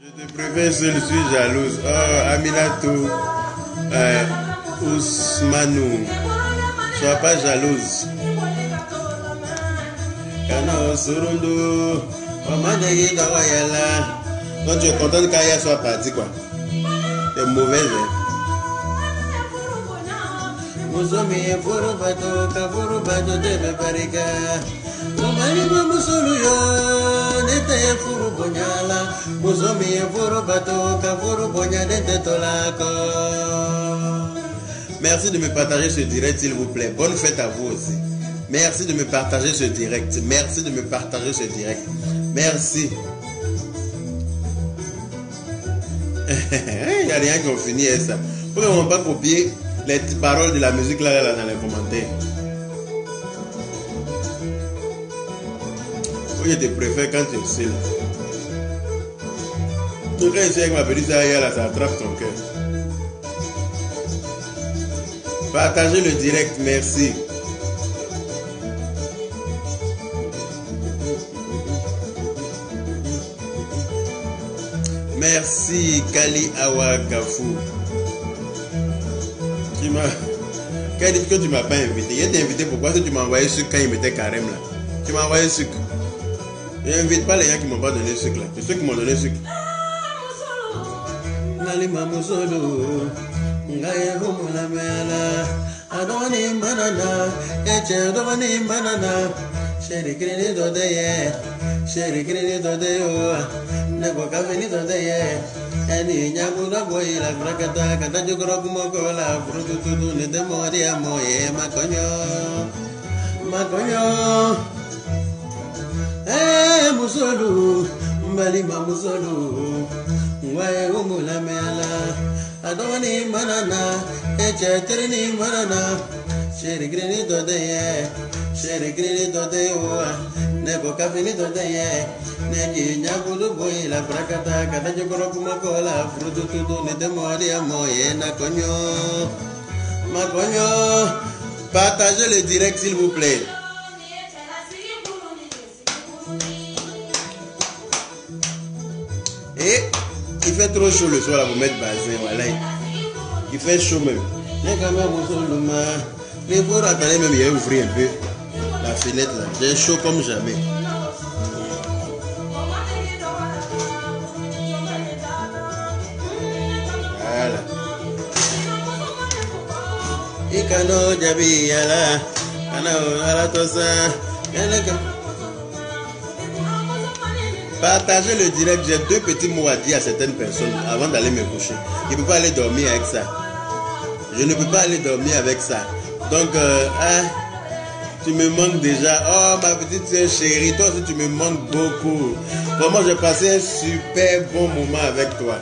Je te préfère, je suis jalouse. Oh, Aminatou, Ousmanou, sois pas jalouse. Kana Surundo, Omanegi Dawayala. Donc tu es content que Kaya soit parti, quoi. T'es mauvaise, hein. Musomi Furubato, Kafurubato, Debe Barika. Mumarima Musuluyo, Nete Furubonyala. Musomi Furubato, Kafurubonya, Nete Tolako. Merci de me partager ce direct, s'il vous plaît. Bonne fête à vous aussi. Merci de me partager ce direct. Merci de me partager ce direct. Merci. Il n'y a rien qui ont fini avec ça. Pourquoi on ne va pas copier les paroles de la musique là dans les commentaires? Je te préfère quand tu es seul. Donc quand tu es avec ma petite aïe là, ça attrape ton cœur. Partagez le direct, merci. Merci Kali Awa Gafou. Quand il dit que tu ne m'as pas invité, il t'a invité pourquoi tu m'as envoyé sucre quand il mettait carême là? Tu m'as envoyé sucre. Je n'invite pas les gens qui ne m'ont pas donné sucre là. C'est ceux qui m'ont donné sucre. Nalima Musolo, Ngaye Humula Mela, Adoni Manana, Eche Doni Manana, Sherry Grenido de Sherry Grenido de Nebo Cavenito de Eni Nyabula Boy, la Bracata, Catajugrob Mogola, Frututu, Nedemoria Moye, Maconyo, Maconyo. Musolu, Malima Musolu, Wae Umula Mela, Adoni Manana, Echetrini Manana, Sherry Grenito de Sherry Grenito de Nebo Cafinito de Neki Nyabulu Boy, la Bracata, Catajugrokumacola, Frututu, Nedemoria Moye, Naconyo, Maconyo. Partagez le direct s'il vous plaît. Et il fait trop chaud le soir là pour mettre bazin, voilà. Il fait chaud même. Les caméras sont mais pour attendre même, il a ouvert un peu la fenêtre là. J'ai chaud comme jamais. Voilà. Ikano Jabi Yala, Kana Alatosa, partagez le direct, j'ai deux petits mots à dire à certaines personnes avant d'aller me coucher. Je ne peux pas aller dormir avec ça. Je ne peux pas aller dormir avec ça. Donc, tu me manques déjà. Oh, ma petite soeur chérie, toi aussi tu me manques beaucoup. Vraiment, j'ai passé un super bon moment avec toi.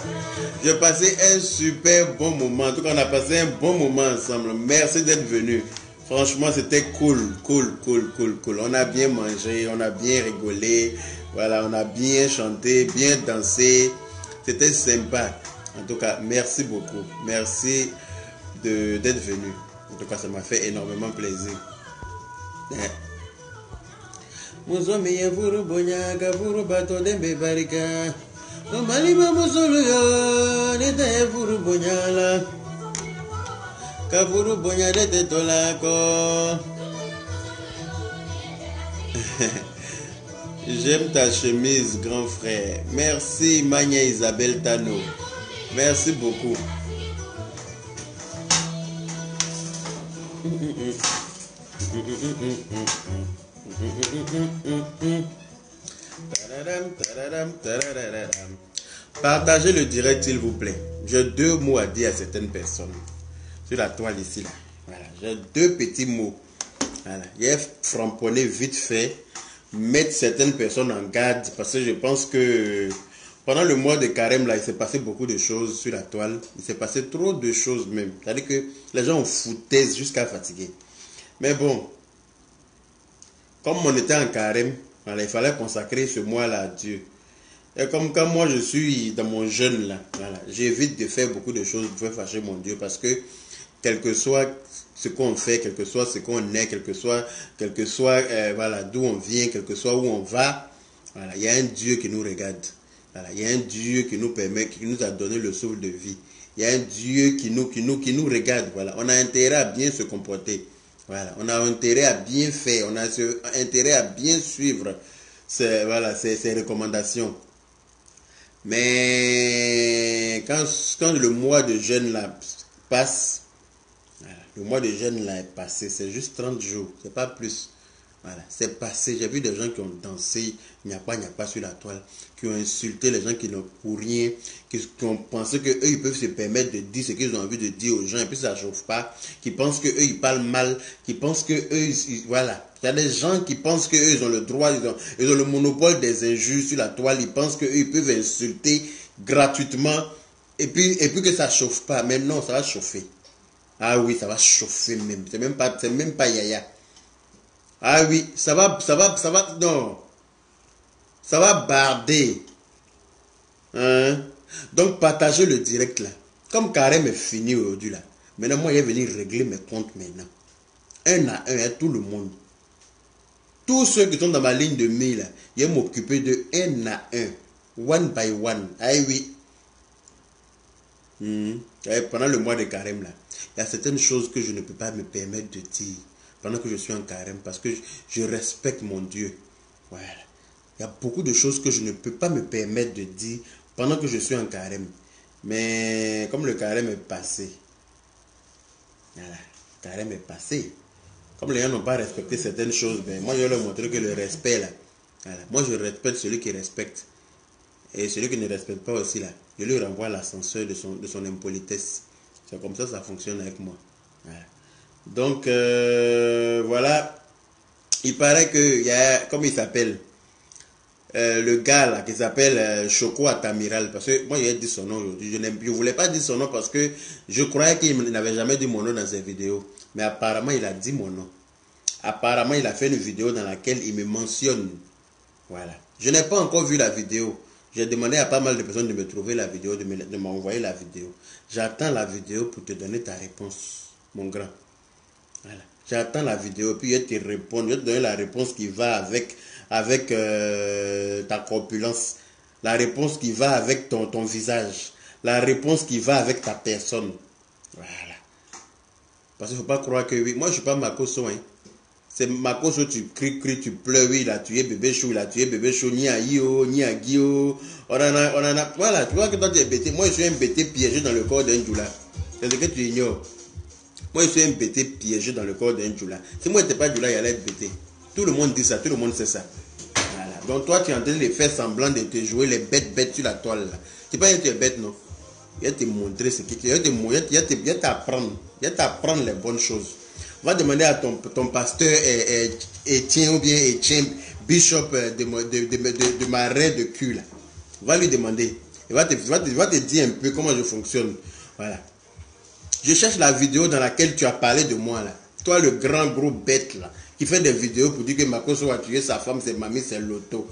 J'ai passé un super bon moment. En tout cas, on a passé un bon moment ensemble. Merci d'être venu. Franchement, c'était cool. On a bien mangé, on a bien rigolé. Voilà, on a bien chanté, bien dansé. C'était sympa. En tout cas, merci beaucoup. Merci d'être venu. En tout cas, ça m'a fait énormément plaisir. Muzomi yevuru bonya gavuru bato dembe barika. Malima muzulu yo nete yevuru bonya la. Gavuru bonya dete tolako. J'aime ta chemise, grand frère. Merci, Mania Isabelle Tano. Merci beaucoup. Partagez le direct, s'il vous plaît. J'ai 2 mots à dire à certaines personnes. Sur la toile ici, là. Voilà. J'ai 2 petits mots. Voilà. J'ai framponné vite fait. Mettre certaines personnes en garde parce que je pense que pendant le mois de carême là, il s'est passé beaucoup de choses sur la toile. Il s'est passé trop de choses même. C'est-à-dire que les gens ont foutaise jusqu'à fatiguer. Mais bon, comme on était en carême, voilà, il fallait consacrer ce mois-là à Dieu. Et comme quand moi je suis dans mon jeûne là, voilà, j'évite de faire beaucoup de choses pour faire fâcher mon Dieu parce que quel que soit ce qu'on fait, quel que soit ce qu'on est, quel que soit voilà, d'où on vient, quel que soit où on va, voilà, il y a un Dieu qui nous regarde. Voilà, il y a un Dieu qui nous permet, qui nous a donné le souffle de vie. Il y a un Dieu qui nous regarde. Voilà, on a intérêt à bien se comporter. Voilà, on a intérêt à bien faire, on a intérêt à bien suivre ces recommandations. Mais quand le mois de jeûne là passe, voilà, le mois de jeûne là est passé, c'est juste 30 jours, c'est pas plus. Voilà, c'est passé. J'ai vu des gens qui ont dansé, il n'y a pas sur la toile, qui ont insulté les gens qui n'ont pour rien, qui ont pensé qu'eux ils peuvent se permettre de dire ce qu'ils ont envie de dire aux gens, et puis ça ne chauffe pas, qui pensent qu'eux ils parlent mal, qui pensent qu'eux, voilà. Il y a des gens qui pensent qu'eux ils ont le droit, ils ont le monopole des injures sur la toile, ils pensent qu'eux ils peuvent insulter gratuitement, et puis que ça ne chauffe pas. Mais non, ça va chauffer. Ah oui, ça va chauffer même. C'est même pas yaya. Ah oui, non. Ça va barder. Hein? Donc, partagez le direct là. Comme carême est fini aujourd'hui là. Maintenant, moi, je vais venir régler mes comptes maintenant. Un à un, tout le monde. Tous ceux qui sont dans ma ligne de mire là, je vais m'occuper de un à un. One by one. Ah oui. Pendant le mois de carême là, il y a certaines choses que je ne peux pas me permettre de dire pendant que je suis en carême, parce que je respecte mon Dieu. Voilà. Il y a beaucoup de choses que je ne peux pas me permettre de dire pendant que je suis en carême. Mais comme le carême est passé, voilà, le carême est passé. Comme les gens n'ont pas respecté certaines choses, ben moi je vais leur montrer que le respect là, voilà, moi je respecte celui qui respecte. Et celui qui ne respecte pas aussi là, je lui renvoie l'ascenseur de son impolitesse. C'est comme ça fonctionne avec moi. Voilà. Donc, voilà. Il paraît qu'il y a, comme il s'appelle, le gars là, qui s'appelle Choco Atamiral. Parce que moi, j'ai dit son nom aujourd'hui. Je ne voulais pas dire son nom parce que je croyais qu'il n'avait jamais dit mon nom dans ses vidéos. Mais apparemment, il a dit mon nom. Apparemment, il a fait une vidéo dans laquelle il me mentionne. Voilà. Je n'ai pas encore vu la vidéo. J'ai demandé à pas mal de personnes de me trouver la vidéo, de m'envoyer la vidéo. J'attends la vidéo pour te donner ta réponse, mon grand. Voilà. J'attends la vidéo, puis je vais te répondre. Je vais te donner la réponse qui va avec ta corpulence. La réponse qui va avec ton visage. La réponse qui va avec ta personne. Voilà. Parce qu'il ne faut pas croire que oui. Moi, je ne suis pas Makoso, hein. C'est Makoso, tu cries, tu pleures, oui, il a tué bébé chou, ni à Io, ni à Guio. Voilà, tu vois que toi tu es bêté. Moi, je suis un bêté piégé dans le corps d'un djoula. C'est ce que tu ignores. Moi, je suis un bêté piégé dans le corps d'un djoula. Si moi, je n'étais pas djoula, il allait être bêté. Tout le monde dit ça, tout le monde sait ça. Voilà. Donc, toi, tu es en train de faire semblant de te jouer les bêtes sur la toile, là. C'est pas que tu es bête, non. Il va te montrer ce que tu es. Il va t'apprendre les bonnes choses. Va demander à ton pasteur Etienne ou bien Etienne, bishop de Marais de cul là. Va lui demander. Il va te dire un peu comment je fonctionne. Voilà. Je cherche la vidéo dans laquelle tu as parlé de moi là. Toi le grand gros bête là, qui fait des vidéos pour dire que Makoso a tué sa femme, c'est mamie, c'est Loto.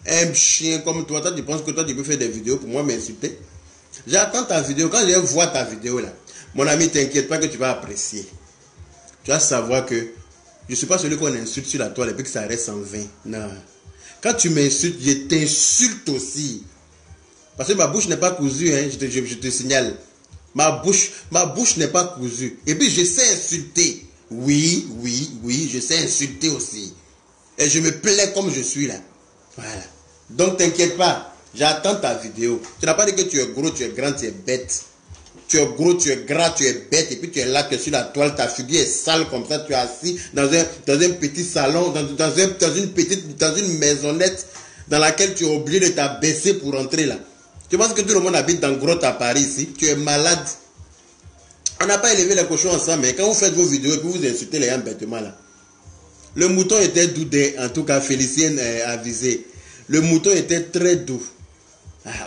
Un chien comme toi, tu penses que toi tu peux faire des vidéos pour moi m'insulter? J'attends ta vidéo. Quand je vois ta vidéo là, mon ami, t'inquiète pas que tu vas apprécier. Tu vas savoir que Je ne suis pas celui qu'on insulte sur la toile et puis que ça reste en vain. Non. Quand tu m'insultes, je t'insulte aussi. Parce que ma bouche n'est pas cousue, hein, je te signale. Ma bouche n'est pas cousue. Et puis je sais insulter. Oui, je sais insulter aussi. Et je me plais comme je suis là. Voilà. Donc t'inquiète pas, j'attends ta vidéo. Tu n'as pas dit que tu es gros, tu es grand, tu es bête. Tu es gros, tu es gras, tu es bête. Et puis tu es là, tu es sur la toile, ta figure est sale comme ça. Tu es assis dans un petit salon, dans une maisonnette dans laquelle tu es obligé de t'abaisser pour entrer là. Tu penses que tout le monde habite dans Grotte à Paris ici? Tu es malade. On n'a pas élevé les cochons ensemble, mais quand vous faites vos vidéos et que vous insultez les gens bêtement là. Le mouton était doux, en tout cas Félicien a avisé. Le mouton était très doux.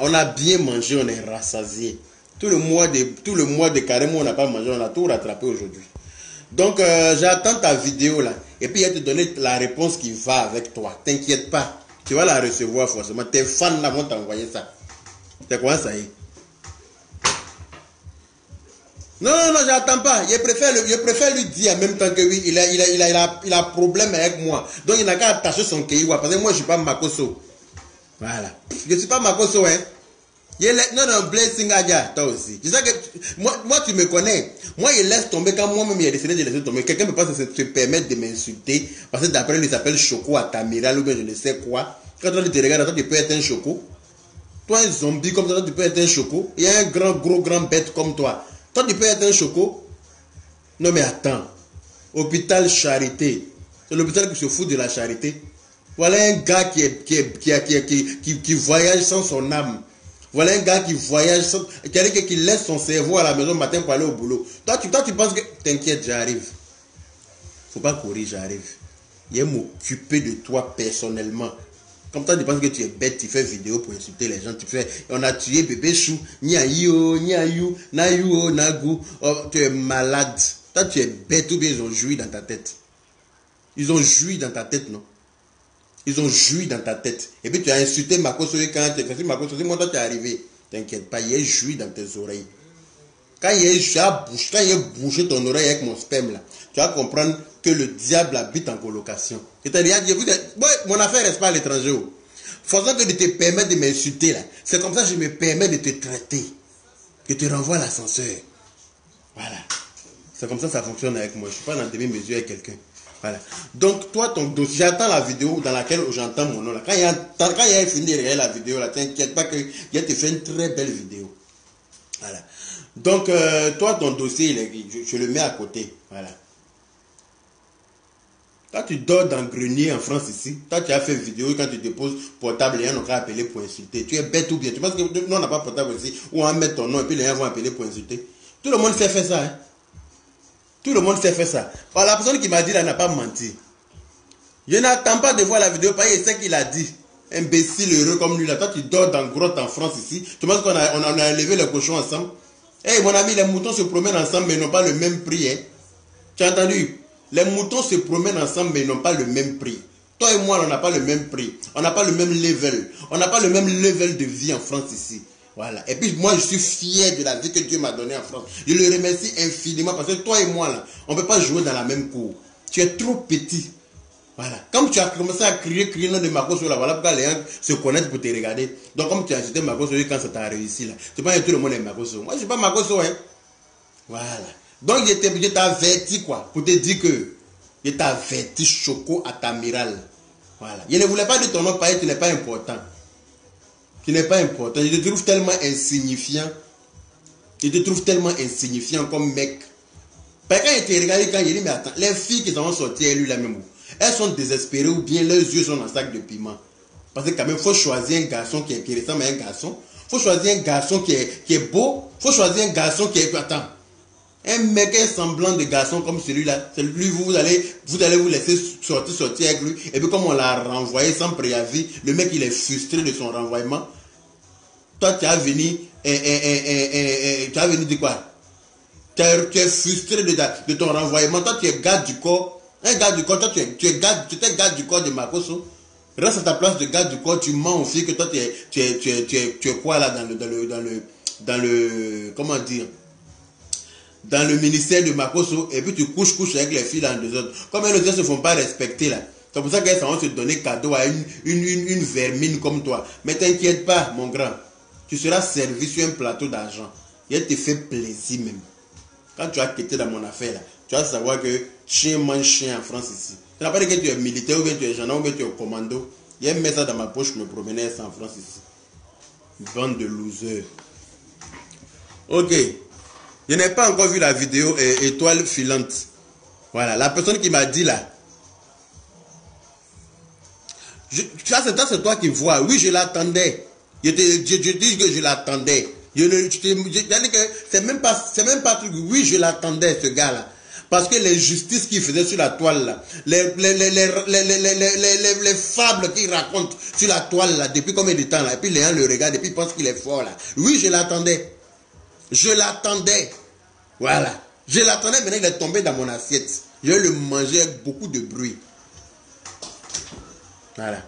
On a bien mangé, on est rassasié. Tout le mois de carême, on n'a pas mangé, on a tout rattrapé aujourd'hui. Donc j'attends ta vidéo là. Et puis il va te donner la réponse qui va avec toi. T'inquiète pas. Tu vas la recevoir forcément. Tes fans là vont t'envoyer ça. C'est quoi ça y est? Non, j'attends pas. Je préfère lui dire en même temps que oui, il a problème avec moi. Donc il n'a qu'à attacher son kéiwa. Parce que moi je suis pas Makoso. Voilà. Je suis pas Makoso, hein. Non, Blessing Adia, toi aussi. Je sais que moi tu me connais. Moi il laisse tomber quand moi-même il a décidé de laisser tomber. Quelqu'un me passe se permettre de m'insulter. Parce que d'après lui il s'appelle Choco Atamiral ou bien je ne sais quoi. Quand on te regarde, toi tu peux être un Choco. Toi un zombie comme ça, tu peux être un Choco. Il y a un grand bête comme toi. Toi, tu peux être un Choco. Non, mais attends. Hôpital Charité. C'est l'hôpital qui se fout de la charité. Voilà un gars qui voyage sans son âme. Voilà un gars qui voyage sans... qui laisse son cerveau à la maison le matin pour aller au boulot. Toi, tu penses que... T'inquiète, j'arrive. Faut pas courir, j'arrive. Il va m'occuper de toi personnellement. Comme toi, tu penses que tu es bête, tu fais vidéo pour insulter les gens, tu fais, on a tué bébé chou, niaïo, nayou, nagou, oh, tu es malade. Toi, tu es bête ou bien ils ont joui dans ta tête. Ils ont joui dans ta tête, non? Ils ont joui dans ta tête. Et puis tu as insulté Makoso quand tu as fait Makoso, moi toi tu es arrivé. T'inquiète pas, il est joui dans tes oreilles. Quand il est bouché ton oreille avec mon sperme là, tu vas comprendre que le diable habite en colocation. C'est-à-dire, mon affaire reste pas à l'étranger. Faisant que de te permettre de m'insulter là, c'est comme ça que je me permets de te traiter. Je te renvoie à l'ascenseur. Voilà. C'est comme ça que ça fonctionne avec moi. Je ne suis pas dans demi-mesure avec quelqu'un. Voilà. Donc, toi, ton dossier, j'attends la vidéo dans laquelle j'entends mon nom là. Quand il a fini de regarder la vidéo là, t'inquiète pas qu'il a te fait une très belle vidéo. Voilà. Donc, toi, ton dossier, je le mets à côté. Voilà. Toi, tu dors dans le grenier en France ici. Toi, tu as fait vidéo quand tu déposes portable, les gens n'ont qu'à appeler pour insulter. Tu es bête ou bien? Tu penses que nous, on n'a pas portable ici où on va mettre ton nom et puis les gens vont appeler pour insulter? Tout le monde sait faire ça. Hein? Tout le monde sait faire ça. Alors, la personne qui m'a dit là n'a pas menti. Je n'attends pas de voir la vidéo parce qu'il sait qu'il a dit. Imbécile heureux comme lui là. Toi, tu dors dans grotte en France ici. Tu penses qu'on a élevé les cochons ensemble? Hey, mon ami, les moutons se promènent ensemble mais n'ont pas le même prix. Hein? Tu as entendu? Les moutons se promènent ensemble mais n'ont pas le même prix. Toi et moi, on n'a pas le même prix. On n'a pas le même level. On n'a pas le même level de vie en France ici. Voilà. Et puis moi, je suis fier de la vie que Dieu m'a donnée en France. Je le remercie infiniment parce que toi et moi, là, on ne peut pas jouer dans la même cour. Tu es trop petit. Voilà. Comme tu as commencé à crier le nom de Makoso là, voilà pourquoi les gens se connaissent pour te regarder. Donc comme tu as ajouté Makoso quand ça t'a réussi là, tu penses que tout le monde est Makoso. Moi je ne suis pas Makoso, hein. Voilà. Donc je t'ai averti quoi, pour te dire que je t'ai averti Choco Atamiral. Voilà. Je ne voulais pas dire ton nom parce que tu n'es pas important. Tu n'es pas important. Je te trouve tellement insignifiant. Je te trouve tellement insignifiant comme mec. Parce que quand il te regarde, quand il dit mais attends, les filles qui sont sorties à lui là même. Elles sont désespérées ou bien leurs yeux sont dans un sac de piment. Parce que quand même, il faut choisir un garçon qui ressemble à un garçon. Il faut choisir un garçon qui est beau. Il faut choisir un garçon qui est... Attends. Un mec, un semblant de garçon comme celui-là, celui vous allez vous laisser sortir avec lui. Et puis comme on l'a renvoyé sans préavis, le mec il est frustré de son renvoiement. Toi tu as venu... tu as venu dire quoi? Tu es frustré de ton renvoiement. Toi tu es garde du corps. Un garde du corps, toi tu es garde du corps de Makoso. Reste à ta place de garde du corps, tu mens aux filles que toi tu es quoi là dans le comment dire, dans le ministère de Makoso et puis tu couches avec les filles dans deux autres. Comme elles ne se font pas respecter là. C'est pour ça qu'elles vont se donner cadeau à une vermine comme toi. Mais t'inquiète pas, mon grand. Tu seras servi sur un plateau d'argent. Et elle te fait plaisir même. Quand tu as quitté dans mon affaire là, tu vas savoir que chien mange chien en France ici. Tu n'as pas dit que tu es militaire ou bien tu es gendarme ou bien tu es au commando. Il y a un message dans ma poche, je me promenais en France ici. Bande de losers. Ok. Je n'ai pas encore vu la vidéo étoile filante. Voilà, la personne qui m'a dit là. C'est toi qui vois. Oui, je l'attendais. Je dis que je l'attendais. C'est même pas truc. Oui, je l'attendais, ce gars-là. Parce que les justices qu'il faisait sur la toile, là, les fables qu'il raconte sur la toile, là, depuis combien de temps, là, et puis les gens le regardent, et puis ils pensent qu'il est fort, là. Oui, je l'attendais. Je l'attendais. Voilà. Je l'attendais, maintenant il est tombé dans mon assiette. Je vais le manger avec beaucoup de bruit. Voilà.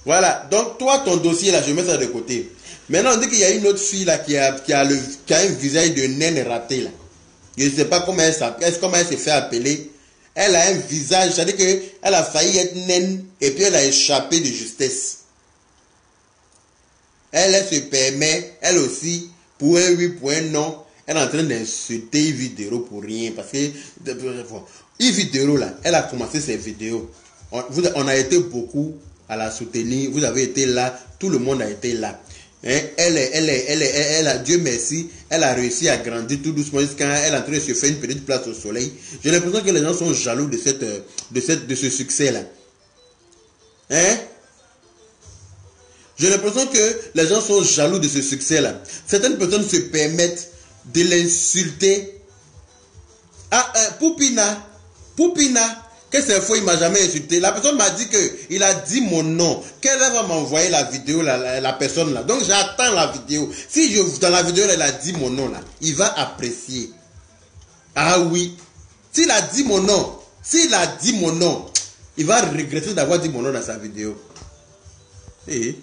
Voilà. Donc, toi, ton dossier, là, je mets ça de côté. Maintenant, on dit qu'il y a une autre fille, là, qui a un visage de naine raté, là. Je ne sais pas comment elle s'est fait appeler. Elle a un visage, c'est-à-dire qu'elle a failli être naine, et puis elle a échappé de justesse. Elle se permet, elle aussi, pour un oui, pour un non, elle est en train d'insulter Yves Dero pour rien. Parce que Yves Dero, là, elle a commencé ses vidéos. On a été beaucoup à la soutenir. Vous avez été là. Tout le monde a été là. Hein? Elle a, Dieu merci, elle a réussi à grandir tout doucement jusqu'à elle est en train de se faire une petite place au soleil. J'ai l'impression que les gens sont jaloux de ce succès-là. Hein? J'ai l'impression que les gens sont jaloux de ce succès-là. Certaines personnes se permettent de l'insulter. Ah, Poupina, qu'est-ce qu'il faut, il m'a jamais insulté. La personne m'a dit qu'il a dit mon nom. Qu'elle va m'envoyer la vidéo, la personne là. Donc j'attends la vidéo. Si dans la vidéo, elle a dit mon nom là, il va apprécier. Ah oui. S'il a dit mon nom, il va regretter d'avoir dit mon nom dans sa vidéo. Et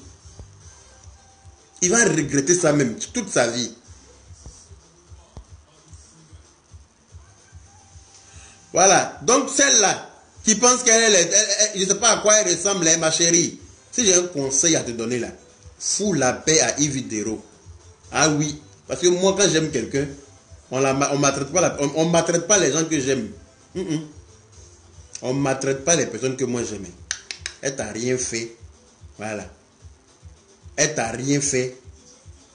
il va regretter ça même toute sa vie. Voilà. Donc celle-là qui pense qu'elle est... je ne sais pas à quoi elle ressemble, hein, ma chérie. Si j'ai un conseil à te donner là, fous la paix à Yves Dero. Ah oui. Parce que moi, quand j'aime quelqu'un, on ne maltraite pas les gens que j'aime. On ne maltraite pas les personnes que moi j'aime. Elle t'a rien fait. Voilà. Elle t'a rien fait.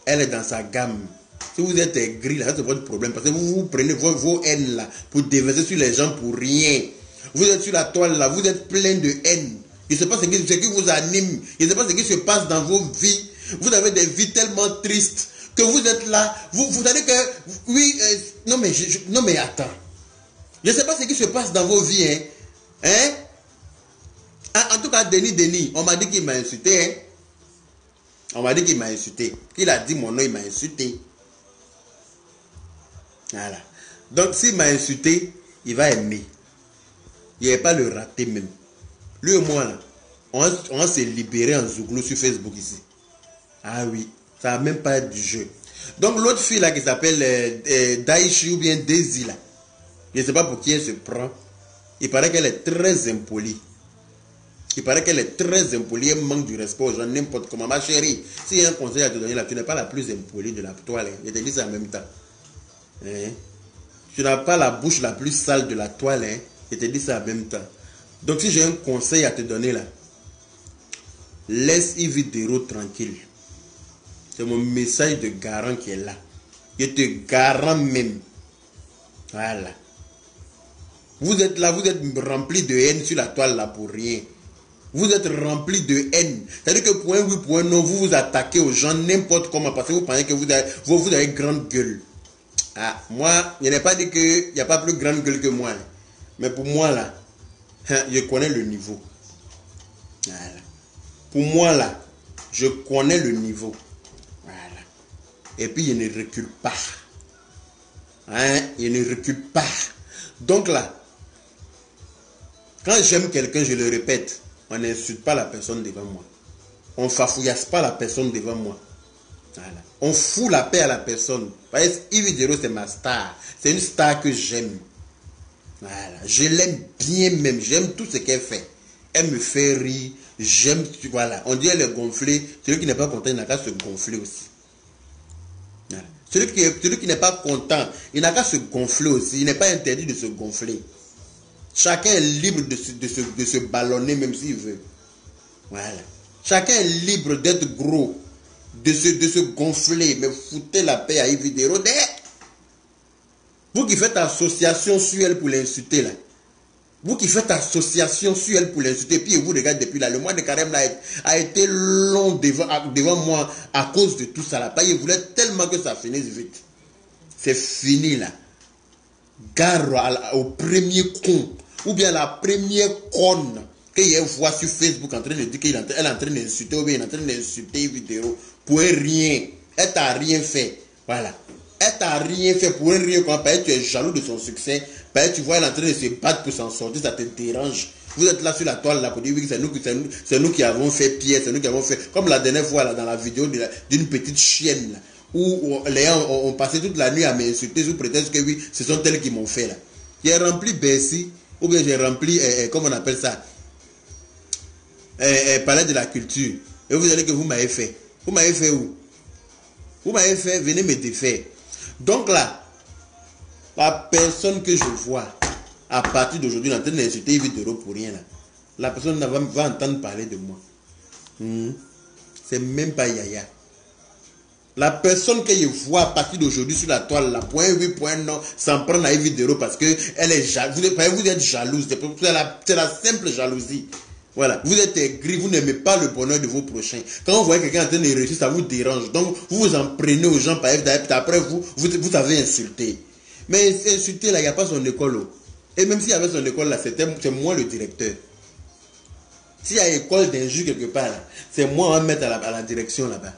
Elle est dans sa gamme. Si vous êtes aigri, là, c'est votre problème. Parce que vous prenez vos haines là pour déverser sur les gens pour rien. Vous êtes sur la toile là, vous êtes plein de haine. Je ne sais pas ce qui vous anime. Je ne sais pas ce qui se passe dans vos vies. Vous avez des vies tellement tristes que vous êtes là. Vous savez que... Oui, non mais attends. Je ne sais pas ce qui se passe dans vos vies. Hein? En tout cas, Denis, on m'a dit qu'il m'a insulté. Hein? On m'a dit qu'il m'a insulté. Qu'il a dit mon nom, il m'a insulté. Voilà. Donc, s'il m'a insulté, il va aimer. Il n'y a pas le raté même. Lui et moi, là, on s'est libéré en Zouglou sur Facebook ici. Ah oui, ça n'a même pas être du jeu. Donc, l'autre fille là qui s'appelle Daichi ou bien Daisy là, je ne sais pas pour qui elle se prend. Il paraît qu'elle est très impolie. Elle manque du respect aux gens, n'importe comment. Ma chérie, s'il y a un conseil à te donner là, tu n'es pas la plus impolie de la toile. Je te dis ça en même temps. Hein? Tu n'as pas la bouche la plus sale de la toile. Hein? Je te dis ça en même temps. Donc si j'ai un conseil à te donner là, laisse Yves Dero tranquille. C'est mon message de garant qui est là. Je te garant même. Voilà. Vous êtes là, vous êtes rempli de haine sur la toile là pour rien. Vous êtes rempli de haine. C'est-à-dire que pour un oui, pour un non, vous vous attaquez aux gens n'importe comment parce que vous pensez que vous avez grande gueule. Ah, moi, je n'ai pas dit qu'il n'y a pas plus grande gueule que moi. Là. Mais pour moi, là, je connais le niveau. Voilà. Pour moi, là, je connais le niveau. Voilà. Et puis, je ne recule pas. Hein? Je ne recule pas. Donc là, quand j'aime quelqu'un, je le répète, on n'insulte pas la personne devant moi. On ne fafouillasse pas la personne devant moi. Voilà. On fout la paix à la personne. Yves Vidéro, c'est ma star. C'est une star que j'aime. Voilà. Je l'aime bien même. J'aime tout ce qu'elle fait. Elle me fait rire. J'aime. Voilà. On dit elle est gonflée. Celui qui n'est pas content, il n'a qu'à se gonfler aussi. Voilà. Celui qui n'est pas content, il n'a qu'à se gonfler aussi. Il n'est pas interdit de se gonfler. Chacun est libre de se ballonner même s'il veut. Voilà. Chacun est libre d'être gros. De se gonfler. Mais foutez la paix à Yves Vidéro. Vous qui faites association sur elle pour l'insulter là. Vous qui faites association sur elle pour l'insulter. Puis vous regardez depuis là. Le mois de carême là a été long devant moi à cause de tout ça là. Il voulait tellement que ça finisse vite. C'est fini là. Gare au premier con. Ou bien la première conne qu'il voit sur Facebook en train de dire qu'elle est en train d'insulter. Ou bien elle est en train d'insulter Yves Vidéro. Pour rien. Elle t'a rien fait. Voilà. Elle t'a rien fait pour rien. Quand tu es jaloux de son succès. Tu vois elle est en train de se battre pour s'en sortir. Ça te dérange. Vous êtes là sur la toile là pour dire oui, c'est nous qui avons fait pire. C'est nous qui avons fait. Comme la dernière fois là, dans la vidéo d'une petite chienne là, où les gens ont passé toute la nuit à m'insulter sous prétexte que oui, ce sont elles qui m'ont fait là. J'ai rempli Bercy. Ou bien j'ai rempli, comment on appelle ça, Palais de la Culture. Et vous allez que vous m'avez fait. Vous m'avez fait où? Vous m'avez fait, venez me défaire. Donc là, la personne que je vois, à partir d'aujourd'hui, en train d'insulter Yves Vidéro pour rien, là, la personne va entendre parler de moi. C'est même pas Yaya. La personne que je vois à partir d'aujourd'hui sur la toile, là, point oui, point non, s'en prend à Yves Vidéro parce que elle est jalouse. Vous êtes jalouse. C'est la simple jalousie. Voilà. Vous êtes aigri, vous n'aimez pas le bonheur de vos prochains. Quand vous voyez quelqu'un en train de réussir, ça vous dérange. Donc, vous vous en prenez aux gens par après vous avez insulté. Mais insulter, là, il n'y a pas son école. Et même s'il y avait son école, là, c'est moi le directeur. S'il y a école d'injure quelque part, c'est moi, on va mettre à la direction là-bas.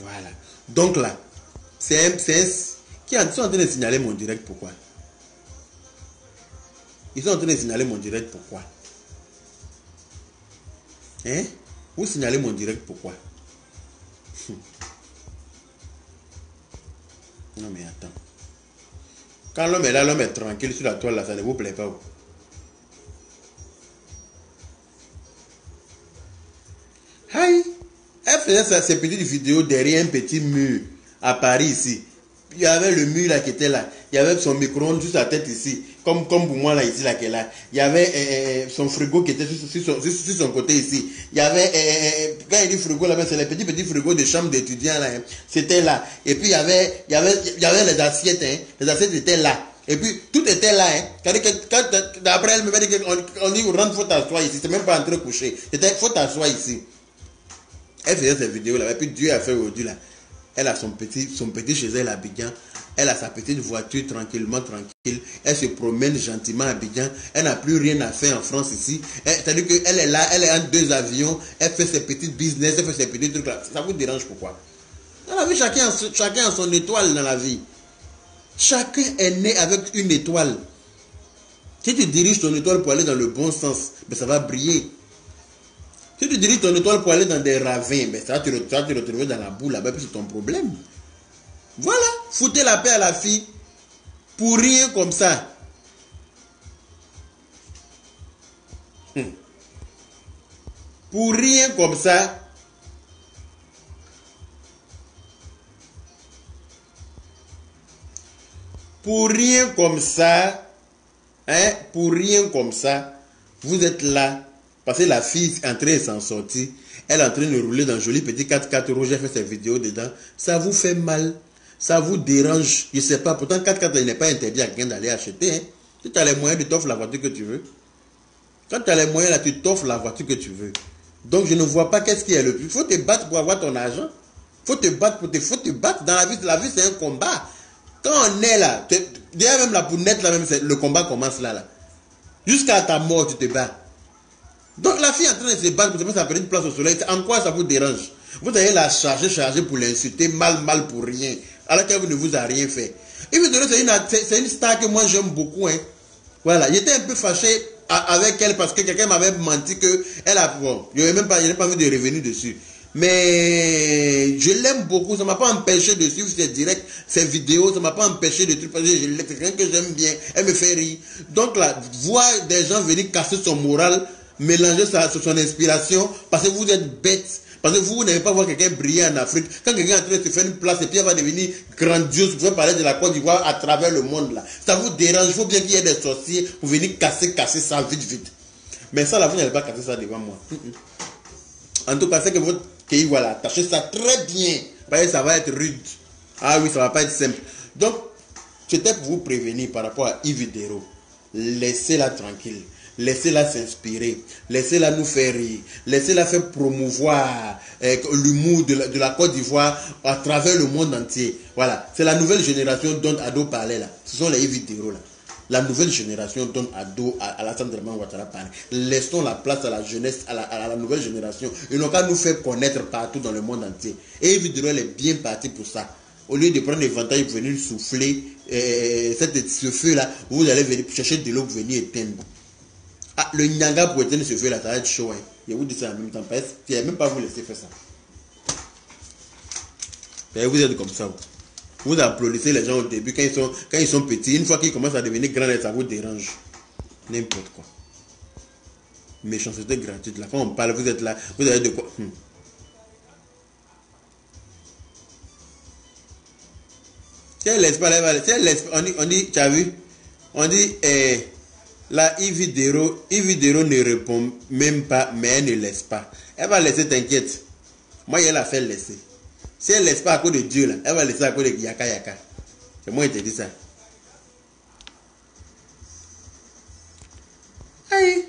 Voilà. Donc là, c'est qui sont en train de signaler mon direct. Pourquoi? Ils sont en train de signaler mon direct. Pourquoi? Hein? Vous signalez mon direct. Pourquoi? Non mais attends. Quand l'homme est là, l'homme est tranquille sur la toile là, ça ne vous plaît pas? Aïe! Elle faisait ses petites vidéos derrière un petit mur à Paris ici. Il y avait le mur là qui était là. Il y avait son micro-ondes sur sa tête ici. Comme pour moi là ici là qui est là. Il y avait son frigo qui était sur son côté ici. Il y avait quand il dit frigo là, c'est les petits frigos de chambre d'étudiants là. Hein. C'était là. Et puis il y avait les assiettes. Hein. Les assiettes étaient là. Et puis tout était là. Hein. D'après elle me dit qu'on dit rentre, faut t'asseoir ici. C'est même pas entré coucher. C'était faut t'asseoir ici. Elle faisait cette vidéo là, et puis Dieu a fait aujourd'hui là. Elle a son petit chez elle à Abidjan. Elle a sa petite voiture tranquillement, tranquille. Elle se promène gentiment à Abidjan. Elle n'a plus rien à faire en France ici. C'est-à-dire qu'elle est là, elle est en 2 avions. Elle fait ses petites business, elle fait ses petits trucs là. Ça vous dérange pourquoi? Dans la vie, chacun a son étoile dans la vie. Chacun est né avec une étoile. Si tu diriges ton étoile pour aller dans le bon sens, ben ça va briller. Si tu diriges ton étoile pour aller dans des ravins, ben ça va te retrouver dans la boue là-bas, puis c'est ton problème. Voilà, foutez la paix à la fille pour rien comme ça. Pour rien comme ça. Pour rien comme ça. Hein, pour rien comme ça. Vous êtes là. Parce que la fille est en train de s'en sortir. Elle est en train de rouler dans un joli petit 4x4 rouge. Elle fait ses vidéos dedans. Ça vous fait mal. Ça vous dérange. Je ne sais pas. Pourtant, 4x4, il n'est pas interdit à quelqu'un d'aller acheter. Hein. Si tu as les moyens, tu t'offres la voiture que tu veux. Quand tu as les moyens, là, tu t'offres la voiture que tu veux. Donc, je ne vois pas qu'est-ce qui est le plus. Il faut te battre pour avoir ton argent. Il faut te battre faut te battre. Dans la vie, c'est un combat. Quand on est là, déjà même là, pour naître là, même, le combat commence là. Jusqu'à ta mort, tu te bats. Donc la fille est en train de se battre pour se mettre sa petite place au soleil. En quoi ça vous dérange? Vous allez la charger pour l'insulter, mal pour rien. Alors qu'elle ne vous a rien fait. Et vous c'est une star que moi j'aime beaucoup. Hein. Voilà, j'étais un peu fâché avec elle parce que quelqu'un m'avait menti que elle a... Bon, je n'ai même pas envie de revenir dessus. Mais je l'aime beaucoup. Ça ne m'a pas empêché de suivre ses directs, ses vidéos. Ça ne m'a pas empêché de trucs parce que c'est quelqu'un que j'aime bien. Elle me fait rire. Donc là, voir des gens venir casser son moral, mélanger son inspiration, parce que vous êtes bêtes. Parce que vous n'avez pas voir quelqu'un briller en Afrique. Quand quelqu'un est en train de se faire une place et puis elle va devenir grandiose, vous pouvez parler de la Côte d'Ivoire à travers le monde là. Ça vous dérange. Il faut bien qu'il y ait des sorciers pour venir casser ça vite. Mais ça là, vous n'allez pas casser ça devant moi. En tout cas, c'est que votre pays, voilà, attachez ça très bien. Parce que ça va être rude. Ah oui, ça va pas être simple. Donc, c'était pour vous prévenir par rapport à Yves Dero. Laissez-la tranquille. Laissez-la s'inspirer. Laissez-la nous faire rire. Laissez-la faire promouvoir l'humour de la Côte d'Ivoire à travers le monde entier. Voilà. C'est la nouvelle génération dont Ado parlait là. Ce sont les Yves Dero là. La nouvelle génération donne à Alassane Draman Ouattara parler. Laissons la place à la jeunesse, à la nouvelle génération. Ils n'ont qu'à nous faire connaître partout dans le monde entier. Et Yves Dero est bien parti pour ça. Au lieu de prendre l'éventail pour venir souffler ce feu-là, vous allez venir chercher de l'eau pour venir éteindre. Ah, le Nyanga pour éteindre ce feu-là, ça va être chaud. Hein. Je vous dis ça en même temps. Parce que même pas vous laisser faire ça. Et vous êtes comme ça. Vous applaudissez les gens au début quand ils sont petits. Une fois qu'ils commencent à devenir grands, ça vous dérange. N'importe quoi. Méchanceté gratuite. Là, quand on parle, vous êtes là. Vous avez de quoi. C'est l'espoir. On dit, tu as vu? On dit, là, Yves Dero ne répond même pas, mais elle ne laisse pas. Elle va laisser, t'inquiète. Moi, elle a fait laisser. Si elle ne laisse pas à cause de Dieu, là, elle va laisser à cause de Yaka Yaka. C'est moi qui te dis ça. Aïe.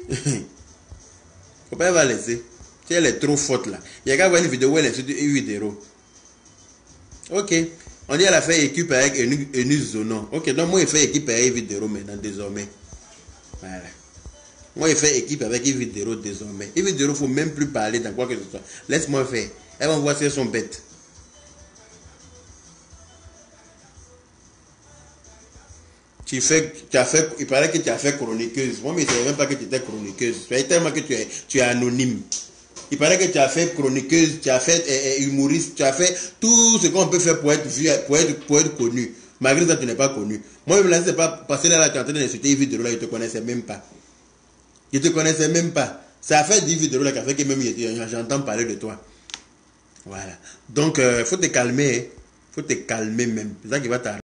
Faut pas elle va laisser. Si elle est trop forte là. Il y a qu'à voir une vidéo où elle insulte Yves Dero. Ok. On dit elle a fait équipe avec Eunice Zonon. Ok, donc moi, je fais équipe avec Yves Dero maintenant, désormais. Voilà. Moi, je fais équipe avec Yves Dero désormais. Yves Dero, il ne faut même plus parler dans quoi que ce soit. Laisse-moi faire. Elles vont voir si elles sont bêtes. Il paraît que tu as fait chroniqueuse. Moi, mais je ne savais même pas que tu étais chroniqueuse. C'est tellement que tu es anonyme. Il paraît que tu as fait chroniqueuse, tu as fait humoriste, tu as fait tout ce qu'on peut faire pour être vu, pour être connu. Malgré ça, tu n'es pas connu. Moi, là, c'est pas parce que là, tu es en train d'insulter Yves Dero, là, je ne te connaissais même pas. Je ne te connaissais même pas. C'est à faire d'Yves Dero là qui a fait que même j'entends parler de toi. Voilà. Donc, il faut te calmer. Il faut te calmer même. C'est ça qui va t'arriver.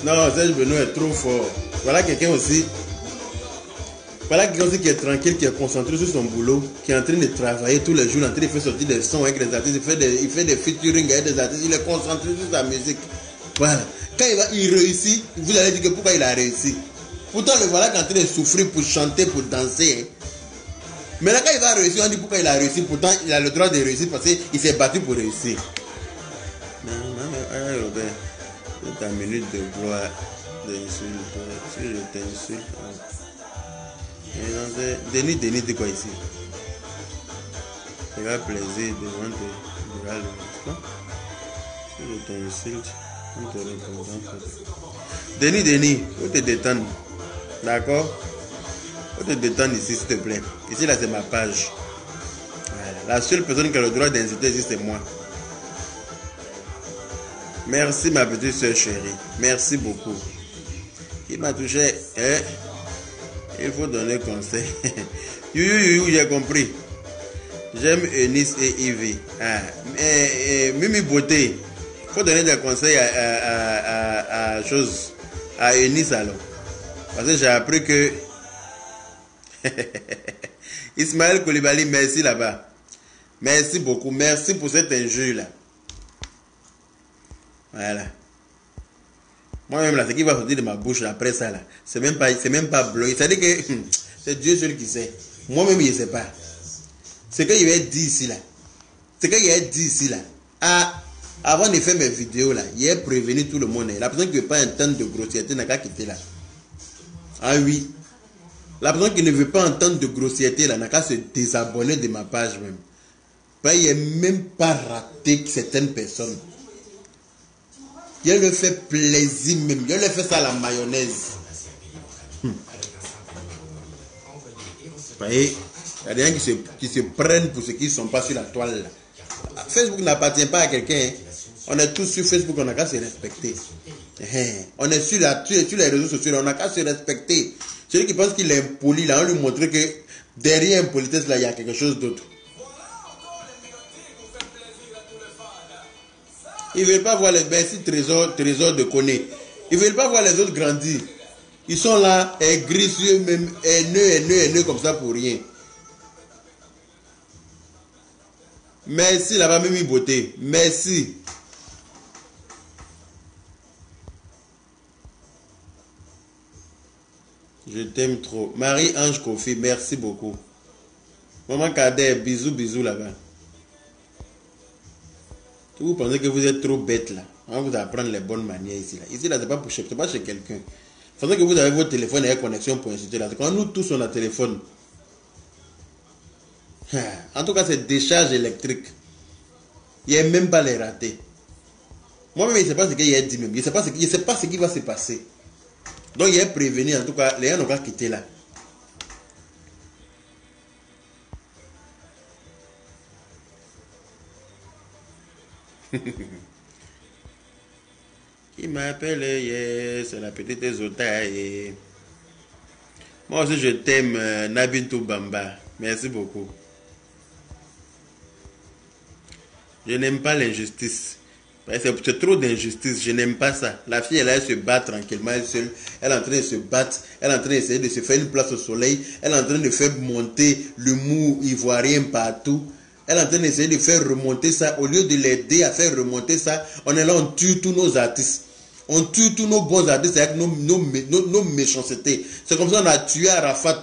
Non, Serge Benoît est trop fort. Voilà quelqu'un aussi. Voilà quelqu'un aussi qui est tranquille, qui est concentré sur son boulot, qui est en train de travailler tous les jours, en train de faire sortir des sons avec les artistes, il fait des featuring avec des artistes, il est concentré sur sa musique. Voilà. Quand il réussit, vous allez dire que pourquoi il a réussi. Pourtant, le voilà qui est en train de souffrir pour chanter, pour danser. Mais là, quand il va réussir, on dit pourquoi il a réussi. Pourtant, il a le droit de réussir parce qu'il s'est battu pour réussir. Non, Robert, c'est ta minute de gloire, d'insulte. Si je t'insulte. Denis, t'es quoi ici? C'est un plaisir devant te dire le instant. Si je t'insulte, on te récompense. Denis, faut te détendre. D'accord? Faut te détendre ici, s'il te plaît. Ici, là, c'est ma page. Voilà. La seule personne qui a le droit d'insulter ici, c'est moi. Merci, ma petite soeur chérie. Merci beaucoup. Il m'a touché. Il faut donner conseil. J'ai compris. J'aime Eunice et Yves. Mimi Beauté. Il faut donner des conseils à Eunice alors. Parce que j'ai appris que Ismaël Koulibaly, merci là-bas. Merci beaucoup. Merci pour cette injure là. Voilà. Moi-même là, ce qui va sortir de ma bouche après ça là, c'est même pas bloqué. C'est-à-dire que c'est Dieu seul qui sait. Moi-même je ne sais pas. Ce qu'il va dire ici là. Ce qu'il a dit ici là. Avant de faire mes vidéos là, il a prévenu tout le monde. La personne qui ne veut pas entendre de grossièreté n'a qu'à quitter là. Ah oui. La personne qui ne veut pas entendre de grossièreté là n'a qu'à se désabonner de ma page même. Il n'est même pas raté certaines personnes. Il le fait plaisir même. Il le fait ça à la mayonnaise. Vous voyez, il y a des gens qui se prennent pour ceux qui ne sont pas sur la toile là. Facebook n'appartient pas à quelqu'un. On est tous sur Facebook, on n'a qu'à se respecter. On est sur les réseaux sociaux, on n'a qu'à se respecter. Celui qui pense qu'il est impoli, là, on lui montre que derrière impolitesse, là, il y a quelque chose d'autre. Ils ne veulent pas voir les merci trésors de Koné. Ils ne veulent pas voir les autres grandir. Ils sont là, aigris, même haineux comme ça pour rien. Merci là-bas, Mimi Beauté. Merci. Je t'aime trop. Marie-Ange Kofi, merci beaucoup. Maman Kader, bisous là-bas. Vous pensez que vous êtes trop bête là. On va vous apprendre les bonnes manières ici là. Ici là, c'est pas chez quelqu'un. Vous pensez que vous avez votre téléphone avec connexion pour insulter là. Quand nous tous on a téléphone. En tout cas, c'est décharge électrique. Il n'y a même pas les ratés. Moi-même, je ne sais pas ce qu'il a dit même. Je ne sais pas ce qui va se passer. Donc, il est prévenu. En tout cas, les gens n'ont pas quitté là. Qui m'appelle, c'est la petite Zotaï. Moi aussi, je t'aime, Nabintou Bamba. Merci beaucoup. Je n'aime pas l'injustice. C'est trop d'injustice. Je n'aime pas ça. La fille, elle se bat tranquillement, elle seule. Elle est en train de se battre. Elle est en train d'essayer de se faire une place au soleil. Elle est en train de faire monter l'humour ivoirien partout. Elle est en train d'essayer de faire remonter ça. Au lieu de l'aider à faire remonter ça, on est là, on tue tous nos artistes. On tue tous nos bons artistes avec nos méchancetés. C'est comme ça qu'on a tué Arafat.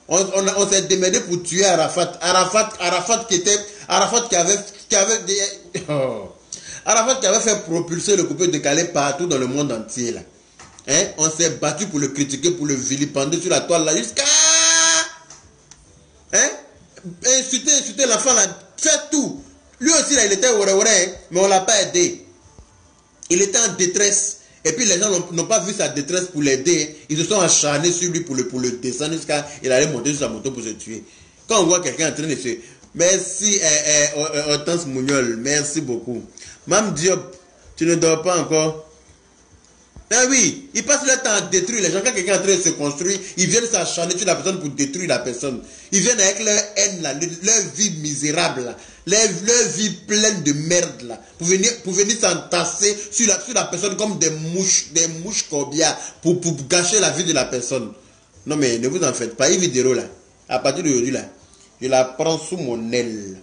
On s'est démerdé pour tuer Arafat. Arafat qui avait fait propulser le coupé de Calais partout dans le monde entier là. Hein? On s'est battu pour le critiquer, pour le vilipender sur la toile là jusqu'à insulter l'enfant là, fait tout. Lui aussi là, il était ouais, mais on l'a pas aidé. Il était en détresse. Et puis les gens n'ont pas vu sa détresse pour l'aider. Ils se sont acharnés sur lui pour le descendre jusqu'à il allait monter sur sa moto pour se tuer. Quand on voit quelqu'un en train de se... Merci Hortense Mouniol, merci beaucoup. Mam Diop, tu ne dors pas encore? Ah oui, ils passent leur temps à détruire les gens. Quand quelqu'un est en train de se construire, ils viennent s'acharner sur la personne pour détruire la personne. Ils viennent avec leur haine là, leur vie misérable là. Leur vie pleine de merde là. Pour venir s'entasser sur la personne comme des mouches corbières pour gâcher la vie de la personne. Non mais ne vous en faites pas. Yves Vidéro là, à partir d'aujourd'hui là, je la prends sous mon aile.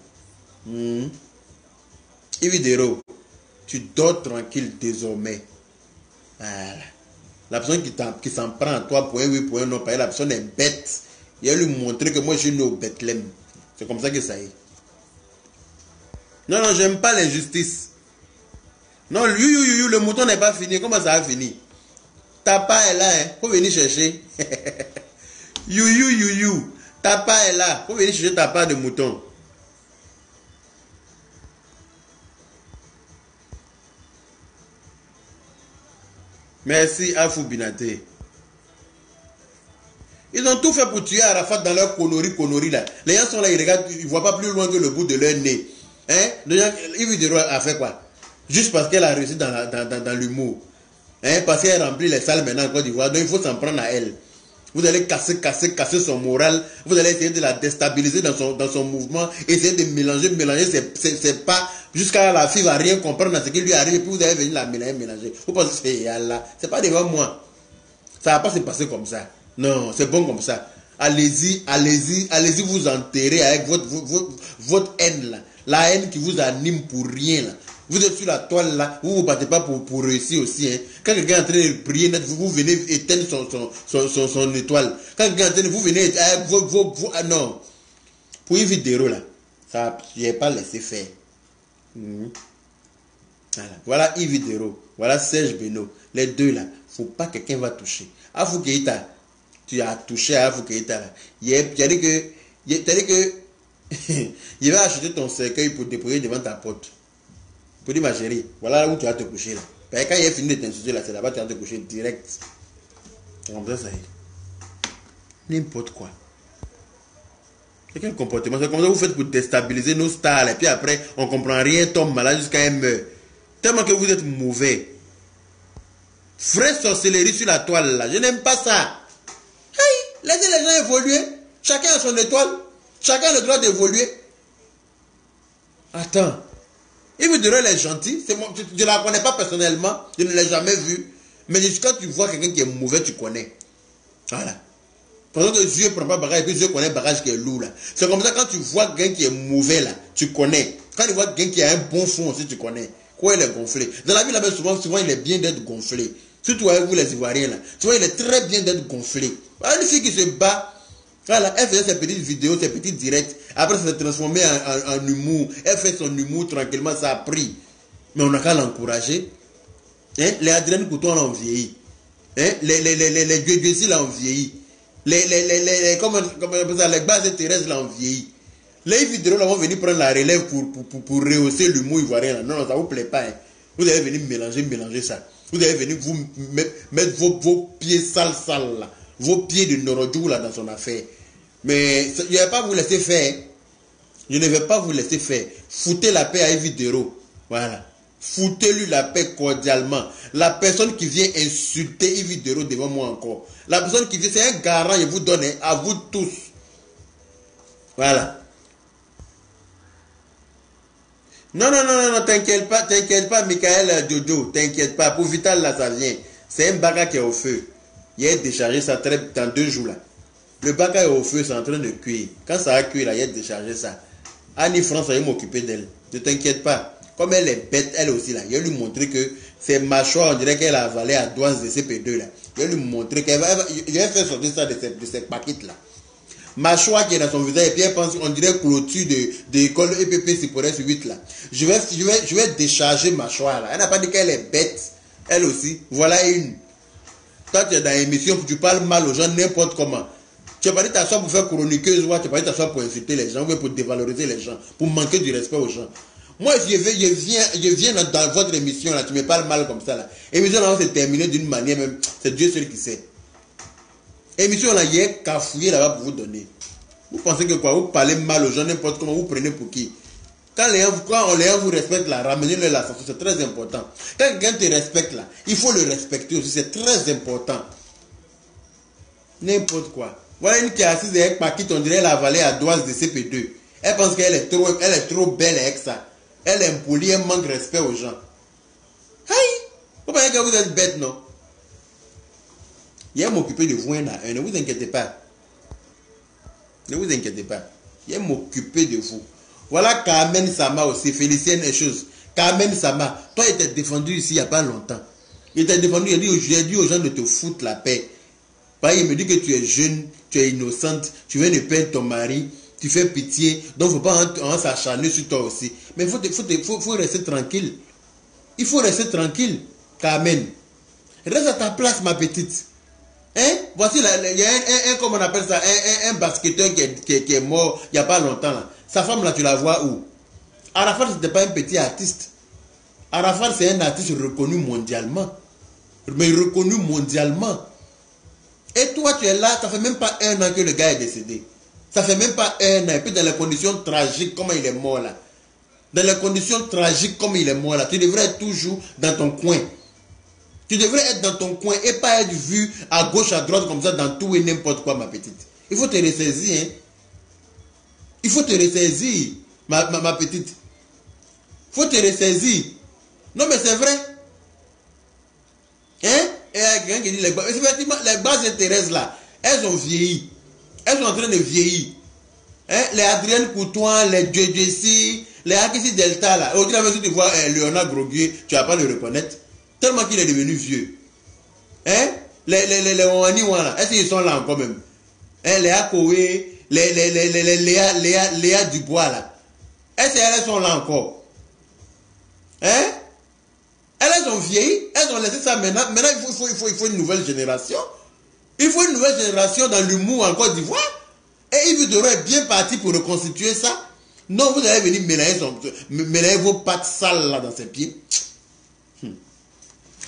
Yves Vidéro, tu dors tranquille désormais. Voilà. La personne qui s'en prend à toi pour un oui, pour un non, la personne est bête. Il a lui montrer que moi je suis né au Bethléem. C'est comme ça que ça est. Non, non, j'aime pas l'injustice. Non, le mouton n'est pas fini. Comment ça a fini? Tapa est là, hein. Faut venir chercher. Tapa est là. Faut venir chercher ta part de mouton. Merci Afou Binaté. Ils ont tout fait pour tuer Arafat dans leur connerie là. Les gens sont là, ils regardent, ils ne voient pas plus loin que le bout de leur nez. Hein? Yves Vidéro a fait quoi? Juste parce qu'elle a réussi dans l'humour. Hein? Parce qu'elle remplit les salles maintenant en Côte d'Ivoire. Donc il faut s'en prendre à elle. Vous allez casser son moral. Vous allez essayer de la déstabiliser dans son mouvement. Essayer de mélanger. C'est pas... Jusqu'à la fille va rien comprendre dans ce qui lui arrive. Et puis vous allez venir la mélanger. Vous pensez que c'est Allah. C'est pas devant moi. Ça va pas se passer comme ça. Non, c'est bon comme ça. Allez-y vous enterrer avec votre haine là. La haine qui vous anime pour rien là. Vous êtes sur la toile là, vous ne vous battez pas pour réussir aussi. Hein. Quand quelqu'un est en train de prier, vous venez éteindre son étoile. Quand quelqu'un est en train de vous venez ah non. Pour une vidéo là, ça, je n'ai pas laissé faire. Voilà Yves Vidéro, voilà Serge Beno. Les deux là, faut pas que quelqu'un va toucher. Afou Keïta, tu as touché à Afou Keïta là. Il a dit que il va acheter ton cercueil pour déposer devant ta porte. Pour dire ma chérie, voilà où tu vas te coucher là. Parce que quand il a fini de t'insulter là, c'est là-bas que tu vas te coucher direct. Comme ça, ça y est. N'importe quoi. C'est quel comportement? C'est comme ça que vous faites pour déstabiliser nos stars là. Et puis après, on ne comprend rien, tombe malade jusqu'à un meurt. Tellement que vous êtes mauvais. Vraie sorcellerie sur la toile là. Je n'aime pas ça. Hey, laissez les gens évoluer. Chacun a son étoile. Chacun a le droit d'évoluer. Attends. Yves Vidéro, elle est gentille. Je ne la connais pas personnellement. Je ne l'ai jamais vue. Mais quand tu vois quelqu'un qui est mauvais, tu connais. Voilà. Pendant que Dieu ne prend pas bagage et puis Dieu connaît le bagage qui est lourd là. C'est comme ça quand tu vois quelqu'un qui est mauvais là, tu connais. Quand tu vois quelqu'un qui a un bon fond aussi, tu connais. Quoi, il est gonflé. Dans la vie là-bas, souvent, il est bien d'être gonflé. Surtout avec vous les Ivoiriens là. Souvent, il est très bien d'être gonflé. Voilà, une fille qui se bat. Voilà, elle faisait ses petites vidéos, ses petits directs. Après, ça s'est transformé en humour. Elle fait son humour tranquillement, ça a pris. Mais on n'a qu'à l'encourager. Hein? Les Adrien Couton l'ont vieilli. Hein? Les Guéguessi l'ont vieilli. Les bases Thérèse l'ont vieilli. Les vidéos là vont venir prendre la relève pour rehausser l'humour ivoirien. Là. Non, ça ne vous plaît pas. Hein? Vous allez venir mélanger ça. Vous allez venir vous mettre vos pieds sales là. Vos pieds de Norodjou là dans son affaire. Mais je ne vais pas vous laisser faire. Je ne vais pas vous laisser faire. Foutez la paix à Yves Vidéro. Voilà. Foutez-lui la paix cordialement. La personne qui vient insulter Yves Vidéro devant moi encore. La personne qui vient, c'est un garant, je vous donne à vous tous. Voilà. Non, t'inquiète pas, Michael Jojo, t'inquiète pas. Pour Vital là, ça vient. C'est un baga qui est au feu. Il a déchargé ça dans 2 jours là. Le baga est au feu, c'est en train de cuire. Quand ça a cuit là, il a déchargé ça. Annie France va m'occuper d'elle. Ne t'inquiète pas. Comme elle est bête, elle aussi là. Il va lui montrer que ses mâchoires, on dirait qu'elle a avalé à douane de CP2 là. Il va lui montrer qu'elle va faire sortir ça de ses paquets là. Mâchoire qui est dans son visage et puis elle pense, on dirait clôture de l'école EPP Siporès 8 là. Je vais décharger mâchoire là. Elle n'a pas dit qu'elle est bête. Elle aussi. Voilà une. Quand tu es dans l'émission, tu parles mal aux gens n'importe comment. Tu n'as pas dit t'asseoir pour faire chroniqueuse, tu n'as pas dit t'asseoir pour insulter les gens, ou pour dévaloriser les gens, pour manquer du respect aux gens. Moi, je viens dans votre émission, là, tu me parles mal comme ça. Là. L'émission, là, c'est terminé d'une manière même. C'est Dieu seul qui sait. L'émission, là, il y a cafouillé là-bas pour vous donner. Vous pensez que quoi? Vous parlez mal aux gens, n'importe comment, vous prenez pour qui? Quand les gens vous respectent, là, ramenez-le à l'ascension, c'est très important. Quand quelqu'un te respecte, là, il faut le respecter aussi, c'est très important. N'importe quoi. Voilà une qui est assise avec Paquita, on dirait la vallée à Douaz de CP2. Elle pense qu'elle est trop belle avec ça. Elle est impolie, elle manque respect aux gens. Aïe! Vous pensez que vous êtes bête, non? Il va m'occuper de vous, ne vous inquiétez pas. Ne vous inquiétez pas. Il va m'occuper de vous. Voilà Carmen Sama aussi, Félicien et choses. Carmen Sama, toi il t'a défendu ici il n'y a pas longtemps. Il t'a défendu, j'ai dit aux gens de te foutre la paix. Il me dit que tu es jeune, tu es innocente, tu viens de perdre ton mari, tu fais pitié, donc il ne faut pas s'acharner sur toi aussi. Mais il faut rester tranquille. Il faut rester tranquille, Carmen. Reste à ta place, ma petite. Hein? Voici, il y a comment on appelle ça, un basketteur qui est mort il n'y a pas longtemps. Là. Sa femme, là, tu la vois où? Arafat, ce n'était pas un petit artiste. Arafat, c'est un artiste reconnu mondialement. Mais reconnu mondialement. Et toi, tu es là, ça fait même pas 1 an que le gars est décédé. Ça fait même pas 1 an. Et puis dans les conditions tragiques, comment il est mort là. Dans les conditions tragiques, comme il est mort là. Tu devrais être toujours dans ton coin. Tu devrais être dans ton coin et pas être vu à gauche, à droite, comme ça, dans tout et n'importe quoi, ma petite. Il faut te ressaisir, hein. Il faut te ressaisir, ma petite. Il faut te ressaisir. Non, mais c'est vrai. Hein? Et il y a quelqu'un qui dit les bases. Effectivement, les bases de Thérèse là, elles ont vieilli. Elles sont en train de vieillir. Hein? Les Adrienne Coutoin, les Djedjessi, les Akissi Delta là. Aujourd'hui, si tu vois Léonard Groguier, tu ne vas pas le reconnaître. Tellement qu'il est devenu vieux. Hein? Les Ouaniwa là, est-ce qu'ils sont là encore même? Hein? Les Akowe, Léa Dubois là. Est-ce qu'elles sont là encore? Hein? Elles ont vieilli, elles ont laissé ça maintenant. Maintenant, il faut une nouvelle génération. Il faut une nouvelle génération dans l'humour en Côte d'Ivoire. Et Yves Doro est bien parti pour reconstituer ça. Non, vous allez venir mélanger vos pattes sales là dans ses pieds.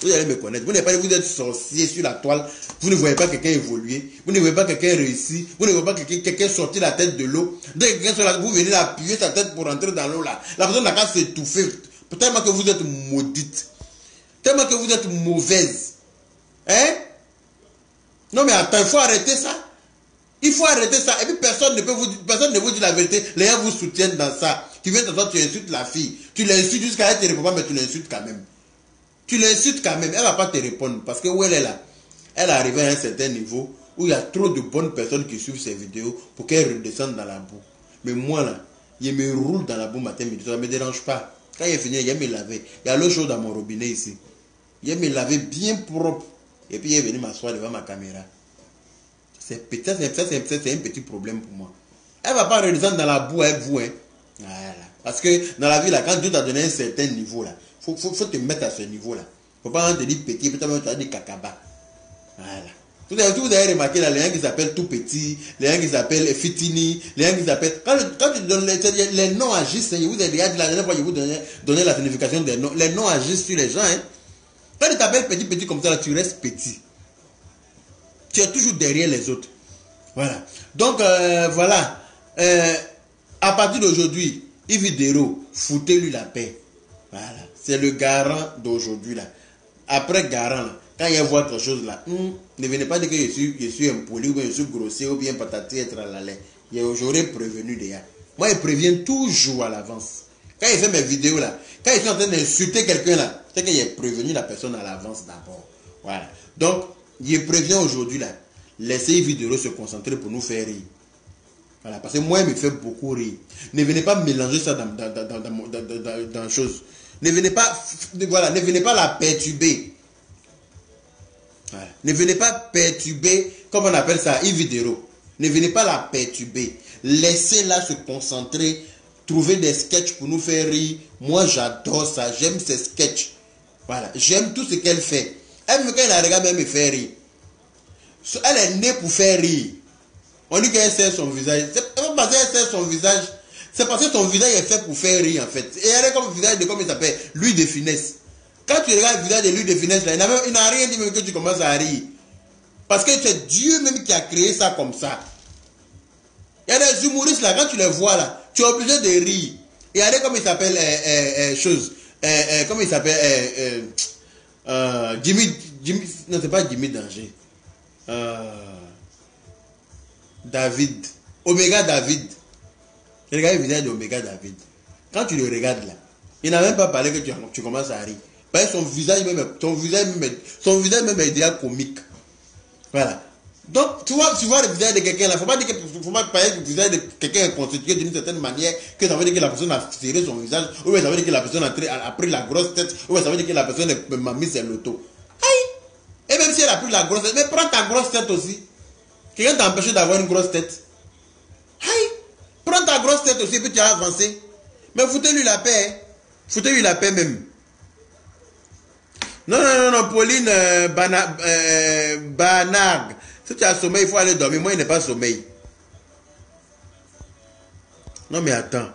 Vous allez me connaître. Vous n'êtes pas, vous êtes sorcier sur la toile. Vous ne voyez pas quelqu'un évoluer. Vous ne voyez pas quelqu'un réussir. Vous ne voyez pas quelqu'un sortir la tête de l'eau. Dès que quelqu'un sort là, vous venez appuyer sa tête pour rentrer dans l'eau là. La personne n'a qu'à s'étouffer. Tellement que vous êtes maudite. Tellement que vous êtes mauvaise. Hein? Non mais attends, il faut arrêter ça. Il faut arrêter ça. Et puis personne ne vous dit la vérité. Les gens vous soutiennent dans ça. Tu viens t'asseoir, tu insultes la fille. Tu l'insultes jusqu'à elle ne te répond pas, mais tu l'insultes quand même. Tu l'insultes quand même. Elle ne va pas te répondre. Parce que où elle est là, elle est arrivée à un certain niveau où il y a trop de bonnes personnes qui suivent ces vidéos pour qu'elle redescende dans la boue. Mais moi là, il me roule dans la boue matin, midi. Ça ne me dérange pas. Quand il est fini, il va me laver. Il y a l'eau chaude dans mon robinet ici. Il va me laver bien propre. Et puis il est venu m'asseoir devant ma caméra. C'est un petit problème pour moi. Elle ne va pas redescendre dans la boue avec vous. Hein. Voilà. Parce que dans la vie, là, quand Dieu t'a donné un certain niveau, là, faut te mettre à ce niveau-là. Il ne faut pas te dire petit, peut-être tu as dit cacaba. Voilà. Vous avez remarqué là, les gens qui s'appellent tout petit, les gens qui s'appellent fitini, les gens qui s'appellent. Quand tu donnes les noms agissent, vous avez dit la dernière fois que je vous donnais la signification des noms. Les noms agissent sur les gens. Hein. Quand tu t'appelles petit comme ça, là, tu restes petit. Tu es toujours derrière les autres. Voilà. Donc, voilà. À partir d'aujourd'hui, Yves Dero, foutez-lui la paix. Voilà. C'est le garant d'aujourd'hui là. Après garant, là, quand il voit autre chose là, ne venez pas dire que je suis impoli ou bien je suis grossier ou bien patati être à la lait. J'aurais prévenu déjà. Moi, il prévient toujours à l'avance. Quand il fait mes vidéos là, quand il est en train d'insulter quelqu'un là, c'est qu'il a prévenu la personne à l'avance d'abord. Voilà. Donc, il prévient aujourd'hui là. Laissez Yves Dero se concentrer pour nous faire rire. Voilà. Parce que moi, il me fait beaucoup rire. Ne venez pas mélanger ça dans choses. Ne venez pas, voilà, ne venez pas la perturber. Voilà. Ne venez pas perturber, comme on appelle ça, Yves Dero. Ne venez pas la perturber. Laissez-la se concentrer, trouver des sketchs pour nous faire rire. Moi, j'adore ça. J'aime ces sketchs. Voilà. J'aime tout ce qu'elle fait. Elle, quand elle la regarde, elle me fait rire. Elle est née pour faire rire. On dit qu'elle sert son visage. C'est pas parce qu'elle sert son visage. C'est parce que son visage est fait pour faire rire en fait. Et elle est comme le visage de, comme il s'appelle, Louis de Finesse. Quand tu regardes le visage de Louis de Finesse, là, il n'a rien dit même que tu commences à rire. Parce que c'est Dieu même qui a créé ça comme ça. Il y a des humoristes là, quand tu les vois là, tu es obligé de rire. Et regardez comme il s'appelle, comment il s'appelle, Jimmy, non c'est pas Jimmy Danger. David, Omega David. Regardez le visage d'Omega David. Quand tu le regardes là, il n'a même pas parlé que tu commences à rire. Parce que son visage même est déjà comique. Voilà. Donc, tu vois le visage de quelqu'un là, il ne faut pas parler que le visage de quelqu'un est constitué d'une certaine manière, que ça veut dire que la personne a serré son visage, ou ça veut dire que la personne a pris la grosse tête, ou ça veut dire que la personne m'a mis ses lotos. Aïe! Et même si elle a pris la grosse tête, mais prends ta grosse tête aussi. Quelqu'un t'a empêché d'avoir une grosse tête. Aïe! Prends ta grosse tête aussi, puis tu as avancé. Mais foutez-lui la paix. Hein. Foutez-lui la paix même. Non, Pauline Banag. Si tu as sommeil, il faut aller dormir. Moi, il n'est pas sommeil. Non, mais attends.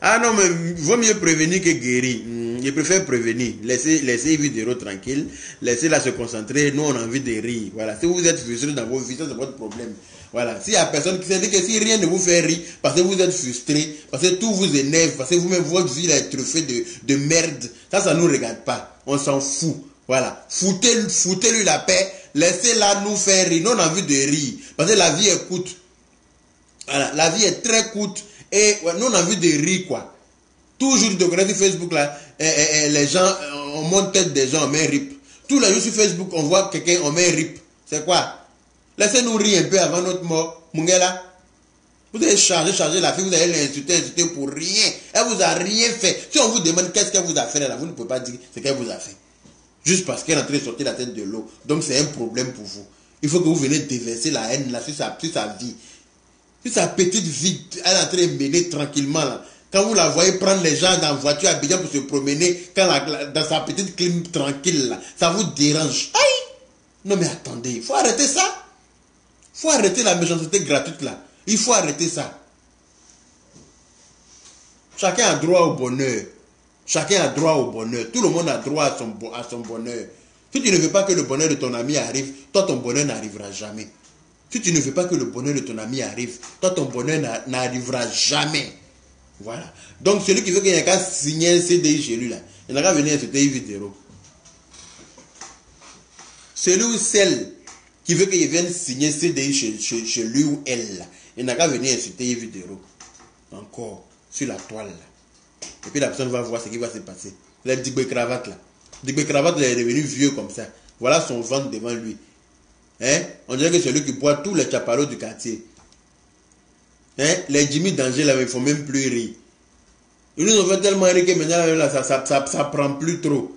Ah non, mais il vaut mieux prévenir que guérir. Je préfère prévenir. Laissez Vidéo tranquille. Laissez-la se concentrer. Nous, on a envie de rire. Voilà. Si vous êtes frustré dans vos vies, ça c'est votre problème. Voilà. S'il y a personne qui s'est dit que si rien ne vous fait rire, parce que vous êtes frustré, parce que tout vous énerve, parce que vous-même, votre vie est truffée de merde, ça ne nous regarde pas. On s'en fout. Voilà. Foutez-lui la paix. Laissez-la nous faire rire. Nous, on a envie de rire. Parce que la vie est courte. Voilà. La vie est très courte. Et ouais, nous on a envie de rire quoi. Toujours de connaître sur Facebook là, les gens, on monte tête des gens, on met un rip. Tous les jours sur Facebook, on voit quelqu'un, on met un rip. C'est quoi? Laissez-nous rire un peu avant notre mort. Mungela, vous avez chargé la fille, vous allez l'insulter pour rien. Elle vous a rien fait. Si on vous demande qu'est-ce qu'elle vous a fait là, vous ne pouvez pas dire ce qu'elle vous a fait. Juste parce qu'elle est en train de sortir la tête de l'eau. Donc c'est un problème pour vous. Il faut que vous venez déverser la haine là sur sa vie. Si sa petite vie, elle est en train de mener tranquillement là. Quand vous la voyez prendre les gens dans la voiture à Abidjan pour se promener, dans sa petite clim tranquille là, ça vous dérange. Aïe! Non mais attendez, il faut arrêter ça. Il faut arrêter la méchanceté gratuite là. Il faut arrêter ça. Chacun a droit au bonheur. Chacun a droit au bonheur. Tout le monde a droit à son bonheur. Si tu ne veux pas que le bonheur de ton ami arrive, toi ton bonheur n'arrivera jamais. Si tu ne veux pas que le bonheur de ton ami arrive, toi ton bonheur n'arrivera jamais. Voilà. Donc celui qui veut qu'il n'y ait qu'à signer un CDI chez lui là, il n'a qu'à venir insulter Vidéo. Celui ou celle qui veut qu'il vienne signer CDI chez lui ou elle là, il n'a qu'à venir insulter Vidéo. Encore sur la toile là. Et puis la personne va voir ce qui va se passer. Le Digbe Cravate là. Digbe Cravate est devenu vieux comme ça. Voilà son ventre devant lui. Hein? On dirait que c'est lui qui boit tous les chapalos du quartier. Hein? Les Jimmy Danger là, il ne faut même plus rire. Ils nous ont fait tellement rire que maintenant là, ça prend plus trop.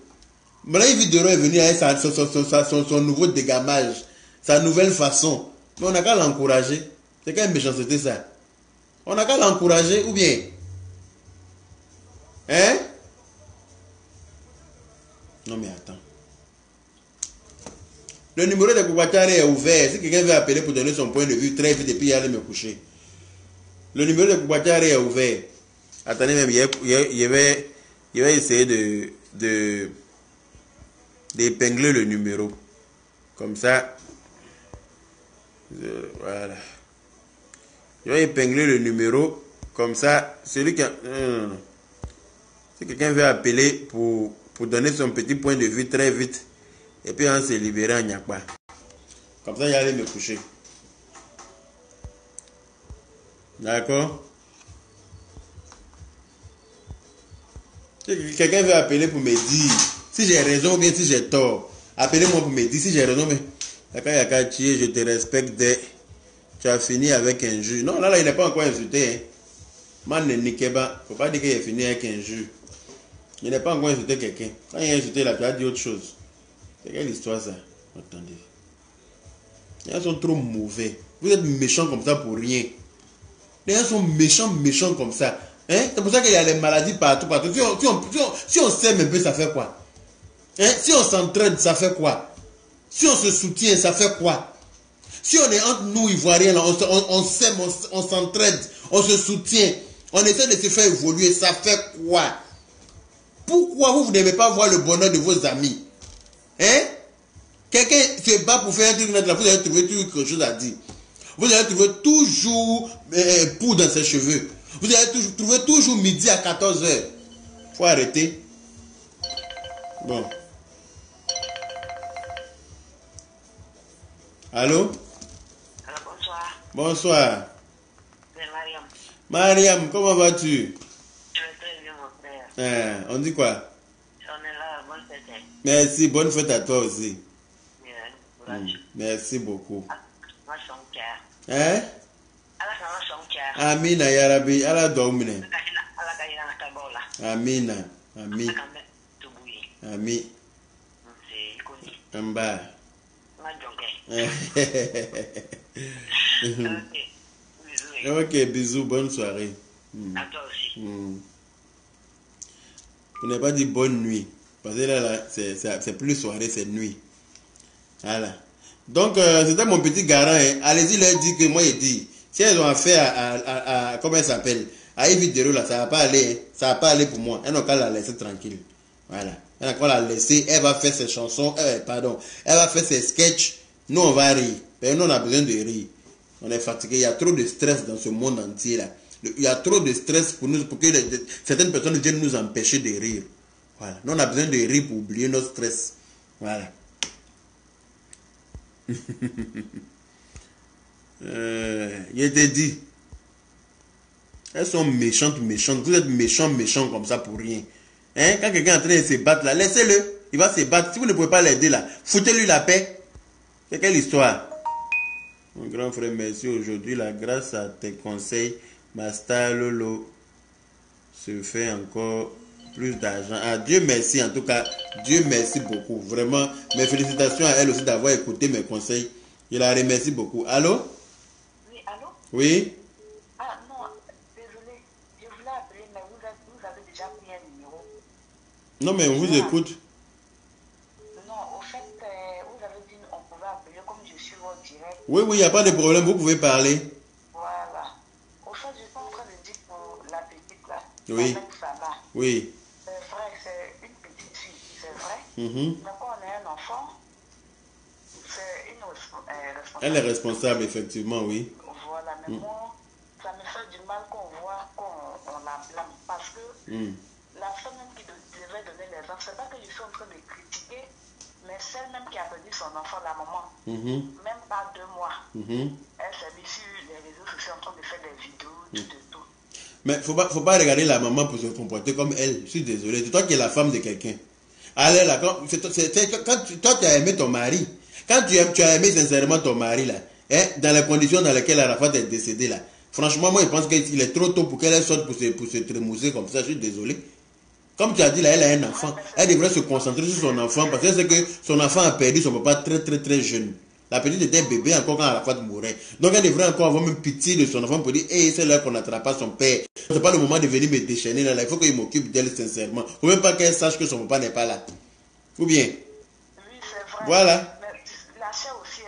Maintenant, Vidéo est venu avec son nouveau dégamage, sa nouvelle façon. Mais on n'a qu'à l'encourager. C'est quand même méchanceté ça. On n'a qu'à l'encourager ou bien. Hein? Non mais attends. Le numéro de Koukwachare est ouvert. Si quelqu'un veut appeler pour donner son point de vue très vite et puis aller me coucher. Le numéro de Koukwachare est ouvert. Attendez même, je vais essayer d'épingler le numéro. Comme ça. Voilà. Je vais épingler le numéro. Comme ça, celui qui a... Non. Si quelqu'un veut appeler pour donner son petit point de vue très vite. Et puis on s'est libéré en Nyakba. Comme ça, il allait me coucher. D'accord? Si quelqu'un veut appeler pour me dire si j'ai raison ou bien si j'ai tort, appelez-moi pour me dire si j'ai raison. Mais je te respecte. Tu as fini avec un juge. Non, là, il n'est pas encore insulté. Hein. Man ne nikeba. Faut pas dire qu'il a fini avec un juge. Il n'est pas encore insulté quelqu'un. Quand il a insulté là, tu as dit autre chose. C'est quelle histoire ça? Attendez. Les gens sont trop mauvais. Vous êtes méchants comme ça pour rien. Les gens sont méchants comme ça. Hein? C'est pour ça qu'il y a les maladies partout. Si on s'aime un peu, ça fait quoi? Hein? Si on s'entraide, ça fait quoi? Si on se soutient, ça fait quoi? Si on est entre nous, Ivoiriens, là, on s'aime, on s'entraide, on se soutient, on essaie de se faire évoluer, ça fait quoi? Pourquoi vous n'aimez pas voir le bonheur de vos amis? Hein? Quelqu'un se bat pour faire un truc, vous allez trouver toujours quelque chose à dire. Vous allez trouver toujours poudre dans ses cheveux. Vous allez trouver toujours midi à 14h. Il faut arrêter. Bon. Allô? Alors, bonsoir. Bonsoir. C'est Mariam. Mariam, comment vas-tu? Je vais très bien, mon frère. On dit quoi? On est là, bonne fête. Merci, bonne fête à toi aussi. Bien, courage. Merci beaucoup. Moi, je suis en cœur. Hein? Allah, ça va, je suis en cœur. Amina Yarabi, Allah domine. Allah, il y a un tabola. Amina, Ami, Allah, quand même, tout bouillir. Ami, C'est connu. Amba. On a jonqué. Ok. Bisous. Ok, bisous, bonne soirée. À toi aussi. On n'a pas dit bonne nuit. Parce que là c'est plus soirée, c'est nuit. Voilà. Donc, c'était mon petit garant. Hein. Allez-y, leur dire que moi, il dit, si elles ont affaire à comment elle s'appelle, à Yves Dero, là, ça va pas aller. Hein. Ça va pas aller pour moi. Elle n'a qu'à la laisser tranquille. Voilà. Elle n'a qu'à la laisser. Elle va faire ses chansons. Pardon. Elle va faire ses sketchs. Nous, on va rire. Mais nous, on a besoin de rire. On est fatigué. Il y a trop de stress dans ce monde entier, là. Il y a trop de stress pour nous, pour que certaines personnes viennent nous empêcher de rire. Voilà. Nous, on a besoin de rire pour oublier notre stress. Voilà. Je t'ai dit. Elles sont méchantes. Vous êtes méchants comme ça pour rien. Hein? Quand quelqu'un est en train de se battre là, laissez-le. Il va se battre. Si vous ne pouvez pas l'aider là, foutez-lui la paix. C'est quelle histoire? Mon grand frère, merci. Aujourd'hui, là, grâce à tes conseils, ma star Lolo se fait encore plus d'argent. Ah, Dieu merci, en tout cas, Dieu merci beaucoup. Vraiment, mes félicitations à elle aussi d'avoir écouté mes conseils. Je la remercie beaucoup. Allô? Oui, allô? Oui? Ah, non, désolé. Je voulais appeler, mais vous avez déjà pris un numéro. Non, mais on vous écoute. Non, au fait, vous avez dit qu'on pouvait appeler comme je suis au direct. Oui, il n'y a pas de problème, vous pouvez parler. Voilà. Au fait, je suis en train de dire pour la petite là. Oui. Avec Salah. Oui. C'est vrai, c'est une petite fille, c'est vrai. Mhm. Mais quand on est un enfant, c'est une responsabilité. Elle est responsable, effectivement, oui. Voilà, mais moi, ça me fait du mal qu'on voit qu'on la blâme. Parce que la femme même qui devait donner l'exemple, c'est pas que je suis en train de critiquer, mais celle même qui a perdu son enfant, la maman, même pas 2 mois, elle s'est mise sur les réseaux sociaux en train de faire des vidéos, tout. Mais faut pas regarder la maman pour se comporter comme elle. Je suis désolé. C'est toi qui es la femme de quelqu'un. Allez là, quand toi tu as aimé ton mari, quand tu as aimé sincèrement ton mari là, hein, dans les conditions dans lesquelles Arafat est décédé là, franchement moi je pense qu'il est trop tôt pour qu'elle sorte pour se trémousser comme ça. Je suis désolé. Comme tu as dit là, elle a un enfant. Elle devrait se concentrer sur son enfant parce qu'elle sait que son enfant a perdu son papa très jeune. La petite était bébé encore quand Arafat mourait. Donc elle devrait encore avoir même pitié de son enfant pour dire hey, c'est là qu'on n'attrape pas son père. C'est pas le moment de venir me déchaîner là. Il faut qu'il m'occupe d'elle sincèrement. Il ne faut même pas qu'elle sache que son papa n'est pas là. Ou bien? Oui, c'est vrai. Voilà. Mais la chair aussi.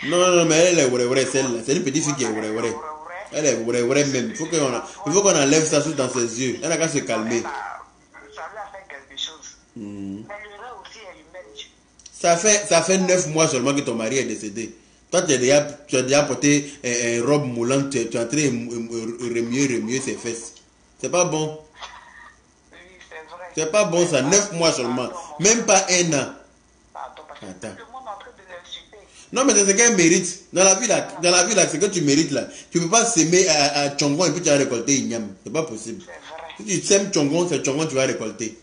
Non, mais elle est vrai, celle-là. C'est une petite fille qui est vrai. Elle est vrai même. Il faut qu'on enlève ça dans ses yeux. Elle n'a qu'à se calmer. Ça lui a fait quelque chose. Mais l'erreur aussi est humaine. Ça fait 9 mois seulement que ton mari est décédé. Toi, tu as déjà porté une robe moulante, tu es en train de remuer ses fesses. C'est pas bon. Oui, c'est vrai. C'est pas bon ça, 9 mois seulement. Même pas 1 an. Pardon, parce que tout le monde est en train de l'insulter. Non, mais c'est ce qu'elle mérite. Dans la vie là, c'est que tu mérites là. Tu ne peux pas s'aimer à Tchongon et puis tu vas récolter Ignam. C'est pas possible. C'est vrai. Si tu sèmes Tchongon, c'est Tchongon tu vas récolter.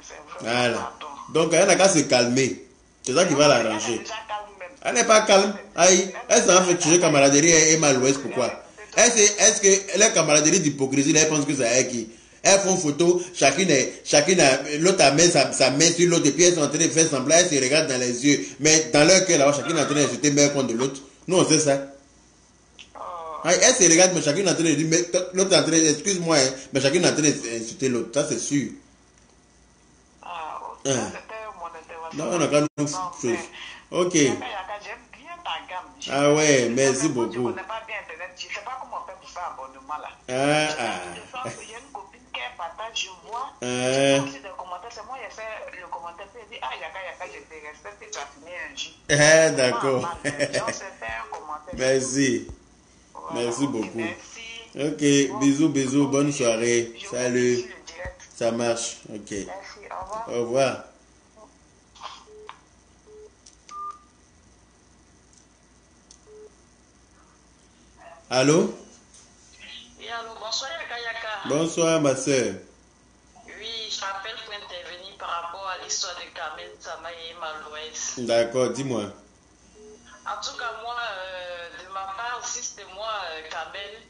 C'est vrai. Voilà. Pardon. Donc elle n'a qu'à se calmer. C'est ça qui va l'arranger. Elle est déjà calme même. Elle n'est pas calme. Aïe. Elle s'en fait tuer camaraderie et Malouest. Pourquoi? Est-ce que les camaraderies d'hypocrisie, elles pensent que c'est elle qui. Elles font photo, chacune l'autre a mis sa main sur l'autre et puis elles sont en train de faire semblant, elles se regardent dans les yeux. Mais dans leur cœur, là, chacune est en train d'insulter meilleur contre l'autre. Nous, on sait ça. Elles se regardent, mais chacune est en train de dire, mais l'autre est en train de, excuse-moi, hein, mais chacune est en train d'insulter l'autre. Ça, c'est sûr. C'était mon intervention. Non, on n'a qu'à nous chose. Ok. J'aime bien ta gamme. Ah ouais, merci beaucoup. Je ne connais pas bien Internet. Je ne sais pas comment on fait pour faire abonnement là. Il y a une copine qui partage, je vois. Aussi des commentaires. C'est moi qui ai fait le commentaire. Puis elle dit, ah, Yaka, je te respecte. Tu as fini un jus. D'accord. C'était un commentaire. Merci. Voilà, merci beaucoup. Merci. Ok, bisous, bonne soirée. Salut. Ça marche, ok. Merci, au revoir. Au revoir. Allô? Oui, allô, bonsoir Yaka Yaka. Bonsoir ma soeur. Oui, je m'appelle pour intervenir par rapport à l'histoire de Carmen Samaye et Malouès. D'accord, dis-moi. En tout cas, moi, de ma part, si c'était moi, Carmen,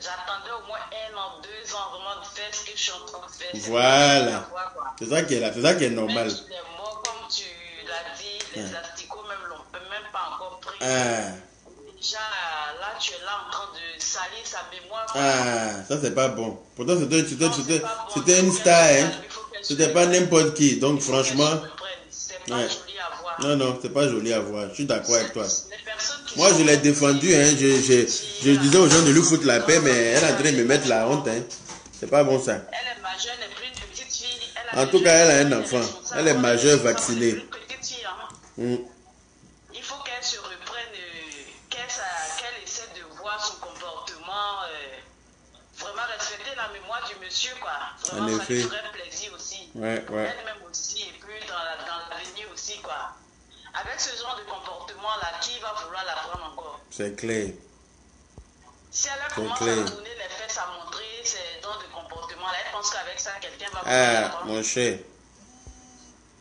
j'attendais au moins 1 an, 2 ans vraiment de faire ce que je suis en train de faire. Voilà. C'est ça qui est là, c'est ça qui est normal. Même les mots, comme tu l'as dit, les asticots même l'ont même pas encore pris. Déjà, là, tu es là en train de salir sa mémoire. Ça c'est pas bon. Pourtant c'était une star, hein. C'était pas n'importe qui. Donc franchement, c'est pas joli à voir. Non, c'est pas joli à voir. Je suis d'accord avec toi. Moi je l'ai défendu, hein. Je disais aux gens de lui foutre la paix, mais elle est en train de me mettre la honte, hein. C'est pas bon ça. Elle est majeure, elle n'est plus une petite fille. En tout cas, elle a un enfant. Elle est majeure, vaccinée. Il faut qu'elle se reprenne, qu'elle essaie de voir son comportement, vraiment respecter la mémoire du monsieur, quoi. Vraiment, ça lui ferait plaisir aussi. Elle-même aussi, et puis dans l'avenir aussi, quoi. Avec ce genre de comportement-là, qui va vouloir la prendre encore? C'est clair. Si elle commence à tourner les fesses, à montrer ces genres de comportement-là, elle pense qu'avec ça, quelqu'un va vouloir la prendre. Mon cher.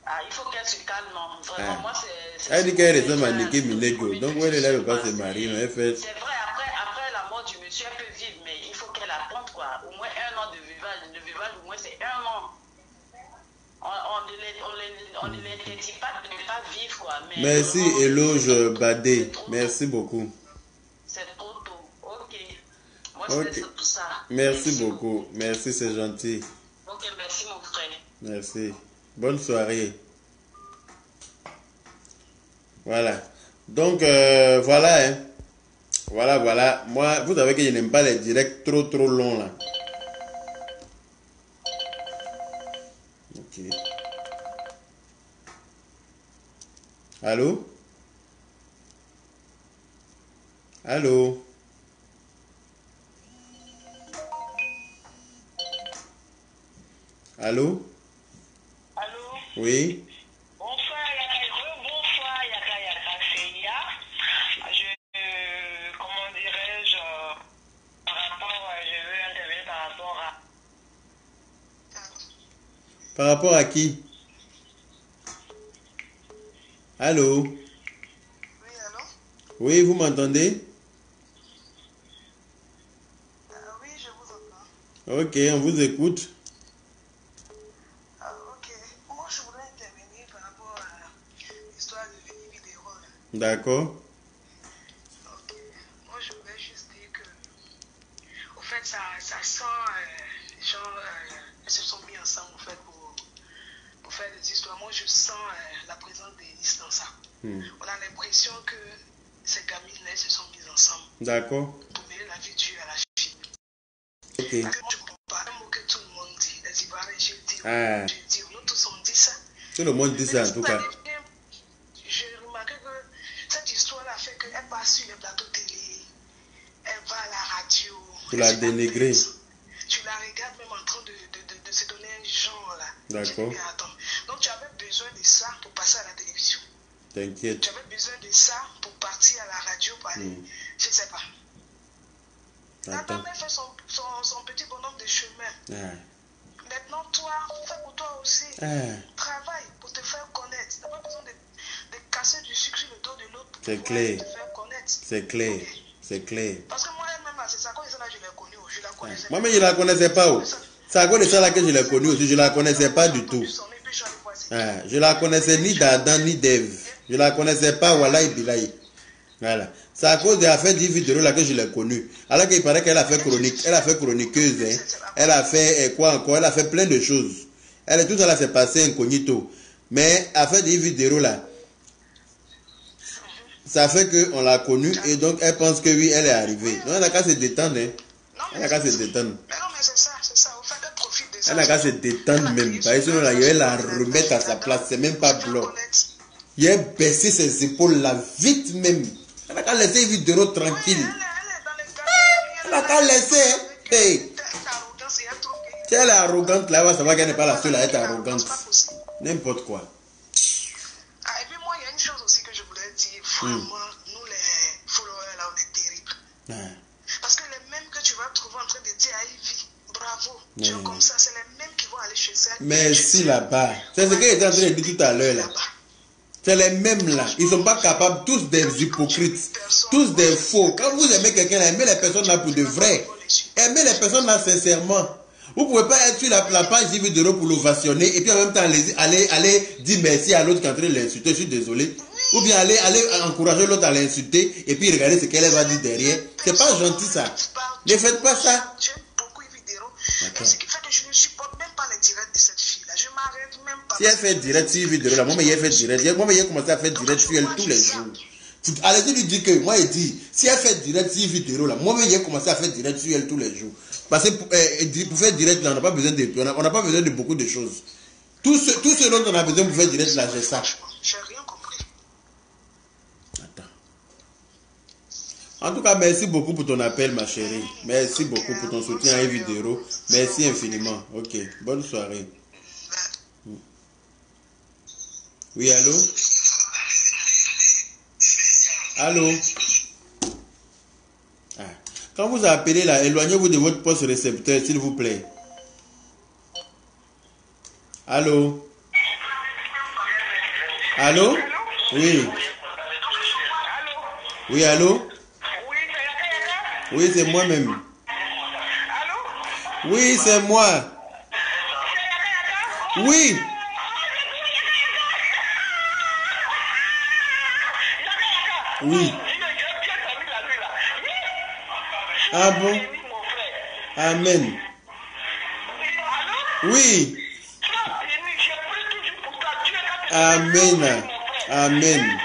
Il faut qu'elle se calme, non. Vraiment, moi, c'est... Elle dit qu'elle ressemble à Nicki Minaj. Donc, elle ne veut pas se marier. Elle fait... C'est vrai, après la mort du monsieur, elle peut vivre, mais il faut qu'elle attende, quoi. Au moins 1 an de vivage. Le vivage, au moins, c'est 1 an. On ne l'interdit pas de ne pas vivre, quoi. Mais merci, Éloge Badé. Merci beaucoup. C'est trop tôt. Ok. Moi, c'est tout ça. Merci beaucoup. Merci, c'est gentil. Ok, merci, mon frère. Merci. Bonne soirée. Voilà. Donc, voilà. Hein. Voilà. Moi, vous savez que je n'aime pas les directs trop longs, là. Ok. Allô? Allô? Allô? Allô? Oui? Bonsoir Yaka Yaka, c'est Ya. Comment dirais-je, par rapport, je veux intervenir par rapport à... Par rapport à qui? Allô? Oui, allô? Oui, vous m'entendez? Oui, je vous entends. Ok, on vous écoute. Ok. Moi, je voudrais intervenir par rapport à l'histoire de Veni Vidéo. D'accord. Ok. Moi, je voudrais juste dire que, au fait, ça sent, les gens se sont mis ensemble, en fait, pour faire des histoires. Moi, je sens la présence des distances. On a l'impression que ces gamines-là se sont mises ensemble. D'accord. Pour mener la vie dure à la fille. Ok. Parce que moi, je ne comprends pas. Un mot que tout le monde dit. Les Ivoiriens, je dis, nous tous on dit ça. Tout le monde dit ça en tout cas. J'ai remarqué que cette histoire-là fait qu'elle passe sur les plateaux télé, elle va à la radio. Tu l'as dénigré. Tu la regardes même en train de se donner un genre là. D'accord. Donc tu avais besoin de ça pour passer à la télévision. T'inquiète. Tu avais besoin de ça pour partir à la radio pour aller. Je ne sais pas. La dame a fait son petit bonhomme de chemin. Maintenant, toi, fais pour toi aussi. Travaille pour te faire connaître. Tu n'as pas besoin de casser du sucre sur le dos de l'autre pour te faire connaître. C'est clair. C'est clair. Parce que moi, elle-même, c'est ça, quand je l'ai connue, je la connaissais. Moi, mais je ne la connaissais pas. C'est à cause de ça là que je l'ai connue aussi. Je ne la connaissais pas du tout. Je la connaissais ni d'Adam ni d'Ève. Je la connaissais pas, Wallahi Bilahi. Voilà. C'est à cause de l'affaire d'Yves Vidéo là que je l'ai connue. Alors qu'il paraît qu'elle a fait chronique, elle a fait chroniqueuse, hein. Elle a fait quoi encore? Elle a fait plein de choses. Tout ça là s'est passé incognito. Mais l'affaire d'Yves Vidéo là, ça fait qu'on l'a connue et donc elle pense que oui, elle est arrivée. Non, elle n'a qu'à se détendre, hein. Elle n'a qu'à se détendre. Mais non, mais c'est ça. Au fait, elle profite de ça. Elle n'a qu'à se détendre même. Parce que sinon, là, elle la remettre à sa place. C'est même pas blanc. Il a baissé ses épaules là, vite même. Elle n'a qu'à laisser Vidéo tranquille. Elle n'a qu'à laisser. Hey. Si elle est arrogante, là, elle va savoir qu'elle n'est pas la seule à être arrogante. N'importe quoi. Ah, et puis moi, il y a une chose aussi que je voulais dire. Vraiment, nous les followers, là, on est terribles. Parce que les mêmes que tu vas trouver en train de dire à Ivy, bravo, tu es comme ça, c'est les mêmes qui vont aller chez elle. Mais si là-bas, c'est ce qu'elle était en train de dire tout à l'heure là. C'est les mêmes là. Ils ne sont pas capables, tous des hypocrites, tous des faux. Quand vous aimez quelqu'un, aimez les personnes là pour de vrai. Aimez les personnes là sincèrement. Vous ne pouvez pas être sur la page Vidéo pour l'ovationner et puis en même temps aller dire merci à l'autre qui est en train de l'insulter. Je suis désolé. Ou bien aller encourager l'autre à l'insulter et puis regarder ce qu'elle va dire derrière. C'est pas gentil ça. Ne faites pas ça. J'aime beaucoup Vidéo. Ce qui fait que je ne supporte même pas les directs de cette fille-là. Je m'arrête même pas. Si elle fait direct sur Vidéo là, moi mais elle fait direct. Moi mais elle commencé à faire direct sur elle tous les jours. Allez-y lui dire que moi il dit si elle fait direct sur Vidéo là, moi mais elle commencé à faire direct sur elle tous les jours. Parce que pour faire direct là, on n'a pas besoin de beaucoup de choses. Tout ce dont on a besoin pour faire direct là, j'ai ça. J'ai rien compris. Attends. En tout cas, merci beaucoup pour ton appel, ma chérie. Merci beaucoup pour ton soutien à Vidéo. Merci infiniment. Ok, bonne soirée. Oui, allô? Allô? Ah. Quand vous appelez là, éloignez-vous de votre poste récepteur, s'il vous plaît. Allô? Allô? Oui. Oui, allô? Oui, c'est moi-même. Oui, c'est moi. Oui. Oui. Ah bon? Amen. Oui. Amen. Amen.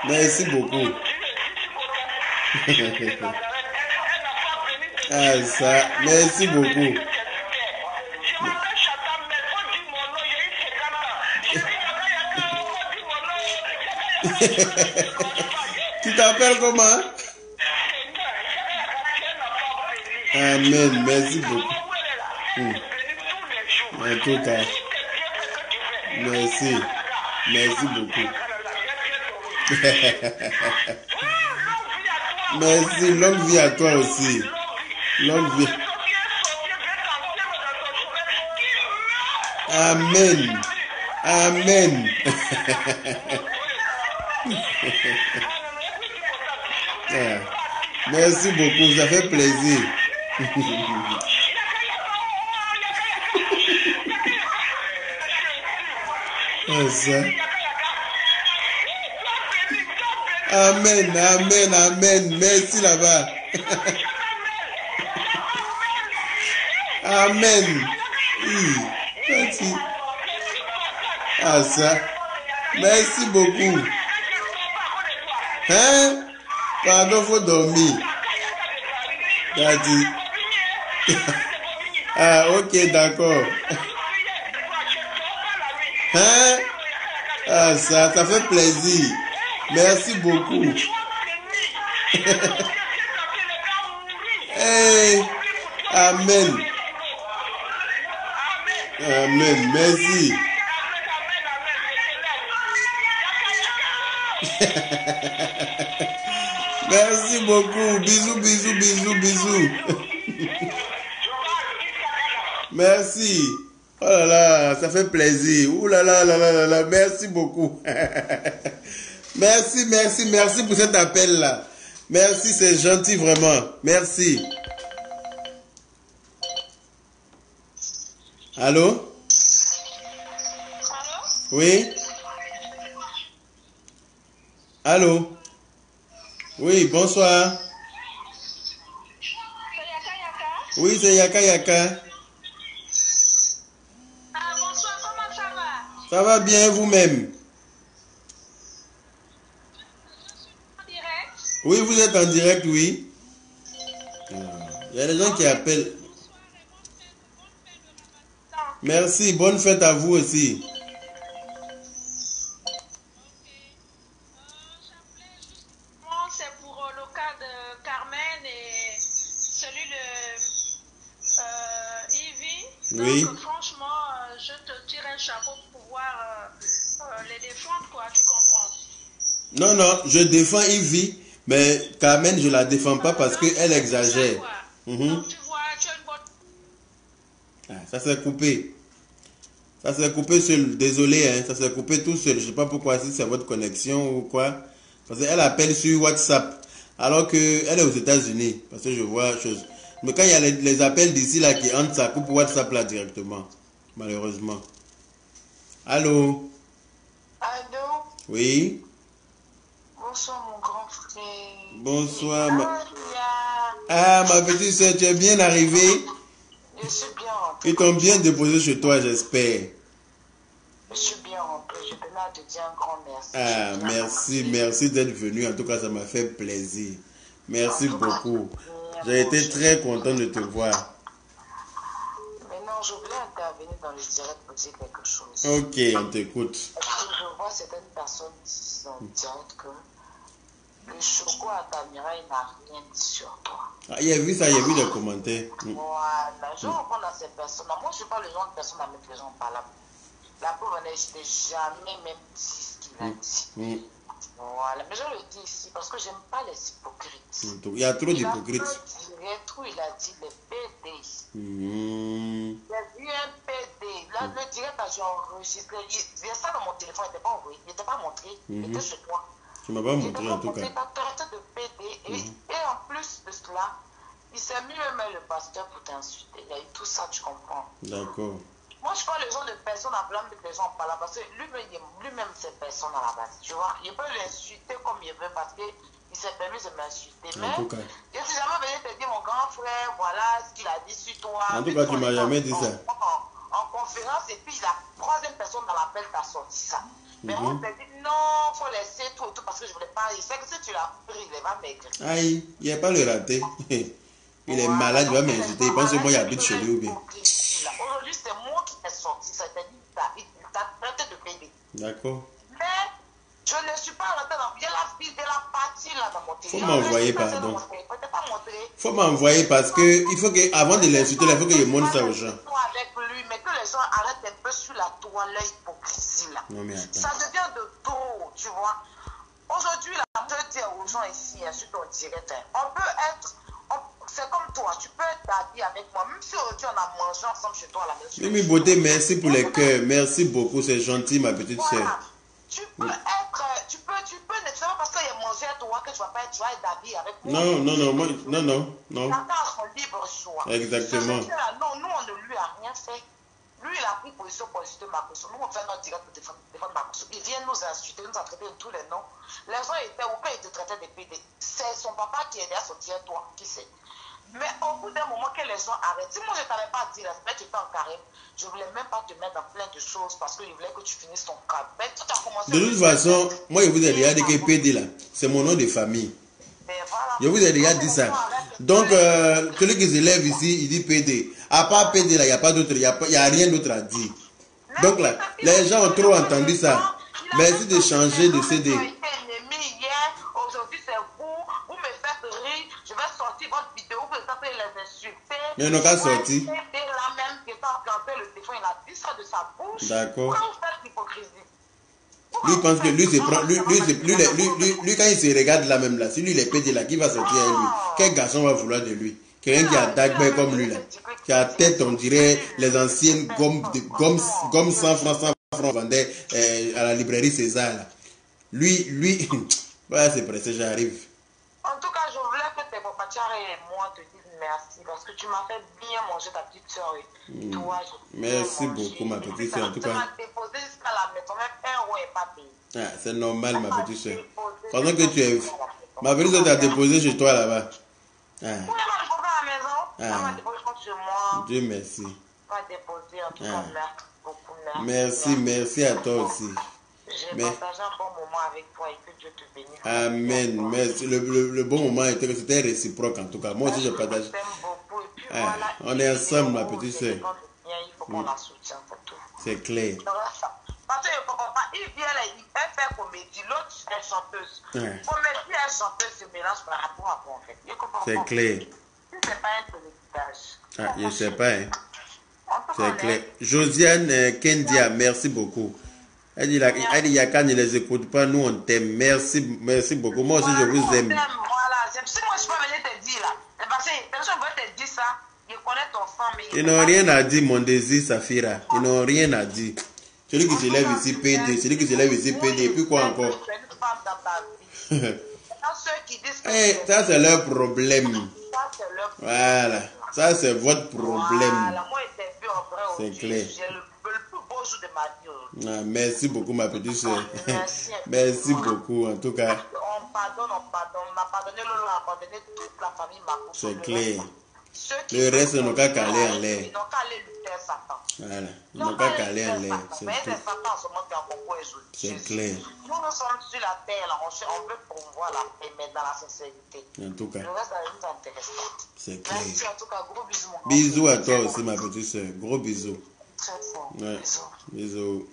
Merci beaucoup. Ah ça, merci beaucoup. Tu t'appelles comment? Amen, merci beaucoup. En tout cas, merci. Merci beaucoup. Merci, longue vie à toi aussi. Longue vie. Amen. Amen. Merci beaucoup, ça fait plaisir. Ça. Amen, amen, amen. Merci là-bas. Amen. Merci. Ah ça. Merci beaucoup. Hein? Pardon, faut dormir. Ah, ok, d'accord. Hein? Ah, ça fait plaisir. Merci beaucoup. Hey, amen. Amen, merci. Merci beaucoup. Bisous, bisous, bisous, bisous. Merci. Oh là là, ça fait plaisir. Ouh là là là là là, merci beaucoup. Merci, merci, merci pour cet appel-là. Merci, c'est gentil vraiment. Merci. Allô? Oui? Allô? Oui, bonsoir. Oui, c'est Yaka Yaka. Ah, bonsoir, comment ça va? Ça va bien, vous-même? En direct? Oui, vous êtes en direct, oui. Il y a des gens qui appellent. Merci, bonne fête à vous aussi. C'est pour le cas de Carmen et celui de Ivy. Oui. Donc, franchement, je te tire un chapeau pour pouvoir les défendre, quoi, tu comprends. Non, non, je défends Ivy, mais Carmen, je la défends pas parce qu'elle exagère. Donc, tu vois, tu as une bonne... Ah, ça s'est coupé. Ça s'est coupé seul. Désolé, hein, ça s'est coupé tout seul. Je sais pas pourquoi, si c'est votre connexion ou quoi. Parce qu'elle appelle sur WhatsApp, alors qu'elle est aux États-Unis. Parce que je vois chose. Mais quand il y a les appels d'ici là qui entrent, ça coupe WhatsApp là directement. Malheureusement. Allô? Allô? Oui? Bonsoir, mon grand frère. Bonsoir. Ah, ma petite soeur, tu es bien arrivée? Je suis bien rentrée. Ils t'ont bien déposé chez toi, j'espère. Je suis bien rentrée. Je tenais à te dire un grand merci. Ah, merci d'être venu. En tout cas, ça m'a fait plaisir. Merci beaucoup. J'ai été très content de te voir. Maintenant, je voulais intervenir dans le direct pour dire quelque chose. Ok, on t'écoute. Je vois certaines personnes qui dans le direct que le choco à Tamira, il n'a rien dit sur toi. Ah, il a vu ça, il a vu les commentaires. Voilà, je reprends à ces personnes-là. Moi, je ne suis pas le genre de personne à mettre les gens par là. La pauvre, je n'ai jamais même dit ce qu'il a dit. Voilà, mais je le dis ici parce que je n'aime pas les hypocrites. Il y a trop d'hypocrites. Il a dit les PD. J'ai vu un PD. Là, le direct a enregistré. Il y a ça dans mon téléphone, il n'était pas envoyé, il n'était pas montré. Il était chez toi. Tu ne m'as pas montré en tout cas. Il t'a traité de PD. Et en plus de cela, il s'est mis même le pasteur pour t'insulter. Il y a eu tout ça, tu comprends. D'accord. Moi, je parle les gens de personnes à blâmer que les gens parlent parce que lui-même, c'est personne à la base. Tu vois, il peut l'insulter comme il veut parce qu'il s'est permis de m'insulter. Mais je ne suis jamais venu te dire, mon grand frère, voilà ce qu'il a dit sur toi. En tout cas, tu ne m'as jamais dit ça. En conférence, et puis la troisième personne dans l'appel t'a sorti ça. Mais moi, je t'ai dit, non, il faut laisser tout et tout parce que je ne voulais pas. Il sait que si tu l'as pris, il va maigrir. Aïe, il n'y a pas le raté. Il est malade, il va m'insulter. Il pense que moi, il habite chez lui ou bien. Aujourd'hui, c'est moi qui t'ai sorti. C'est-à-dire il t'a traité de bébé. D'accord. Mais je ne suis pas rentré dans... Il y a la fille de la partie là dans mon téléphone. Faut m'envoyer, pardon. Faut m'envoyer parce que il faut que, avant de l'insulter, il faut que je montre ça aux gens. Avec lui, mais que les gens arrêtent un peu sur la toile, l'hypocrisie là. Non, mais attends. Ça devient de trop, tu vois. Aujourd'hui, là, je veux dire aux gens ici, sur ton direct, on peut être... C'est comme toi, tu peux être habillé avec moi, même si aujourd'hui on a mangé ensemble chez toi à la maison. Mimi Beauté, merci pour les cœurs, merci beaucoup, c'est gentil ma petite soeur. Tu peux être, tu peux, c'est pas parce qu'il y a mangé à toi que tu vas pas être, habillé avec moi. Non. Chacun a son libre choix. Exactement. Non, nous on ne lui a rien fait. Lui, il a pris position pour insulter Makosso. Nous, on fait notre direct pour défendre Makosso. Il vient nous insulter, nous a traité de tous les noms. Les gens étaient, ou pas, ils te traitaient de PD. C'est son papa qui est derrière son tiers, toi, qui sait. Mais au bout d'un moment que les gens arrêtent, si moi je ne t'avais pas dit, mais tu étais en carême, je ne voulais même pas te mettre dans plein de choses parce que je voulais que tu finisses ton cas. Mais tout a commencé. De toute façon, moi je vous ai déjà dit que PD là, c'est mon nom de famille. Voilà. Je vous ai déjà dit ça. Donc, celui qui se lève ici, il dit PD. À part PD là, il n'y a pas d'autre, il n'y a rien d'autre à dire. Donc là, les gens ont trop entendu ça. Merci de changer de CD. Aujourd'hui, c'est vous me faites rire. Je vais sortir votre vidéo, vous allez les insulter. Mais ils n'ont pas sorti. C'est la même qui est en le téléphone, il a dit ça de sa bouche. D'accord. Pourquoi vous faites l'hypocrisie? Lui pense que lui quand il se regarde là même là, si lui il est pédé là, qui va sortir à lui? Quel garçon va vouloir de lui? Quelqu'un qui a dagbe comme lui là, qui a tête, on dirait les anciennes gommes 100 francs vendaient à la librairie César là. Lui, voilà, c'est pressé, j'arrive. En tout cas, je voulais que tes papachars et moi te disent merci parce que tu m'as fait bien manger ta petite soeur. Toi, merci beaucoup, ma petite soeur. En tout cas, tu m'as déposé jusqu'à la maison, même €1 et pas payé. Ah, c'est normal, ma petite soeur. Pendant que tu es. Ma petite soeur t'a déposé chez toi là-bas. Oui, elle m'a déposé à la maison. Elle m'a déposé chez moi. Dieu merci. Elle m'a déposé, en tout cas, merci beaucoup. Merci à toi aussi. J'ai partagé un bon moment avec toi et que Dieu te bénisse. Amen. Merci. Le bon moment c'était réciproque en tout cas. Moi aussi je partage. On est ensemble, ma petite soeur. Il faut qu'on la soutienne, c'est tout. C'est clair. Parce que papa, il vient là, il fait comédie, l'autre est chanteuse. Comédie et chanteuse se mélangent par rapport à quoi en fait. C'est clair. Si c'est pas un télévisage. Je sais pas. En tout C'est clair. Josiane Kendia, merci beaucoup. Elle dit, Yaka ne les écoute pas, nous on t'aime. Merci beaucoup. Moi aussi, je vous aime. Voilà, si moi je suis pas venu te dire là, c'est parce que personne ne veut te dire ça. Je connais ton sang, mais ils n'ont rien à dire, mon désir, Safira. Ils n'ont rien à dire. Celui qui se lève ici, PD. Celui qui se lève ici, PD. Et puis quoi encore? Ça, c'est leur problème. Voilà. Ça, c'est votre problème. C'est clair. Ah, merci beaucoup, ma petite soeur. Merci beaucoup, en tout cas. On pardonne. On a pardonné Lolo, on a pardonné toute la famille Mako. C'est clair. Le reste, ils n'ont qu'à caler en l'air. Ils n'ont qu'à aller lutter Satan. Voilà. Ils n'ont qu'à caler en l'air. C'est mais tout. Satan, en ce moment, qui a beaucoup exaucé. C'est clair. Nous sommes sur la terre, là, on veut promouvoir la paix, mais dans la sincérité. En tout cas. Le reste, ça ne nous intéresse pas. C'est clair. Merci, en tout cas, gros bisous. Bisous à toi aussi, ma petite soeur. Gros bisous. Très fort. Ouais. Bisous.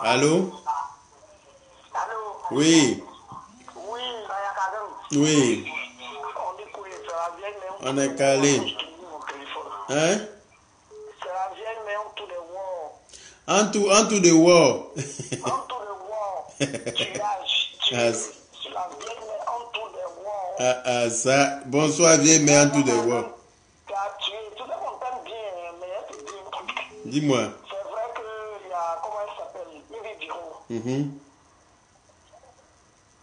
Allô? Allô? Oui. Oui, Bayakadam. Oui. On est couillé, c'est la vieille, mais On est calé. Hein? C'est la vieille, mais on tourne les walls. Onto the wall. On tourne les walls. Tu Ah, c'est la vieille, mais on tourne les walls. ça. Bonsoir, vieille mère onto the wall. Tu sais qu'on t'aime bien, mais elle te dit un truc. Dis-moi. C'est vrai qu'il y a, comment elle s'appelle, Yves Diro. Mhm.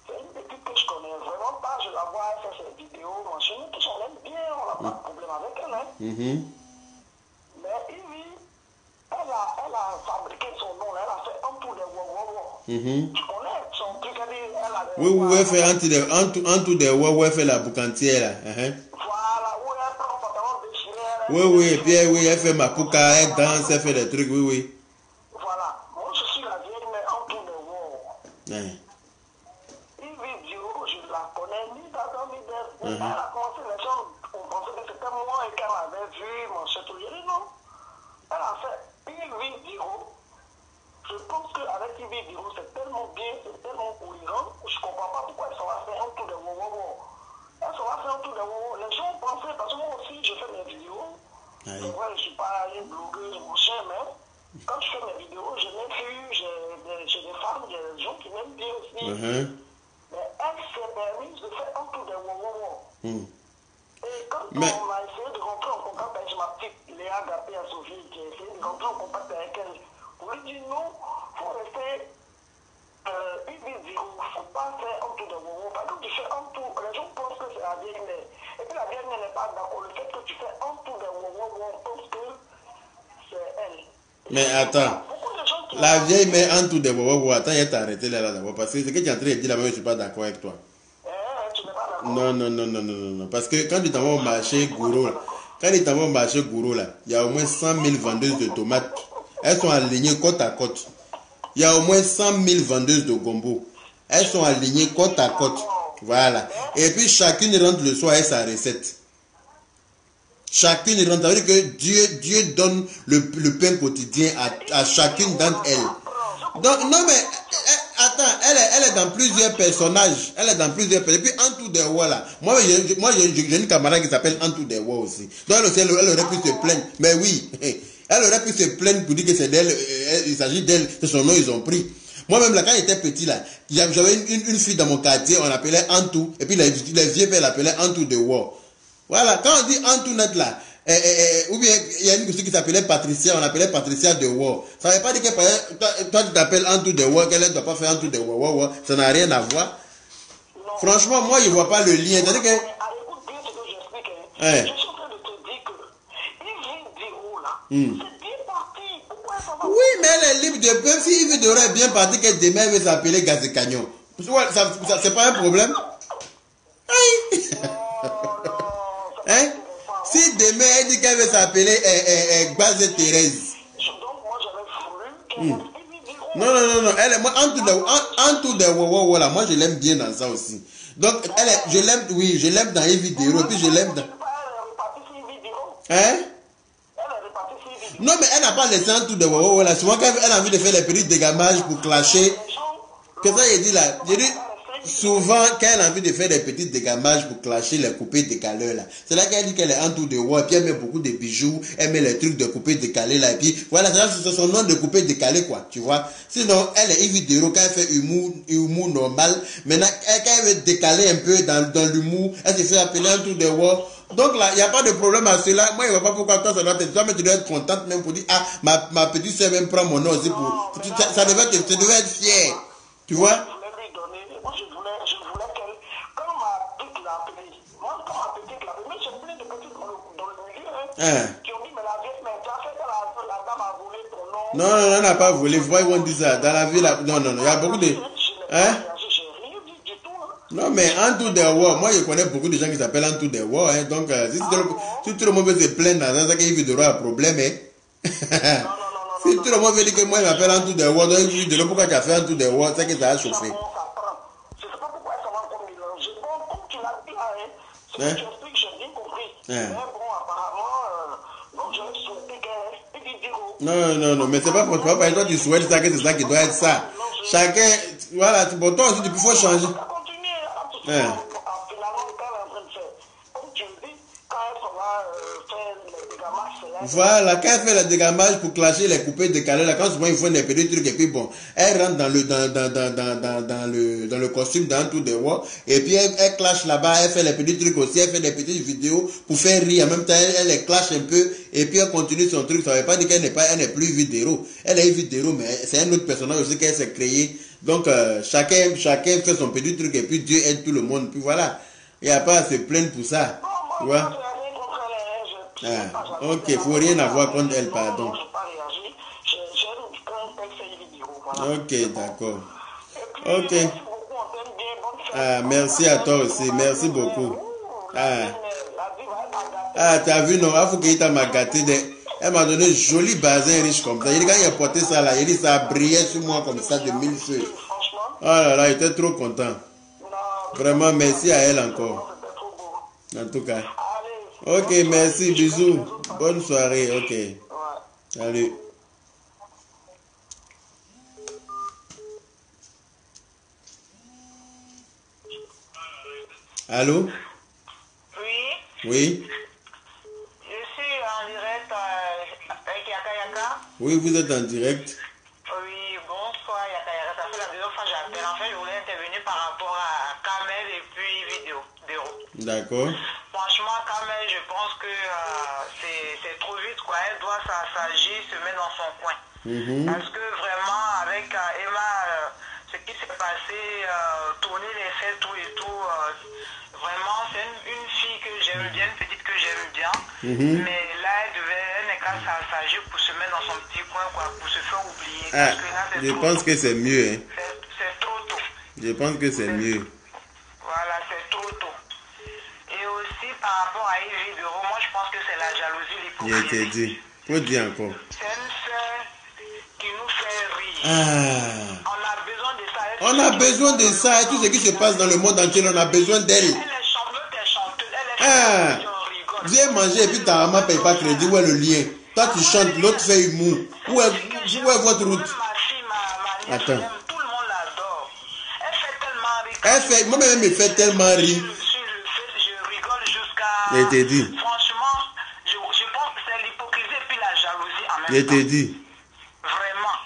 C'est une petite que je connais vraiment pas. Je la vois, elle fait ses vidéos. Machin, nous tous on l'aime bien, on n'a pas de problème avec elle. Hein. Mhm. Mais Yves, elle a fabriqué son nom, là, elle a fait un tour de wow. Mhm. Tu connais son truc, elle a Oui, elle fait onto the wall, elle fait la boucantière là. Voilà, où elle prend le pantalon déchiré. Oui, et puis elle fait ma pouka, elle danse, elle fait des trucs, oui. Voilà, moi je suis la vieille, mais un tour de wow. Hein. Yves Diro, je la connais, ni d'Adam, ni d'elle. Elle a commencé, les gens ont pensé que c'était moi et qu'elle avait vu mon château. J'ai dit non. Elle a fait Yves Diro. Je pense qu'avec Yves Diro, c'est tellement bien, c'est tellement cohérent. Je ne comprends pas pourquoi elle s'en va faire un tour de wow. Elle s'en va faire un tour de wow. Les gens pensaient, parce que moi aussi, je fais mes vidéos. C'est vrai, je ne suis pas une blogueuse, mon cher, mais quand je fais mes vidéos, je m'ai vu, j'ai des femmes, j'ai des gens qui m'aiment bien aussi. Mais elle s'est permise de faire un tour de wow. Et quand on a essayé de rentrer en contact avec ma petite Léa Gapé à Sophie, qui a essayé de rentrer en contact avec elle, on lui dit non, il faut rester Yves Diro, il ne faut pas faire un tour de wow. Parce que tu fais un tour, les gens pensent que c'est la vieille mère. Et puis la vieille mère n'est pas d'accord. Le fait que tu fais un tour de wow, on pense que c'est elle. Mais attends, la vieille mère onto the wall, attends, elle t'a arrêté là d'abord. Parce que ce que tu es en train de dire là, moi je ne suis pas d'accord avec toi. Tu n'es pas d'accord? Non. Parce que quand tu t'en vas au marché Gouro, là, il y a au moins 100 000 vendeuses de tomates. Elles sont alignées côte à côte. Il y a au moins 100 000 vendeuses de gombo. Elles sont alignées côte à côte. Voilà. Et puis chacune rentre le soir avec sa recette. Chacune rentre. Ça veut dire que Dieu donne le pain quotidien à chacune d'entre elles. Donc, non mais, attends, elle est dans plusieurs personnages. Et puis, Onto the wall là. Moi, j'ai une camarade qui s'appelle Onto the wall aussi. Donc, elle aussi, elle aurait pu se plaindre. Mais oui, elle aurait pu se plaindre pour dire que c'est d'elle, il s'agit d'elle, c'est son nom, ils ont pris. Moi-même, là, quand j'étais petit, là, j'avais une fille dans mon quartier, on l'appelait Antou, et puis les vieux pères l'appelaient Onto the wall. Voilà, quand on dit Antou net là, ou bien il y a une personne qui s'appelait Patricia, on l'appelait Patricia de War. Ça ne veut pas dire que toi tu t'appelles Onto the War, qu'elle ne doit pas faire Onto the War, ça n'a rien à voir. Non. Franchement, moi je ne vois pas le lien. C'est-à-dire que. Écoute bien ce que j'explique. Je suis en train de te dire que Yves Diro là, c'est bien parti. Pourquoi ça va? Oui, mais elle est libre de peu. Si Yves Diro est bien parti, que demain elle veut s'appeler Gazekagnon. C'est pas un problème. Hein? Si demain elle dit qu'elle veut s'appeler Gbazé Thérèse. Donc moi j'avais voulu qu'elle Non. Elle est, moi, Onto the wall, voilà. Moi je l'aime bien dans ça aussi. Donc je l'aime dans les vidéos. Et puis je l'aime dans. Hein? Non, mais elle n'a pas laissé Onto the wall, voilà. Souvent quand elle a envie de faire les petits dégamages pour clasher. Que ça, il dit là. souvent, quand elle a envie de faire des petits dégamages pour clasher les coupés décalés là, c'est là qu'elle dit qu'elle est en tour de roi, puis elle met beaucoup de bijoux, elle met les trucs de coupés décalés là, et puis voilà, c'est son nom de coupé décalé quoi, tu vois. Sinon, elle est évidemment quand elle fait humour normal, maintenant, quand elle veut décaler un peu dans l'humour, elle se fait appeler un tour de roi. Donc là, il n'y a pas de problème à cela. Moi, je ne vois pas pourquoi toi, ça doit être. Toi, mais tu dois être contente même pour dire, ah, ma petite soeur même prend mon nom aussi pour. Tu devais être fier. Tu vois? Moi, je voulais qu'elle. Quand ma petite l'a appelée, mais j'ai plein de petites dans le milieu qui ont dit, mais la vieille, mais tu as fait que la dame a volé ton nom. Non, elle n'a pas volé. Vous voyez, on dit ça. Dans la vie, là. Non, il y a beaucoup de. Hein? Non, mais en tout des rois, moi je connais beaucoup de gens qui s'appellent en tout des rois. Hein, donc, si tout le monde veut se plaindre dans ça, qu'il vit de roi, un problème. Hein. Si tout le monde veut dire que moi je m'appelle en tout des rois, donc il vit de roi, pourquoi tu as fait en tout des rois, c'est que ça a chauffé. Je ne sais pas pourquoi ça va encore mélanger. Bon, comme tu l'as dit, hein, ce que tu expliques, j'ai bien compris. Mais bon, apparemment, donc je souhaitais qu'elle. Non, mais c'est pas pour toi, parce que toi tu souhaites ça, que c'est ça qui doit être ça. Chacun, voilà, pour toi aussi, il faut changer. Finalement, quand elle est en train de faire, comme tu le dis, quand elle va faire les dégamages, voilà, quand elle fait le dégamage pour clasher les coupés décalés, là, quand souvent il faut des petits trucs, et puis bon, elle rentre dans le costume d'un tour de roi, et puis elle clash là-bas, elle fait les petits trucs aussi, elle fait des petites vidéos pour faire rire, en même temps, elle les clash un peu, et puis elle continue son truc, ça ne veut pas dire qu'elle n'est plus vidéo. Elle est vidéo, mais c'est un autre personnage aussi qu'elle s'est créé. Donc, chacun fait son petit truc, et puis Dieu aide tout le monde, puis voilà. Il n'y a pas à se plaindre pour ça. Tu vois? Ok, il ne faut rien avoir contre elle, pardon. Ok, d'accord. Ok. Ah, merci à toi aussi, merci beaucoup. Ah, tu as vu, non? Il faut qu'il m'a gâté. Elle m'a donné un joli bazin riche comme ça. Quand il a porté ça là, il dit ça brillait sur moi comme ça de mille feux. Oh là là, il était trop content. Vraiment, merci à elle encore. En tout cas. Ok, merci, bisous. Bonne soirée, ok. Salut. Allô? Oui. Oui. Je suis en direct avec Yaka Yaka. Oui, vous êtes en direct. Oui, bonsoir Yaka Yaka. Ça fait la deuxième fois que j'appelle. En fait, je voulais intervenir par rapport à Kamel et puis vidéo. D'accord. Franchement, Kamel, je pense que c'est trop vite, quoi. Elle doit s'agir, se mettre dans son coin. Parce que vraiment, avec Emma, ce qui s'est passé, tourner les faits, tout et tout, vraiment, c'est une fille que j'aime bien, une petite que j'aime bien. Mais là, elle n'est qu'à s'agir pour se mettre dans son petit coin, quoi, pour se faire oublier. Parce que là, je pense que c'est mieux. Hein. C'est trop tôt. Je pense que c'est mieux. Voilà, c'est trop tôt. Et aussi, par rapport à Yves Vidéo, moi, je pense que c'est la jalousie, l'hypocrisie. Je t'ai dit. Faut dire encore. C'est une sœur qui nous fait rire. Ah. On a besoin de ça. On a besoin de ça. Et tout ce qui se passe dans le monde entier, on a besoin d'elle. Elle est chanteuse, elle est chanteuse, on rigole. Viens manger et puis ta maman ne paye pas crédit. Où est le lien? Toi, tu chantes, l'autre fait humour. Où est votre route? Ma fille, ma nièce, Attends. tout le monde l'adore. Elle fait tellement rire. Moi-même, elle me fait tellement rire. Je rigole jusqu'à... Je t'ai dit. Franchement, je pense que c'est l'hypocrisie et puis la jalousie en même temps. Je t'ai dit. Vraiment.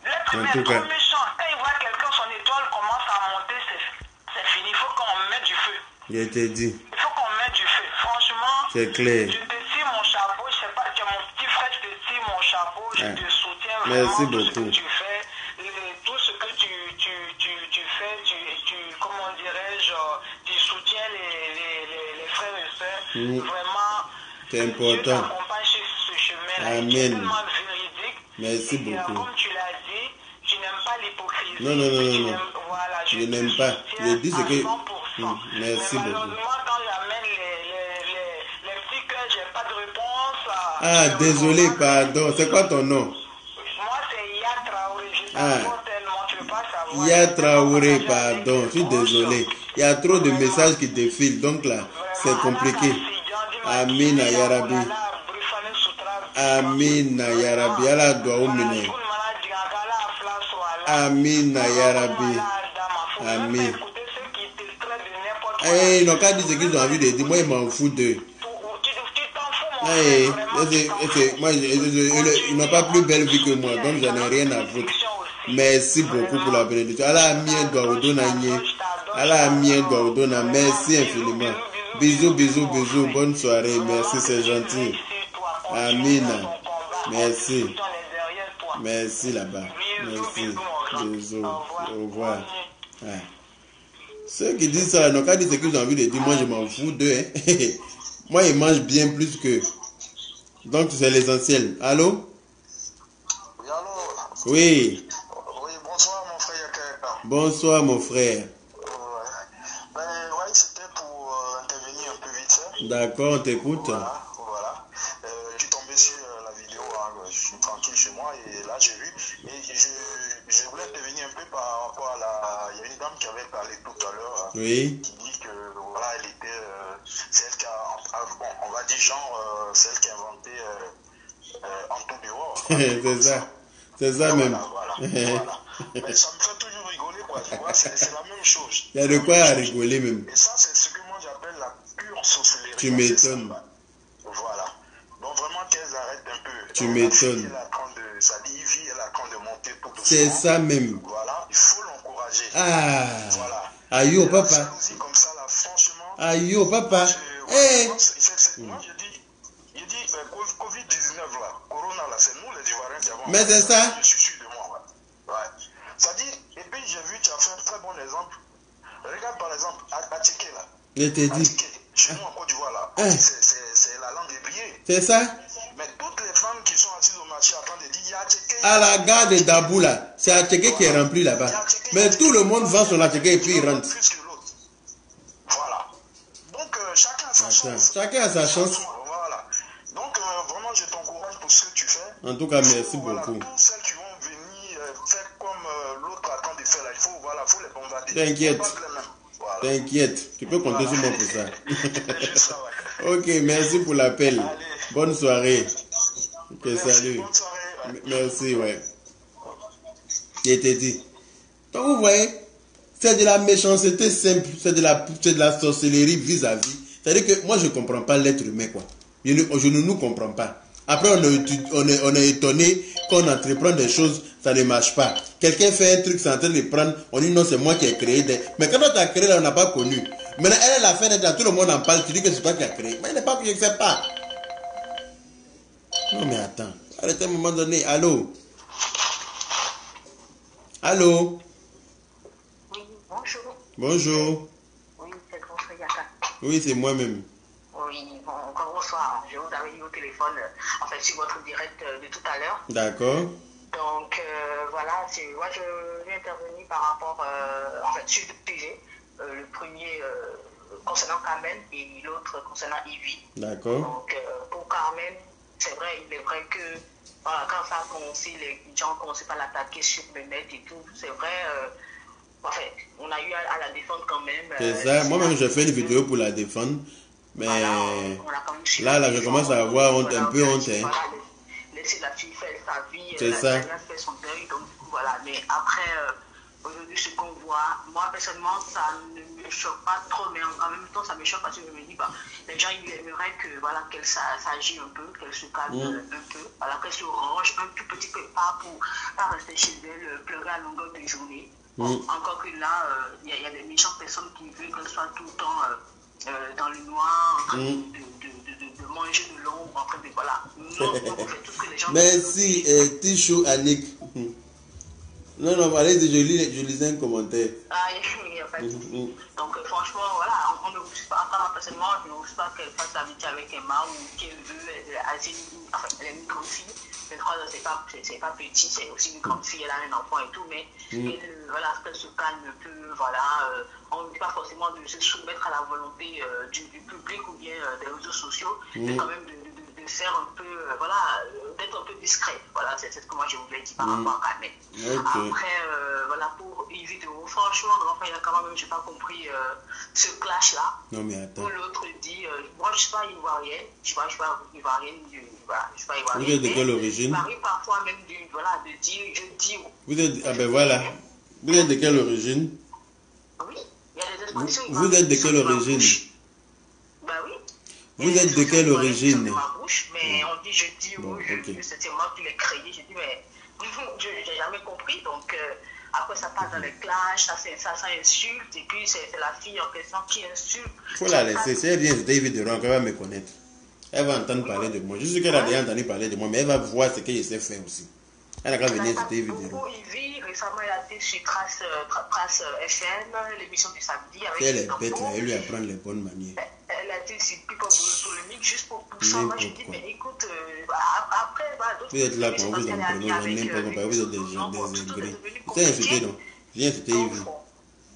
L'être humain est trop méchant. Quand il voit quelqu'un, son étoile commence à monter, c'est fini. Il faut qu'on mette du feu. Je t'ai dit. Il faut qu'on mette du feu. Franchement, c'est clair. Je te tire mon chapeau. Je sais pas, tu es mon petit frère, je te tire mon chapeau. Je te soutiens vraiment. Merci beaucoup. beaucoup. Tout ce que tu fais, tout ce que tu fais, comment dirais-je, tu soutiens les frères et sœurs. Vraiment, c'est important. Dieu t'accompagne sur ce chemin-là. Amen. C'est tellement véridique. Merci beaucoup. Comme tu l'as dit, tu n'aimes pas l'hypocrisie. Non. Voilà, je n'aime pas. Je dis ce que... Merci beaucoup. Malheureusement, quand j'amène les petits cœurs, j'ai pas de réponse. Ah, désolé, pardon. C'est quoi ton nom? Moi, c'est Ya Traoré. Je t'apporte tellement, tu ne veux pas savoir. Ya Traoré, pardon. Je suis désolé. Il y a trop de messages qui défilent. Donc là, c'est compliqué. Amina Yarabi. Amina Yarabi. Allah doit ominer. Amina Yarabi. Amen. Écouter ceux qui te traitent de n'importe quoi. Ils n'ont qu'à dire ce qu'ils ont envie de dire. Moi, ils m'en foutent d'eux. Tu t'en fous, mon frère. Vraiment, Moi, ils n'ont pas plus belle vie que moi, donc j'en ai rien à foutre. Merci beaucoup pour la bénédiction. Allah mien doit vous donner. Allah mien doit vous donner. Merci infiniment. Bisous, bisous, bisous. Bonne soirée. Merci, c'est gentil. Amina. Merci. Merci là-bas. Merci. Bisous. Au revoir. Ouais. Ceux qui disent ça, n'ont qu'à dire ce qu'ils ont envie de dire. Moi, je m'en fous d'eux. Hein. Moi, ils mangent bien plus qu'eux. Donc, c'est l'essentiel. Allô? Oui, allô? Oui. Oui, bonsoir, mon frère Yakaka. Bonsoir, mon frère. Ouais, c'était pour intervenir un peu vite fait. D'accord, on t'écoute. Voilà. Je suis tombé sur la vidéo, hein, je suis tranquille chez moi et là j'ai vu. Et je voulais intervenir un peu par rapport à il y a une dame qui avait parlé tout à l'heure. Oui. Qui dit que voilà, elle était celle qui a, bon, on va dire genre, celle qui a inventé Anto Dehors. C'est ça. C'est ça même. Voilà. Mais ça me fait toujours rigoler, quoi. Tu vois, c'est la même chose. Il y a de quoi à rigoler même. Et ça, c'est ce que moi j'appelle la pure sorcellerie. Tu m'étonnes. Voilà. Donc vraiment qu'elles arrêtent un peu. Tu m'étonnes. Ça dit Ivy, elle est en train de monter tout doucement. C'est ça même. Voilà, il faut l'encourager. Ah. Voilà. Aïe, oh papa. Comme ça, là, franchement. Aïe, oh papa. Moi, je dis Covid-19 là, Corona là, c'est nous les Ivoiriens qui avons. Mais c'est ça. Je suis sûr de moi. Ouais. Ça dit, et puis j'ai vu, tu as fait un très bon exemple. Regarde par exemple, à Tchéké là. Je t'ai dit. Chez nous en Côte d'Ivoire là, c'est la langue ébriée. C'est ça. Mais toutes les femmes qui sont assises au marché attendent de dire, il y a Tchéké. À la gare de Dabou là, c'est Atchéké qui est rempli là-bas. Mais tout le monde vend son Atchéké et puis il rentre. Voilà. Donc chacun a sa chance. Chacun a sa chance. Voilà. Donc vraiment je t'encourage pour ce que tu fais. En tout cas, merci beaucoup. Toutes celles qui vont venir faire comme l'autre attend de faire là, il faut les bombarder. T'inquiète. Voilà. T'inquiète, tu peux compter sur moi pour ça. Ça ouais. Ok, merci pour l'appel. Bonne soirée. Ok, Merci, salut. bonne soirée, ouais. Merci, ouais. Je t'ai dit. Donc vous voyez, c'est de la méchanceté simple, c'est de la sorcellerie vis-à-vis. C'est-à-dire que moi je ne comprends pas l'être humain, quoi. Je ne nous comprends pas. Après on est étonné qu'on entreprend des choses, ça ne marche pas. Quelqu'un fait un truc, c'est en train de prendre, on dit non c'est moi qui ai créé des... Mais quand on t'a créé là, on n'a pas connu. Maintenant elle a fait là, tout le monde en parle, tu dis que c'est toi qui as créé. Mais elle n'est pas, je ne sais pas. Non mais attends, arrêtez à un moment donné, allô? Allô? Oui, bonjour. Bonjour. Oui, c'est grand frère Yaka. Oui, c'est moi-même. Oui, bonsoir. Je vous avais eu au téléphone, en fait, sur votre direct de tout à l'heure. D'accord. Donc, voilà, moi je vais intervenir par rapport, en fait, sur deux sujets. Le premier concernant Carmen et l'autre concernant Ivy. D'accord. Donc, pour Carmen, c'est vrai, il est vrai que voilà, quand ça a commencé, les gens ont commencé par l'attaquer sur le net et tout. C'est vrai, en fait, on a eu à la défendre quand même. C'est ça, moi-même j'ai fait une vidéo pour la défendre. Mais voilà, là, je commence à avoir honte, un peu honte. Hein. Voilà, laisser la fille faire sa vie, c'est ça. Elle a fait son deuil, donc voilà. Mais après, aujourd'hui, ce qu'on voit, moi personnellement, ça ne me choque pas trop, mais en même temps, ça me choque parce que je me dis, bah, les gens, ils aimeraient que, voilà, qu'elle s'agisse un peu, qu'elle se calme un peu, voilà, qu'elle se range un tout petit peu, pas pour pas rester chez elle, pleurer à longueur de journée. Encore que là, il y a des méchantes personnes qui veulent qu'elle soit tout le temps dans le noir, en train de manger de l'ombre, en train de, voilà. Non, on fait tout ce que les gens... Merci, Tichou Annick. Non, allez-y, je lisais un commentaire. Ah, il n'y a pas de souci. Donc, franchement, voilà, on ne pousse pas, personnellement, je ne pousse pas qu'elle fasse l'amitié avec Emma ou qu'elle veut, enfin, elle est une grande fille. 23 ans, c'est pas petit, c'est aussi une grande fille, elle a un enfant et tout, mais voilà, qu'elle se calme un peu, voilà. On ne dit pas forcément de se soumettre à la volonté du public ou bien des réseaux sociaux, mais quand même de faire un peu, voilà, d'être un peu discret. Voilà, c'est ce que moi je voulais dire par rapport à Carmen. Okay. Après, voilà, pour une vidéo, franchement, enfin, il a quand même, je n'ai pas compris ce clash-là. Non, mais attends. Où l'autre dit, moi je ne suis pas ivoirienne, je ne suis pas ivoirienne, Vous êtes de quelle origine? Il m'arrive parfois même de dire, je dis. Vous êtes, ah ben voilà. Vous êtes de quelle origine? Vous êtes de quelle origine? Bah oui. Vous êtes de quelle origine? Ma bouche, mais on dit je dis c'était moi qui l'ai créé. Je dis mais je n'ai jamais compris. Donc après ça part dans les clashs, ça insulte et puis c'est la fille en question qui insulte. Il faut la laisser. Si elle vient sur David de Ron, elle va me connaître. Elle va entendre parler de moi. Je suis sûr qu'elle a déjà entendu parler de moi, mais elle va voir ce que je sais faire aussi. Elle a qu'à venir sur David de Ron. Récemment, elle a été sur Trace FM, l'émission du samedi. Avec elle est bête, là, elle lui apprend les bonnes manières. Elle a été sur People Polémique juste pour ça. Moi, je dis, mais écoute, après, d'autres. Vous êtes là quand vous en prenez, n'importe quoi, vous êtes des ingrés. C'est insulté, non? Viens insulter Yves.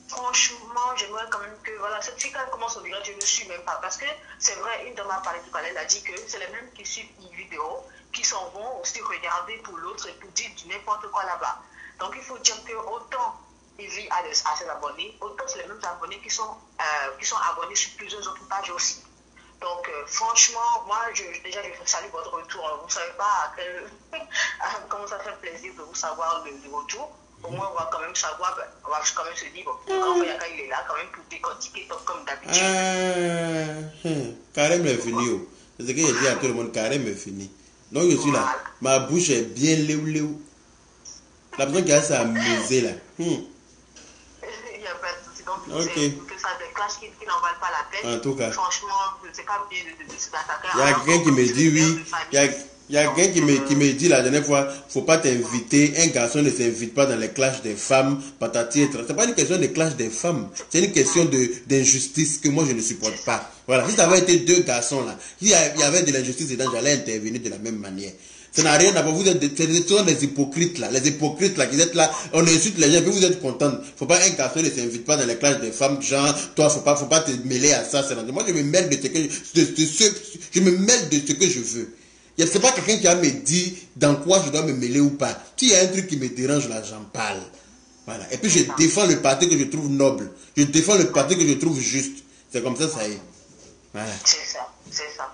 Franchement, j'aimerais quand même que, voilà, cette fille, quand elle commence au direct, je ne le suis même pas. Parce que c'est vrai, une dame m'a parlé tout à l'heure, elle a dit que c'est les mêmes qui suivent une vidéo, qui s'en vont aussi regarder pour l'autre et pour dire du n'importe quoi là-bas. Donc il faut dire que autant Ivy a ses abonnés, autant c'est les mêmes abonnés qui sont abonnés sur plusieurs autres pages aussi. Donc franchement, moi déjà je salue votre retour. Vous ne savez pas comment ça fait plaisir de vous savoir le retour. Au moins on va quand même savoir, on va quand même se dire, bon, quand il est là quand même pour décortiquer comme d'habitude. Carême est fini. C'est ce que j'ai dit à tout le monde, carême est fini. Donc je suis là, ma bouche est bien léou. La personne qui a ça amusé là. Il n'y a pas de souci. Donc, que ça déclenche qui n'en valent pas la peine. En tout cas. Franchement, c'est pas bien de s'attaquer à. Il y a quelqu'un qui me dit oui. Il y a quelqu'un qui me dit la dernière fois, faut pas t'inviter. Un garçon ne s'invite pas dans les clashs des femmes, patati et c'est pas une question de clash des femmes. C'est une question d'injustice que moi je ne supporte pas. Voilà. Si ça avait été deux garçons là, il y avait de l'injustice dedans, j'allais intervenir de la même manière. Ça n'a rien à voir. Vous êtes des hypocrites là. Les hypocrites là qui êtes là, on insulte les gens, puis vous êtes contents. Faut pas un garçon ne s'invite pas dans les classes des femmes, genre, toi, faut pas te mêler à ça. Moi, je me mêle de ce que je me mêle de ce que je veux. C'est pas quelqu'un qui va me dire dans quoi je dois me mêler ou pas. S'il y a un truc qui me dérange là, j'en parle. Voilà. Et puis je défends le parti que je trouve noble. Je défends le parti que je trouve juste. C'est comme ça, ça y est. Voilà. C'est ça.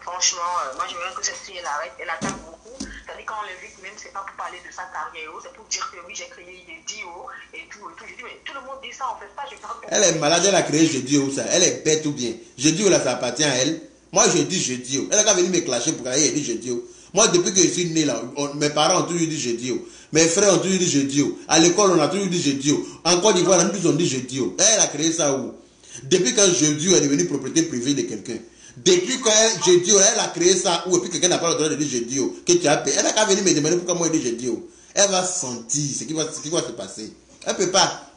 Franchement, moi je veux que cette fille elle arrête. Elle attaque beaucoup. C'est-à-dire quand on l'invite même, c'est pas pour parler de sa carrière, c'est pour dire que oui, j'ai créé des dios et tout. Je dis, mais tout le monde dit ça, en fait pas. Elle est malade, elle a créé Jeudi ou ça. Elle est bête ou bien. Jeudi ou là, ça appartient à elle. Moi, je dis Jeudi. Elle a qu'à venir me clasher pour qu'elle dit Jeudi. Moi, depuis que je suis né là, mes parents ont toujours dit Jeudi. Mes frères ont toujours dit Jeudi. À l'école, on a toujours dit Jeudi. En Côte d'Ivoire, nous ont dit Jeudi. Elle a créé ça où? Depuis quand Jeudi est devenu propriété privée de quelqu'un. Depuis quand Jeudi, elle a créé ça où et puis quelqu'un n'a pas le droit de dire Jeudi, que tu as payé. Elle n'a qu'à venir me demander pourquoi moi je dis Jeudi. Elle va sentir ce qui va se passer. Elle ne peut pas.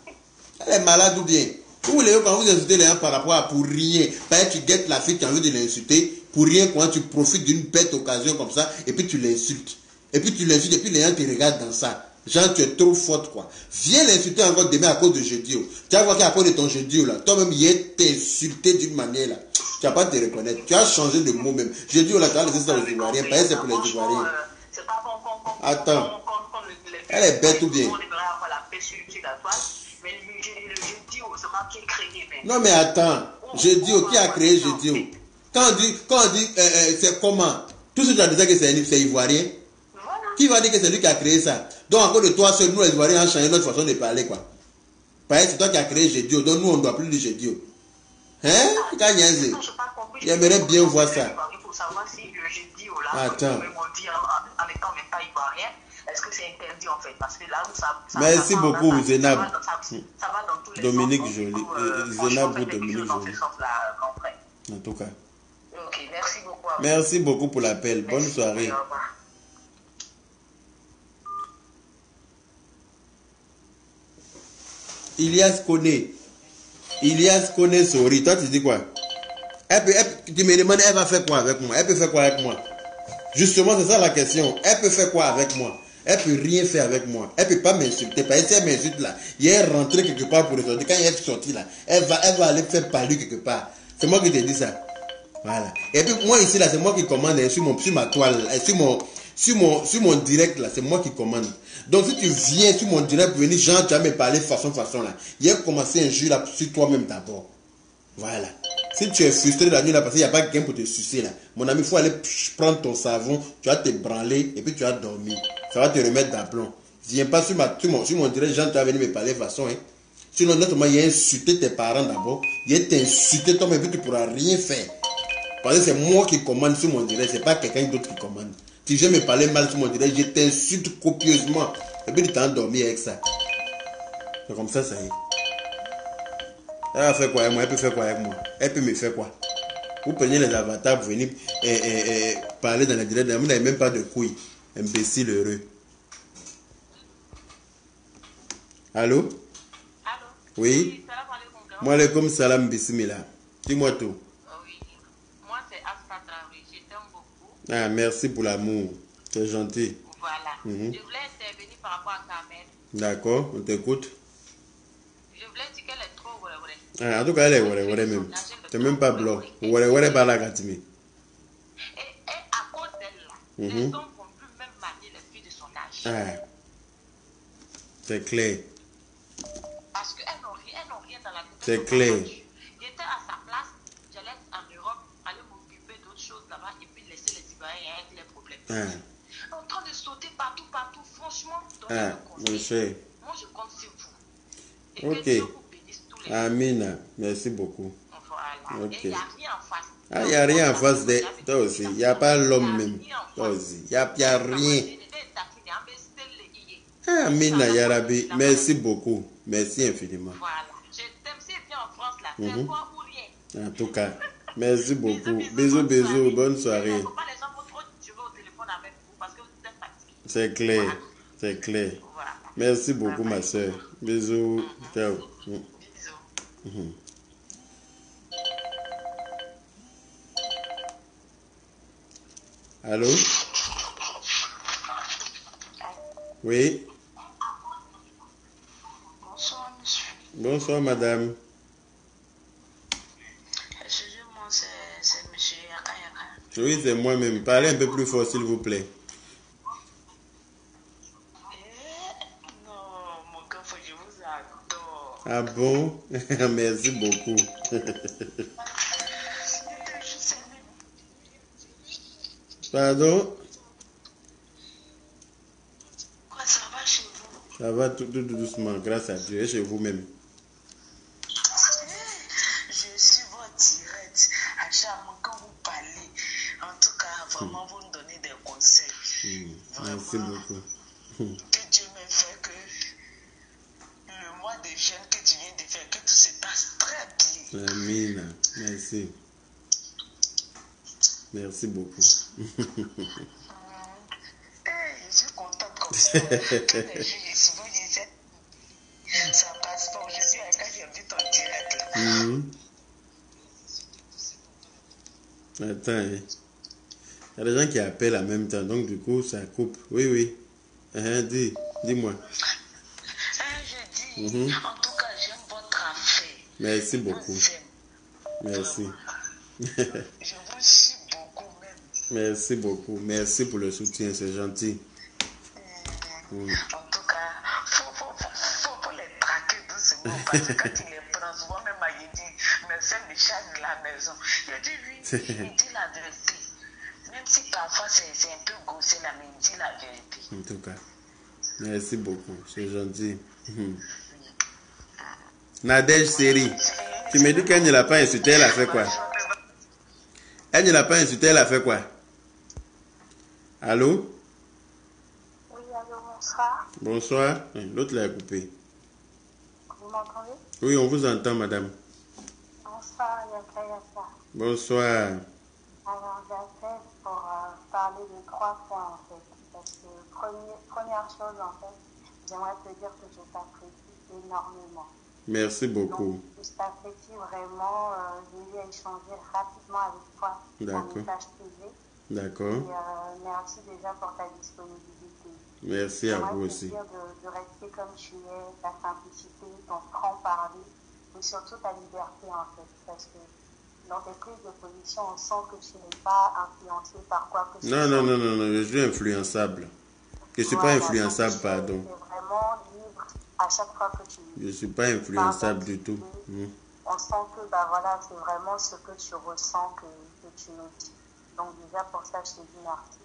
Elle est malade ou bien. Vous voulez quand vous insultez les gens par rapport à pour rien. Parce que tu guettes la fille qui a envie de l'insulter. Pour rien, quand tu profites d'une bête occasion comme ça et puis tu l'insultes. Et puis tu l'insultes et puis les gens te regardent dans ça. Genre, tu es trop forte, quoi. Viens l'insulter encore demain à cause de Jeudi. Tu vas voir qu'à cause de ton Jeudi, là, toi-même, il t'es insulté d'une manière, là. Tu vas pas te reconnaître. Tu as changé de mot même. Jeudi, là, tu as laissé ça aux Ivoiriens. Pas c'est pour les Ivoiriens. Attends. Elle est bête ou bien? Non, mais attends. Jeudi, qui a créé Jeudi? Quand on dit, c'est comment? Tout ce que tu as dit que c'est Ivoirien. Qui va dire que c'est lui qui a créé ça? Donc, à cause de toi, seul, nous, les Ivoiriens, on a changé notre façon de parler, quoi. Pareil, c'est toi qui as créé Jeudi. Donc, nous, on ne doit plus dire Jeudi. Hein? J'aimerais bien voir ça. Il faut savoir si le Jeudi, là, attends. En étant même pas Ivoirien, est-ce que c'est interdit, en fait? Parce que là où ça merci beaucoup, Zénab. Ça va dans tous les Dominique sens. Joly. Zénab ou Dominique Joly. En tout cas. Ok, merci beaucoup. Merci beaucoup pour l'appel. Bonne soirée. Ilias connaît Sori. Toi, tu dis quoi? Tu me demandes, elle va faire quoi avec moi? Elle peut faire quoi avec moi? Justement, c'est ça la question. Elle peut faire quoi avec moi? Elle peut rien faire avec moi. Elle peut pas m'insulter. Parce que si elle m'insulte là, il est rentré quelque part pour ressortir. Quand il est sorti là, elle va aller faire parler quelque part. C'est moi qui te dis ça. Voilà. Et puis moi ici là, c'est moi qui commande sur ma toile, sur mon direct là, c'est moi qui commande. Donc si tu viens sur mon direct pour venir, genre tu vas me parler façon là, il a commencé un jeu là sur toi-même d'abord. Voilà. Si tu es frustré la nuit là parce qu'il n'y a pas quelqu'un pour te sucer là, mon ami, il faut aller prendre ton savon, tu vas te branler et puis tu vas dormir. Ça va te remettre d'aplomb. Viens pas sur mon direct, genre tu vas venir me parler façon, hein. Sinon, notamment, il a insulté tes parents d'abord. Il a insulté toi-même, puis tu ne pourras rien faire. Parce que c'est moi qui commande sur mon direct, c'est pas quelqu'un d'autre qui commande. Si je me parler mal sur mon direct, je t'insulte copieusement. Et puis tu t'es endormi avec ça. C'est comme ça y est. Elle va faire quoi avec moi? Elle peut faire quoi avec moi? Elle peut me faire quoi? Vous prenez les avatars, vous venez parler dans la direct, vous n'avez même pas de couilles. Imbécile heureux. Allô? Allô? Oui? Moi, comme salam, bismillah. Dis-moi tout. Oui. Moi, c'est Aspa Traoré. Je t'aime beaucoup. Ah, merci pour l'amour. C'est gentil. Voilà. Je voulais intervenir par rapport à Carmen. D'accord, on t'écoute. Je voulais dire qu'elle est trop Ah, en tout cas, elle est ouais même. C'est même pas blanc. Ouais, pas la gatime. Et à cause d'elle, là, les hommes ne vont plus même marier les filles de son âge. Ah, c'est clair. Parce qu'elles n'ont rien dans la tête. C'est clair. J'étais à sa place, j'allais en Europe, aller m'occuper d'autres choses là-bas et puis laisser les Ivoiriens avec les problèmes. En train de sauter partout, franchement, donnez le conseil. Moi, je compte sur vous. Et que Dieu vous bénisse tous les jours. Amina, merci beaucoup. Voilà. Et il n'y a rien en face. Ah, il n'y a rien en face de toi aussi. Il n'y a pas l'homme même. Toi aussi. Il n'y a rien. Ah, Amina, Yarabi, merci beaucoup. Merci infiniment. Voilà. Je t'aime si bien en France là. C'est quoi ou rien. En tout cas, merci beaucoup. Bisous, bonne soirée. Il ne faut pas les gens trop durer au téléphone avec vous parce que vous êtes fatigués. C'est clair, voilà. C'est clair. Voilà. Merci beaucoup, ma soeur. Bisous. Ciao. Bisous. Allô? Oui? Bonsoir, monsieur. Bonsoir, madame. Excusez-moi, c'est monsieur Yaka. Oui, c'est moi-même. Parlez un peu plus fort, s'il vous plaît. Non, mon gars, je vous adore. Ah bon? Merci beaucoup. Pardon? Quoi, ça va chez vous? Ça va tout doucement, grâce à Dieu. Et chez vous-même? Je suis votre direct. À chaque fois quand vous parlez, en tout cas, vraiment, vous me donnez des conseils. Merci beaucoup. Que Dieu me fait que le mois de jeûne que tu viens de faire, que tout se passe très bien. Amina, merci. Merci beaucoup. Je suis contente comme ça. Que les jours, souvent, je disais, ça passe pas. Je suis avec j'ai vu ton direct là. Attends, il y a des gens qui appellent en même temps, donc du coup, ça coupe. Oui. Dis-moi. Je dis, en tout cas, j'aime votre affaire. Merci beaucoup. Merci. Je vous suis beaucoup même. Merci beaucoup. Merci pour le soutien, c'est gentil. En tout cas, faut les traquer doucement parce que quand il les prend, souvent même il dit, mais c'est le chat de la maison. Il dit oui, il dit la vérité. Même si parfois c'est un peu gaussé là, mais il dit la vérité. En tout cas, merci beaucoup, c'est gentil. Nadège Série, tu me dis qu'elle ne l'a pas insulté, elle a fait quoi? Elle ne l'a pas insulté, elle a fait quoi? Allô? Oui, allô, bonsoir. Bonsoir. L'autre l'a coupé. Vous m'entendez? Oui, on vous entend, madame. Bonsoir, Yaka. Bonsoir. Alors, j'appelle pour parler de 3 points, en fait. Parce que, première chose, en fait, j'aimerais te dire que je t'apprécie énormément. Merci beaucoup. Donc, je t'apprécie vraiment. J'ai eu à échanger rapidement avec toi en message privé. D'accord. Et merci déjà pour ta disponibilité. Merci à vous aussi. J'aimerais te dire de rester comme tu es, ta simplicité, ton franc-parler, et surtout ta liberté, en fait. Parce que dans tes prises de position, on sent que tu n'es pas influencé par quoi que ce soit. Non, je suis influençable. Je ne suis pas influençable, pardon. Tu es vraiment libre à chaque fois que tu... Je ne suis pas influençable du tout. On sent que voilà, c'est vraiment ce que tu ressens que tu nous dis. Donc déjà pour ça, je te dis merci.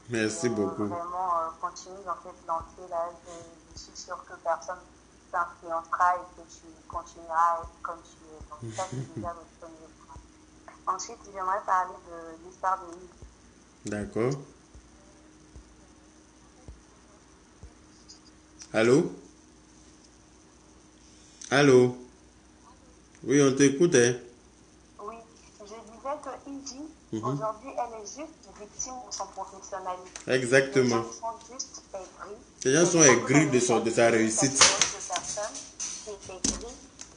Merci beaucoup. Vraiment, continue dans cette lancée-là. Je suis sûre que personne t'influencera et que tu continueras à être comme tu es. Donc ça, c'est déjà le premier point. Ensuite, j'aimerais parler de l'histoire de Yves. D'accord. Allô? Allô? Oui, on t'écoute, hein? Oui, je disais que Ivy, aujourd'hui, elle est juste victime de son professionnalisme. Exactement. Les gens sont juste aigris. Les gens sont aigris de sa réussite. C'est aigri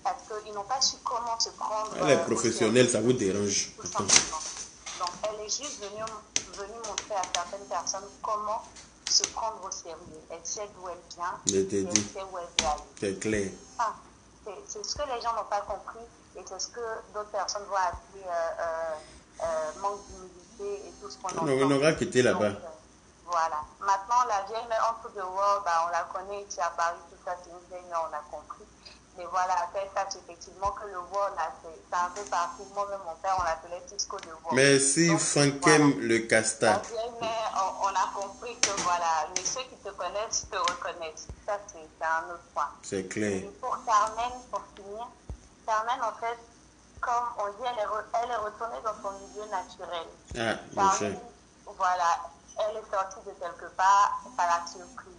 parce qu'ils n'ont pas su comment se prendre. Elle est professionnelle, ça vous dérange. Tout simplement. Donc, elle est juste venue montrer à certaines personnes comment se prendre au sérieux. Elle sait d'où elle vient. Je t'ai dit. Elle sait où elle veut aller. C'est clair. C'est ce que les gens n'ont pas compris et c'est ce que d'autres personnes vont appeler manque d'humilité et tout ce qu'on entend. On aura quitté là-bas. Voilà. Maintenant, la vieille mère entre the world, on la connaît ici à Paris, tout ça, c'est une vieille mère, on a compris. Mais voilà, après ça, c'est effectivement que le world, là, c'est un peu partout. Moi-même, mon père, on l'appelait Cisco de world. Merci, Fankem voilà. Le Casta. La vieille mère, on a compris que voilà, mais ceux qui te connaissent te reconnaissent. Ça, c'est un autre point. C'est clair. Et pour Carmen, pour finir, Carmen, en fait, comme on dit, elle est retournée dans son milieu naturel. Ah, Carmen, voilà, elle est sortie de quelque part, ça l'a surpris.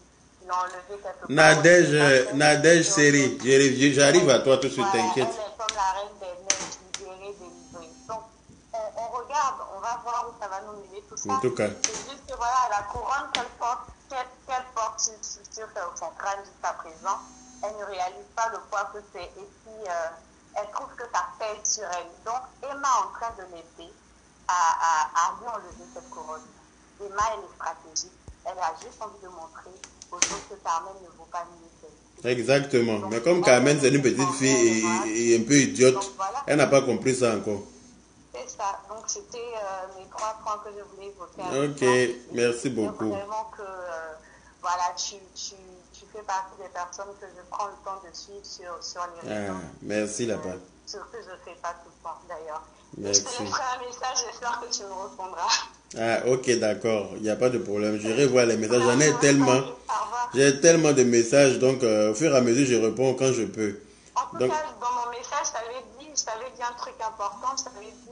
Ils l'ont enlevée quelque part. Nadège série, j'arrive à toi tout de suite, voilà, t'inquiète. Elle est comme la reine des neiges, libérée, délivrée. Donc, on regarde, on va voir où ça va nous mener tout ça. En tout cas. C'est juste que voilà, la couronne qu'elle porte sur son crâne jusqu'à présent, elle ne réalise pas le poids que c'est. Et puis, elle trouve que ça pèse sur elle. Donc, Emma est en train de l'aider à lui enlever cette couronne. Emma, elle est stratégique. Elle a juste envie de montrer aux autres que Carmen ne vaut pas mieux qu'elle. Exactement. Donc, mais comme Carmen, c'est une petite fille et un peu idiote, donc, voilà. Elle n'a pas compris ça encore. C'est ça. Donc, c'était mes 3 points que je voulais évoquer. Ok, merci beaucoup. Vraiment que voilà, tu fais partie des personnes que je prends le temps de suivre sur les réseaux. Merci là-bas. Ce que je ne fais pas tout le temps d'ailleurs. Merci. Je te ferai un message, j'espère que tu me répondras. Ah, ok, d'accord. Il n'y a pas de problème. Je vais voir les messages. J'en ai tellement. J'ai tellement de messages, donc au fur et à mesure, je réponds quand je peux. En tout cas, dans mon message, je t'avais dit un truc important. Je t'avais dit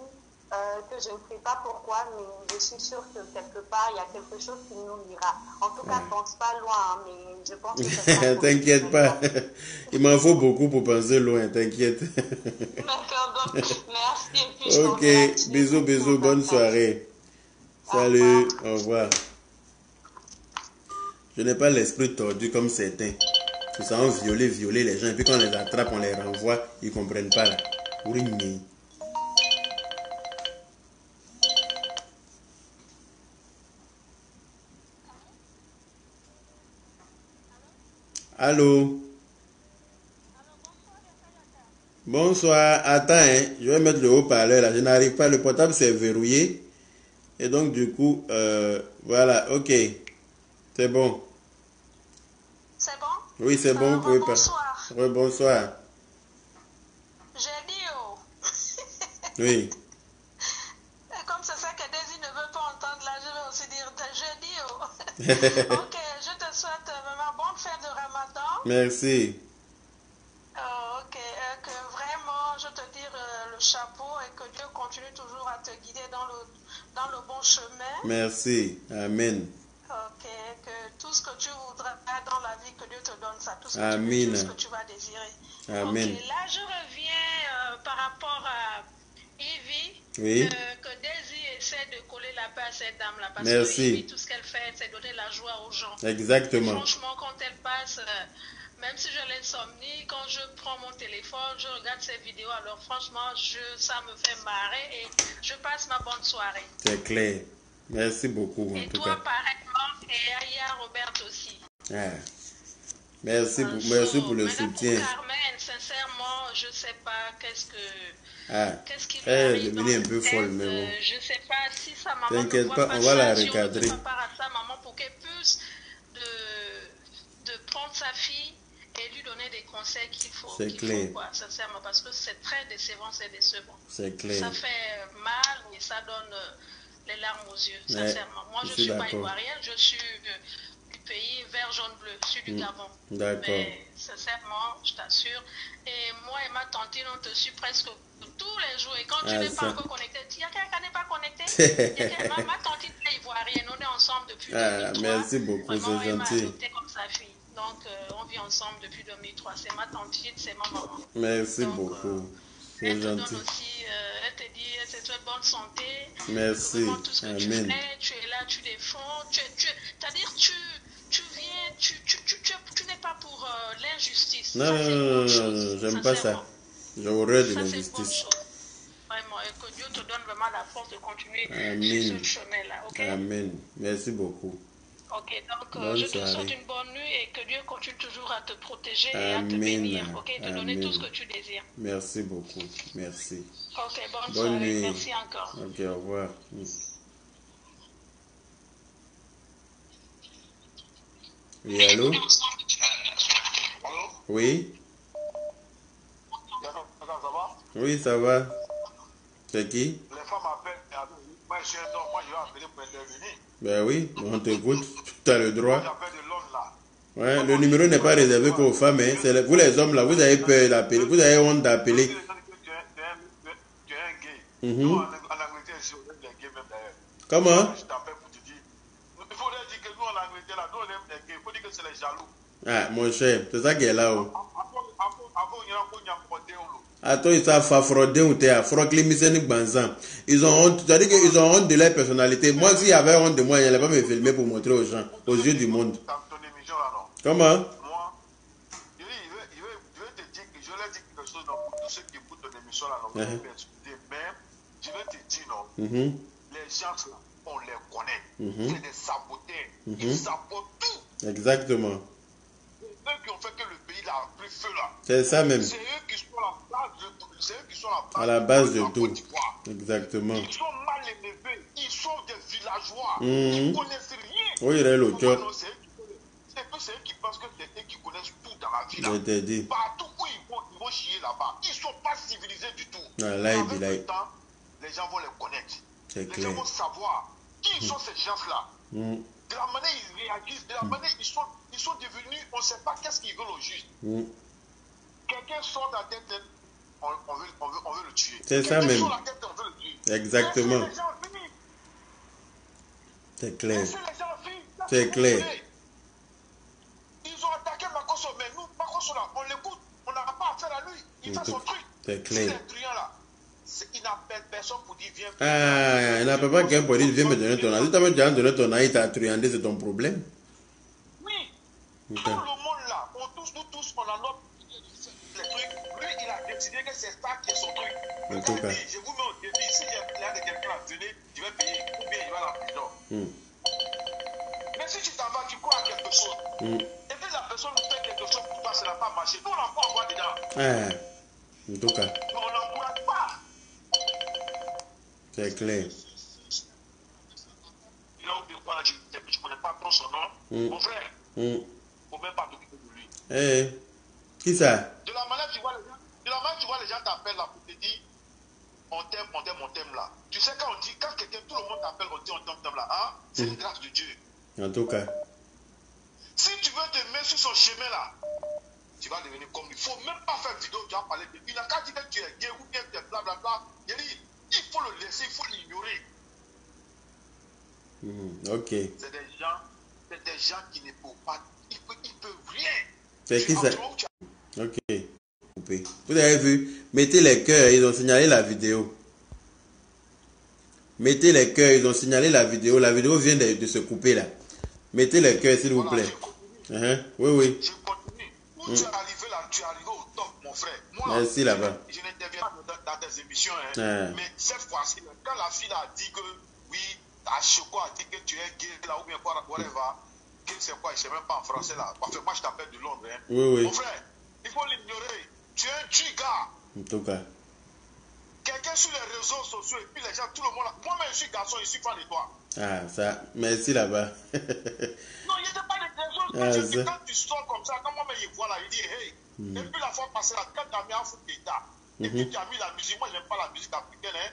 que je ne sais pas pourquoi, mais je suis sûre que quelque part, il y a quelque chose qui nous ira. En tout cas, pense pas loin, mais je pense que t'inquiète pas. Il m'en faut beaucoup pour penser loin, t'inquiète. D'accord, donc merci. Et puis, ok, bisous, bonne soirée. Salut, au revoir. Je n'ai pas l'esprit tordu comme certains. Ils sont violer les gens. Et puis quand on les attrape, on les renvoie. Ils ne comprennent pas là. Allô? Bonsoir. Attends, je vais mettre le haut-parleur là. Je n'arrive pas. Le portable s'est verrouillé. Et donc, du coup, voilà, ok. C'est bon. C'est bon? Oui, c'est bon. Vous pouvez pas. Bonsoir. Oui, bonsoir. J'ai dit oh. Oui. Comme c'est ça que Daisy ne veut pas entendre, là, je vais aussi dire je dis oh. Ok, je te souhaite vraiment bonne fête de Ramadan. Merci. Ok, que vraiment, je te tire le chapeau et que Dieu continue toujours à te guider dans le bon chemin. Merci. Amen. Ok, que tout ce que tu voudras dans la vie, que Dieu te donne ça, tout ce que tu vas désirer. Amen. Ok, là je reviens par rapport à Ivy, oui. Que Daisy essaie de coller la paix à cette dame-là, parce Merci. que Ivy, tout ce qu'elle fait, c'est donner la joie aux gens. Exactement. Et franchement, quand elle passe... même si j'ai l'insomnie, quand je prends mon téléphone, je regarde ces vidéos, alors franchement, ça me fait marrer et je passe ma bonne soirée. C'est clair. Merci beaucoup, en tout cas. Et toi, pareillement, et Aya Robert aussi. Merci pour le soutien. Pour Carmen, sincèrement, je ne sais pas qu'est-ce qui lui arrive. Elle est devenue un peu folle, mais bon. Je ne sais pas si sa maman t'inquiète pas, on va la recadrer. À sa maman pour qu'elle puisse de prendre sa fille et lui donner des conseils qu'il faut. C'est clair. Quoi, sincèrement, parce que c'est très décevant, c'est décevant. C'est clair. Ça fait mal et ça donne les larmes aux yeux, sincèrement. Moi, je ne suis pas ivoirienne, je suis du pays vert, jaune, bleu, celui du Gabon. D'accord. Mais sincèrement, je t'assure. Et moi et ma tante, on te suit presque tous les jours. Et quand tu n'es pas encore connecté, il y a quelqu'un qui n'est pas connecté. Ma tante est ivoirienne, on est ensemble depuis 2003. Merci beaucoup, c'est gentil. Elle m'a adopté comme sa fille. Donc, on vit ensemble depuis 2003. C'est ma tante, c'est ma maman. Merci beaucoup. Elle te donne aussi, elle te dit, c'est une bonne santé. Merci. Vraiment, tout ce que tu fais, tu es là, tu défends. C'est-à-dire, tu viens, tu n'es pas pour l'injustice. Non, j'aime pas ça. J'ai horreur de l'injustice. Vraiment, et que Dieu te donne vraiment la force de continuer sur ce chemin-là. Okay? Amen. Merci beaucoup. Ok, donc je te souhaite une bonne nuit et que Dieu continue toujours à te protéger et à te bénir, ok, te donner tout ce que tu désires. Merci beaucoup, merci. Ok, bonne soirée, nuit. Merci encore. Ok, au revoir. Oui, allô? Oui? Ça va? Oui, ça va. C'est qui? Les femmes appellent, moi je suis un homme, moi je vais appeler pour intervenir. Ben oui, on t'écoute, tu as le droit. J'appelle de l'homme là. Ouais, le numéro n'est pas réservé qu'aux femmes, hein. Vous les hommes là, vous avez peur d'appeler, vous avez honte d'appeler. Tu es un gay. Nous en Angleterre, ici, on aime les gays même d'ailleurs. Comment? Je t'appelle pour te dire. Il faudrait dire que nous en Angleterre là, nous on aime les gays. Il faut dire que c'est les jaloux. Ah, mon cher, c'est ça qui est là-haut. Attends, ils savent frauder ou t'es à frauder les banzan. Ils ont honte, c'est-à-dire qu'ils ont honte de leur personnalité. Moi, s'il y avait honte de moi, il n'allait pas me filmer pour montrer aux gens, aux yeux du monde. Comment? Moi, je vais te dire que je leur dis quelque chose pour tous ceux qui écoutent ton émission là, mais je vais te dire non. Les gens là, on les connaît. C'est des saboteurs. Ils sabotent tout. Exactement. C'est eux qui ont fait que le pays n'a plus feu là. C'est ça même. C'est eux qui sont à la base de tout. Exactement. Ils sont mal élevés. Ils sont des villageois. Ils ne connaissent rien. Oui, il est le cœur. C'est eux qui pensent que c'est eux qui connaissent tout dans la vie là. Je t'ai dit. Partout où ils vont chier là-bas. Ils ne sont pas civilisés du tout. Avec le temps, les gens vont les connaître. Les gens vont savoir qui sont ces gens-là. De la manière ils réagissent, de la manière ils sont devenus, on ne sait pas qu'est-ce qu'ils veulent au juste. Quelqu'un sort de la tête, on veut le tuer. C'est ça même. Sort la tête, on veut le tuer. Exactement. C'est clair. C'est clair. Ils ont attaqué Makosso, mais nous, Makosso là, on l'écoute, on n'a pas affaire à lui. Il fait son truc. C'est clair. Là, il n'appelle personne pour dire viens. Ah, il n'appelle pas quelqu'un pour dire viens me donner ton avis. Si tu as déjà donné ton avis, tu as truandé, c'est ton problème. Oui. Tout le monde là, nous tous, on a notre les trucs. Lui, il a décidé que c'est ça qui est son truc. En tout cas. Je vous mets au défi. Si il y a quelqu'un à venir, je vais payer ou bien il va à la prison. Mais si tu t'en vas, tu crois à quelque chose. Et puis la personne fait quelque chose pour toi, ça n'a pas marché. Nous, on n'a pas envoyé dedans. Ah, en tout cas. Mais on n'encourage pas. C'est clair. Il a oublié quoi là, je ne connais pas trop son nom. Mon frère, il ne faut même pas t'occuper de lui. Eh, qui ça? De la manière tu vois les gens t'appellent là pour te dire on t'aime là. Tu sais quand on dit, quand quelqu'un, tout le monde t'appelle, on dit on t'aime là, hein? C'est une grâce de Dieu. En tout cas. Si tu veux te mettre sur son chemin là, tu vas devenir comme lui. Il ne faut même pas faire vidéo, tu vas parler de lui. Il n'a qu'à dire que tu es gay ou bien tu es blablabla. Il faut le laisser, il faut l'ignorer. Ok. C'est des gens qui ne peuvent pas, ils ne peuvent rien. C'est qui ça? Ok. Coupé. Vous avez vu? Mettez les cœurs, ils ont signalé la vidéo. Mettez les cœurs, ils ont signalé la vidéo. La vidéo vient de se couper là. Mettez les cœurs, s'il vous plaît. Oui, oui. Je continue. Où tu es arrivé là, tu es arrivé au top, mon frère. Moi, merci là-bas. Je n'interviens pas dans tes émissions. Mais cette fois-ci, quand la fille a dit que, oui, à Choco a dit que tu es gay là ou bien quoi, whatever, gay c'est quoi, je ne sais même pas en français là. Parce que moi, je t'appelle de Londres. Oui, oui. Mon frère, il faut l'ignorer. Tu es un giga. En tout cas. Quelqu'un sur les réseaux sociaux et puis les gens, tout le monde. Moi-même, je suis garçon, je suis fan de toi. Ah, ça. Merci là-bas. Non, il n'y a pas de raison. Quand tu sors comme ça, quand moi-même, il voit là, il dit hey. Et puis la fois passée, là, quand tu as mis un fou d'état, Et puis tu as mis la musique, moi j'aime pas la musique africaine, hein.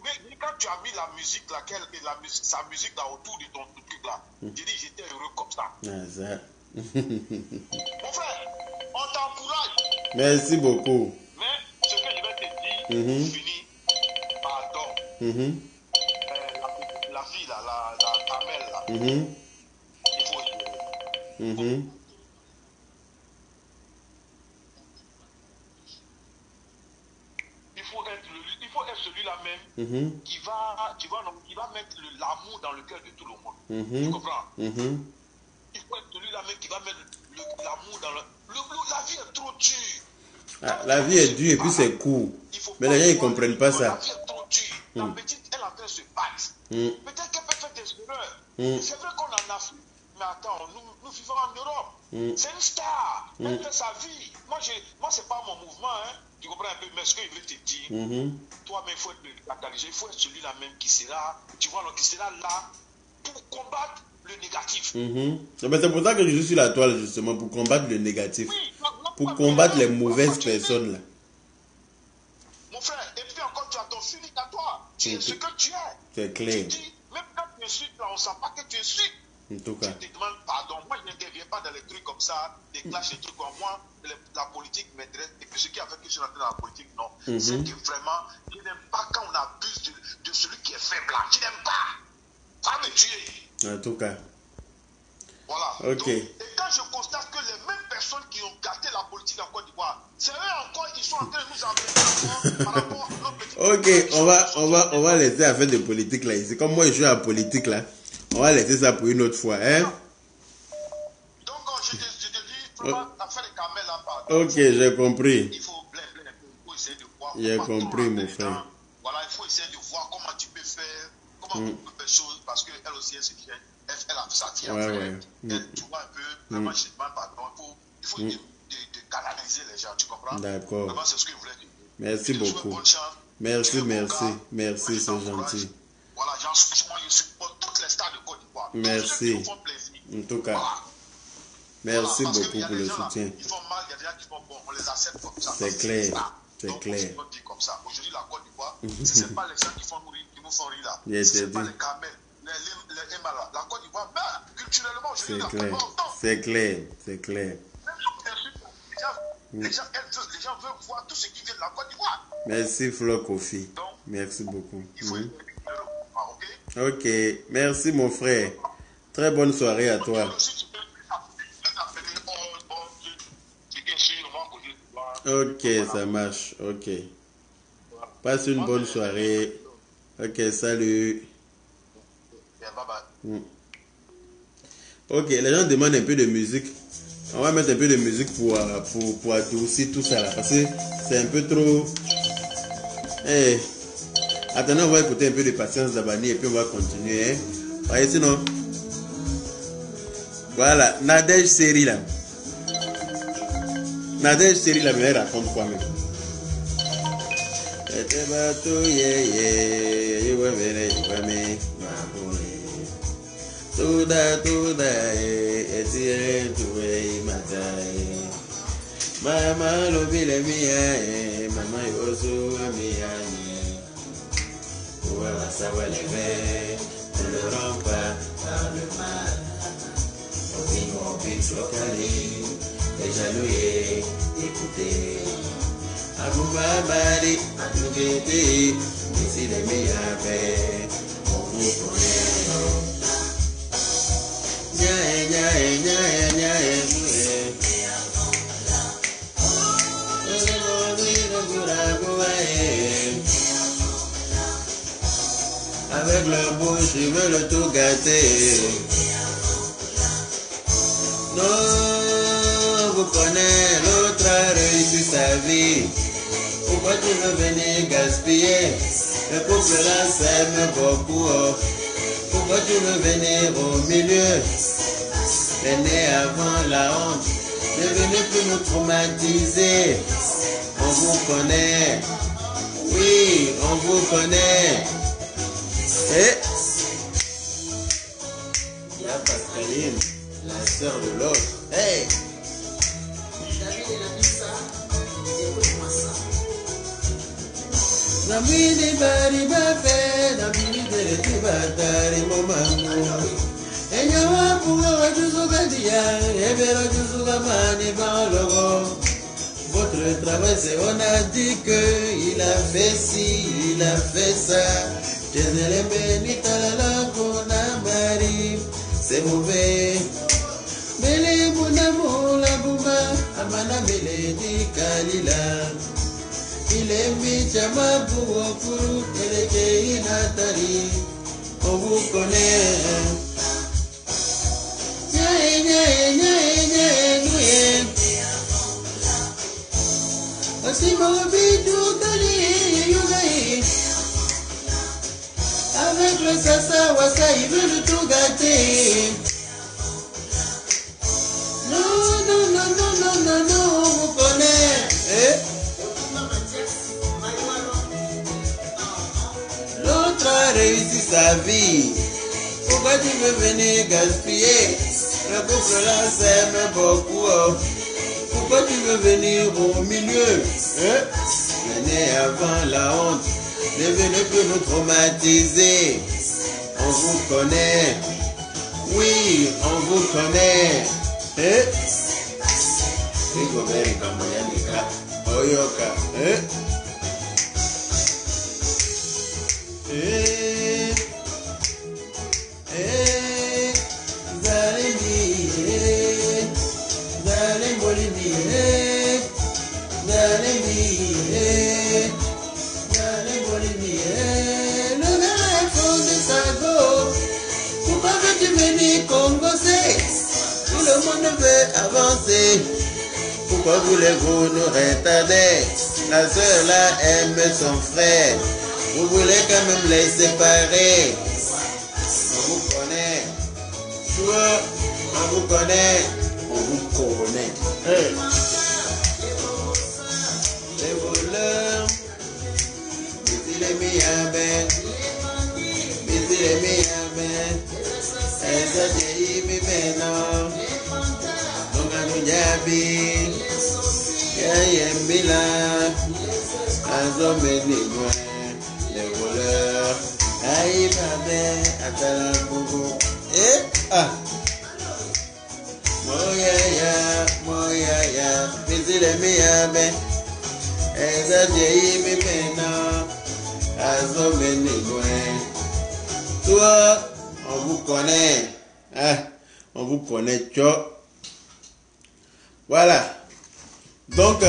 Mais quand tu as mis la musique, sa musique là autour de ton truc là, j'ai dit j'étais heureux comme ça. Mon frère, on t'encourage. Merci beaucoup. Mais ce que je vais te dire, pour finir, pardon. La fille là, la Kamel là, il faut gérer. Il faut être celui-là même qui va mettre l'amour dans le cœur de tout le monde. Tu comprends? Il faut être celui-là même qui va mettre l'amour dans la vie est trop dure. La vie est dure et puis c'est court. Mais les gens ils ne comprennent pas ça. La vie est trop dure. La petite, elle est en train de se battre. Peut-être qu'elle peut faire des erreurs. C'est vrai qu'on en a fait. Mais attends, nous vivons en Europe. C'est une star. Elle fait sa vie. Moi, c'est pas mon mouvement. Hein. Tu comprends un peu, mais ce que je veux te dire, toi-même, il faut être le catalyseur. Il faut être celui-là même qui sera, tu vois, qui sera là pour combattre le négatif. Mais c'est pour ça que je suis sur la toile, justement, pour combattre le négatif. Oui, pour combattre les mauvaises personnes, là. Mon frère, et puis encore, tu as ton physique à toi. Tu es ce que tu es. C'est clair. Tu dis, même quand tu insultes, là, on ne sent pas que tu insultes. En tout cas. Tu te demandes pardon. Moi, je n'interviens pas dans les trucs comme ça, des clashs, des trucs comme moi. La politique m'intéresse. Et puis, ce qui a fait que je suis rentré dans la politique, non. C'est que vraiment, je n'aime pas quand on abuse de celui qui est faible là. Je n'aime pas. Ça va me tuer. En tout cas. Voilà. Ok. Donc, et quand je constate que les mêmes personnes qui ont gâté la politique en Côte d'Ivoire, c'est eux encore qui sont en train de nous embêter par rapport à nos petits. Ok, on va laisser la fin de politique là ici. Comme moi je suis en politique là, on va laisser ça pour une autre fois, hein. Donc je te dis, vraiment, l'affaire de Kamel là, ok, j'ai compris. Il faut essayer de voir. J'ai compris, mon frère. Voilà, il faut essayer de voir comment tu peux faire, comment tu peux faire choses, parce qu'elle aussi, elle a sa vie à faire. Tu vois un peu, vraiment, je demande pardon, il faut de canaliser les gens, tu comprends? D'accord. Vraiment, c'est ce que je voulais dire. Merci beaucoup. Merci, c'est gentil. Voilà, moi, je supporte toutes les stars de Côte d'Ivoire. Merci. En tout cas. Voilà. Merci voilà, beaucoup pour le soutien. Ils font mal, il y a des gens qui font bon, on les accepte comme ça. C'est clair. C'est clair. On dit comme ça. Aujourd'hui, la Côte d'Ivoire, ce n'est pas les gens qui nous font rire là. Yes, ce n'est pas les Kamel, les Emala. La Côte d'Ivoire, mais culturellement, aujourd'hui, la Côte d'Ivoire, c'est clair. C'est clair. Les gens veulent voir tout ce qui vient de la Côte d'Ivoire. Merci Flo Kofi. Merci beaucoup. Il faut ok, merci mon frère. Très bonne soirée à toi. Ok, ça marche. Ok. Passe une bonne soirée. Ok, salut. Ok, les gens demandent un peu de musique. On va mettre un peu de musique pour adoucir tout ça là. Parce que c'est un peu trop... Hey. Attendez, on va écouter un peu de Patience Zabani et puis on va continuer. Hein. Voyez, sinon... Voilà, Nadège Seri là. Nadège Seri là, mais elle raconte quoi même? Mama lobile mia, mama yosu amiani. Ouala sawaleve, ne le rend pas par le mal. Mon but locali, et jaloux, écoutez. Abouba bari, anougété, ici les meilleurs, on vous connaît. Avec leur bouche, ils veulent tout gâter. Non, vous connaissez, l'autre a réussi sa vie. Pourquoi tu veux venir gaspiller? Le couple là s'aime beaucoup. Pourquoi tu veux venir au milieu? Venez avant la honte. Ne venez plus nous traumatiser. On vous connaît. Oui, on vous connaît. Et il y a Pascaline, la sœur de l'autre. Hey! David, il a dit ça. Écoute-moi ça. Namini bari bafe, namini tere tibatari momango. Enyawa punga wajuzuga dia, ebera juzuga mani balogo. Votre travail c'est on a dit que il a fait ci, il a fait ça. Tenele benita la kona mari, c'est mauvais. Mele munamu la buma, amana mele di kalila. Il est mis chama pour furu, eleke inatari. On vous connaît. Nyae nyae nyae nyae nyae. Avec le sasa wasa, il veut tout gâter. Non, non, non, non, non, non, non, on vous connaît. L'autre a réussi sa vie. Pourquoi tu veux venir gaspiller? Le couple là s'aime beaucoup. Pourquoi tu veux venir au milieu? Venez avant la honte. Ne venez plus nous traumatiser. On vous connaît. Oui, on vous connaît. Rigobert Kamboyanika. Oyoka. Tout le monde veut avancer. Pourquoi voulez-vous nous retarder? La soeur là aime son frère. Vous voulez quand même les séparer. On vous connaît. Soit on vous connaît. On vous connaît. Les voleurs. Ici les miaben. Ici les miaben. Ezadei mi meno, nunganu nyabi, yayembila, azomeni mwen, les voleurs, aïbabe, atala bobo, moyaya, bizile miyabe, ezadei mi meno, azomeni mwen, toi. On vous connaît. On vous connaît, tcho. Voilà. Donc,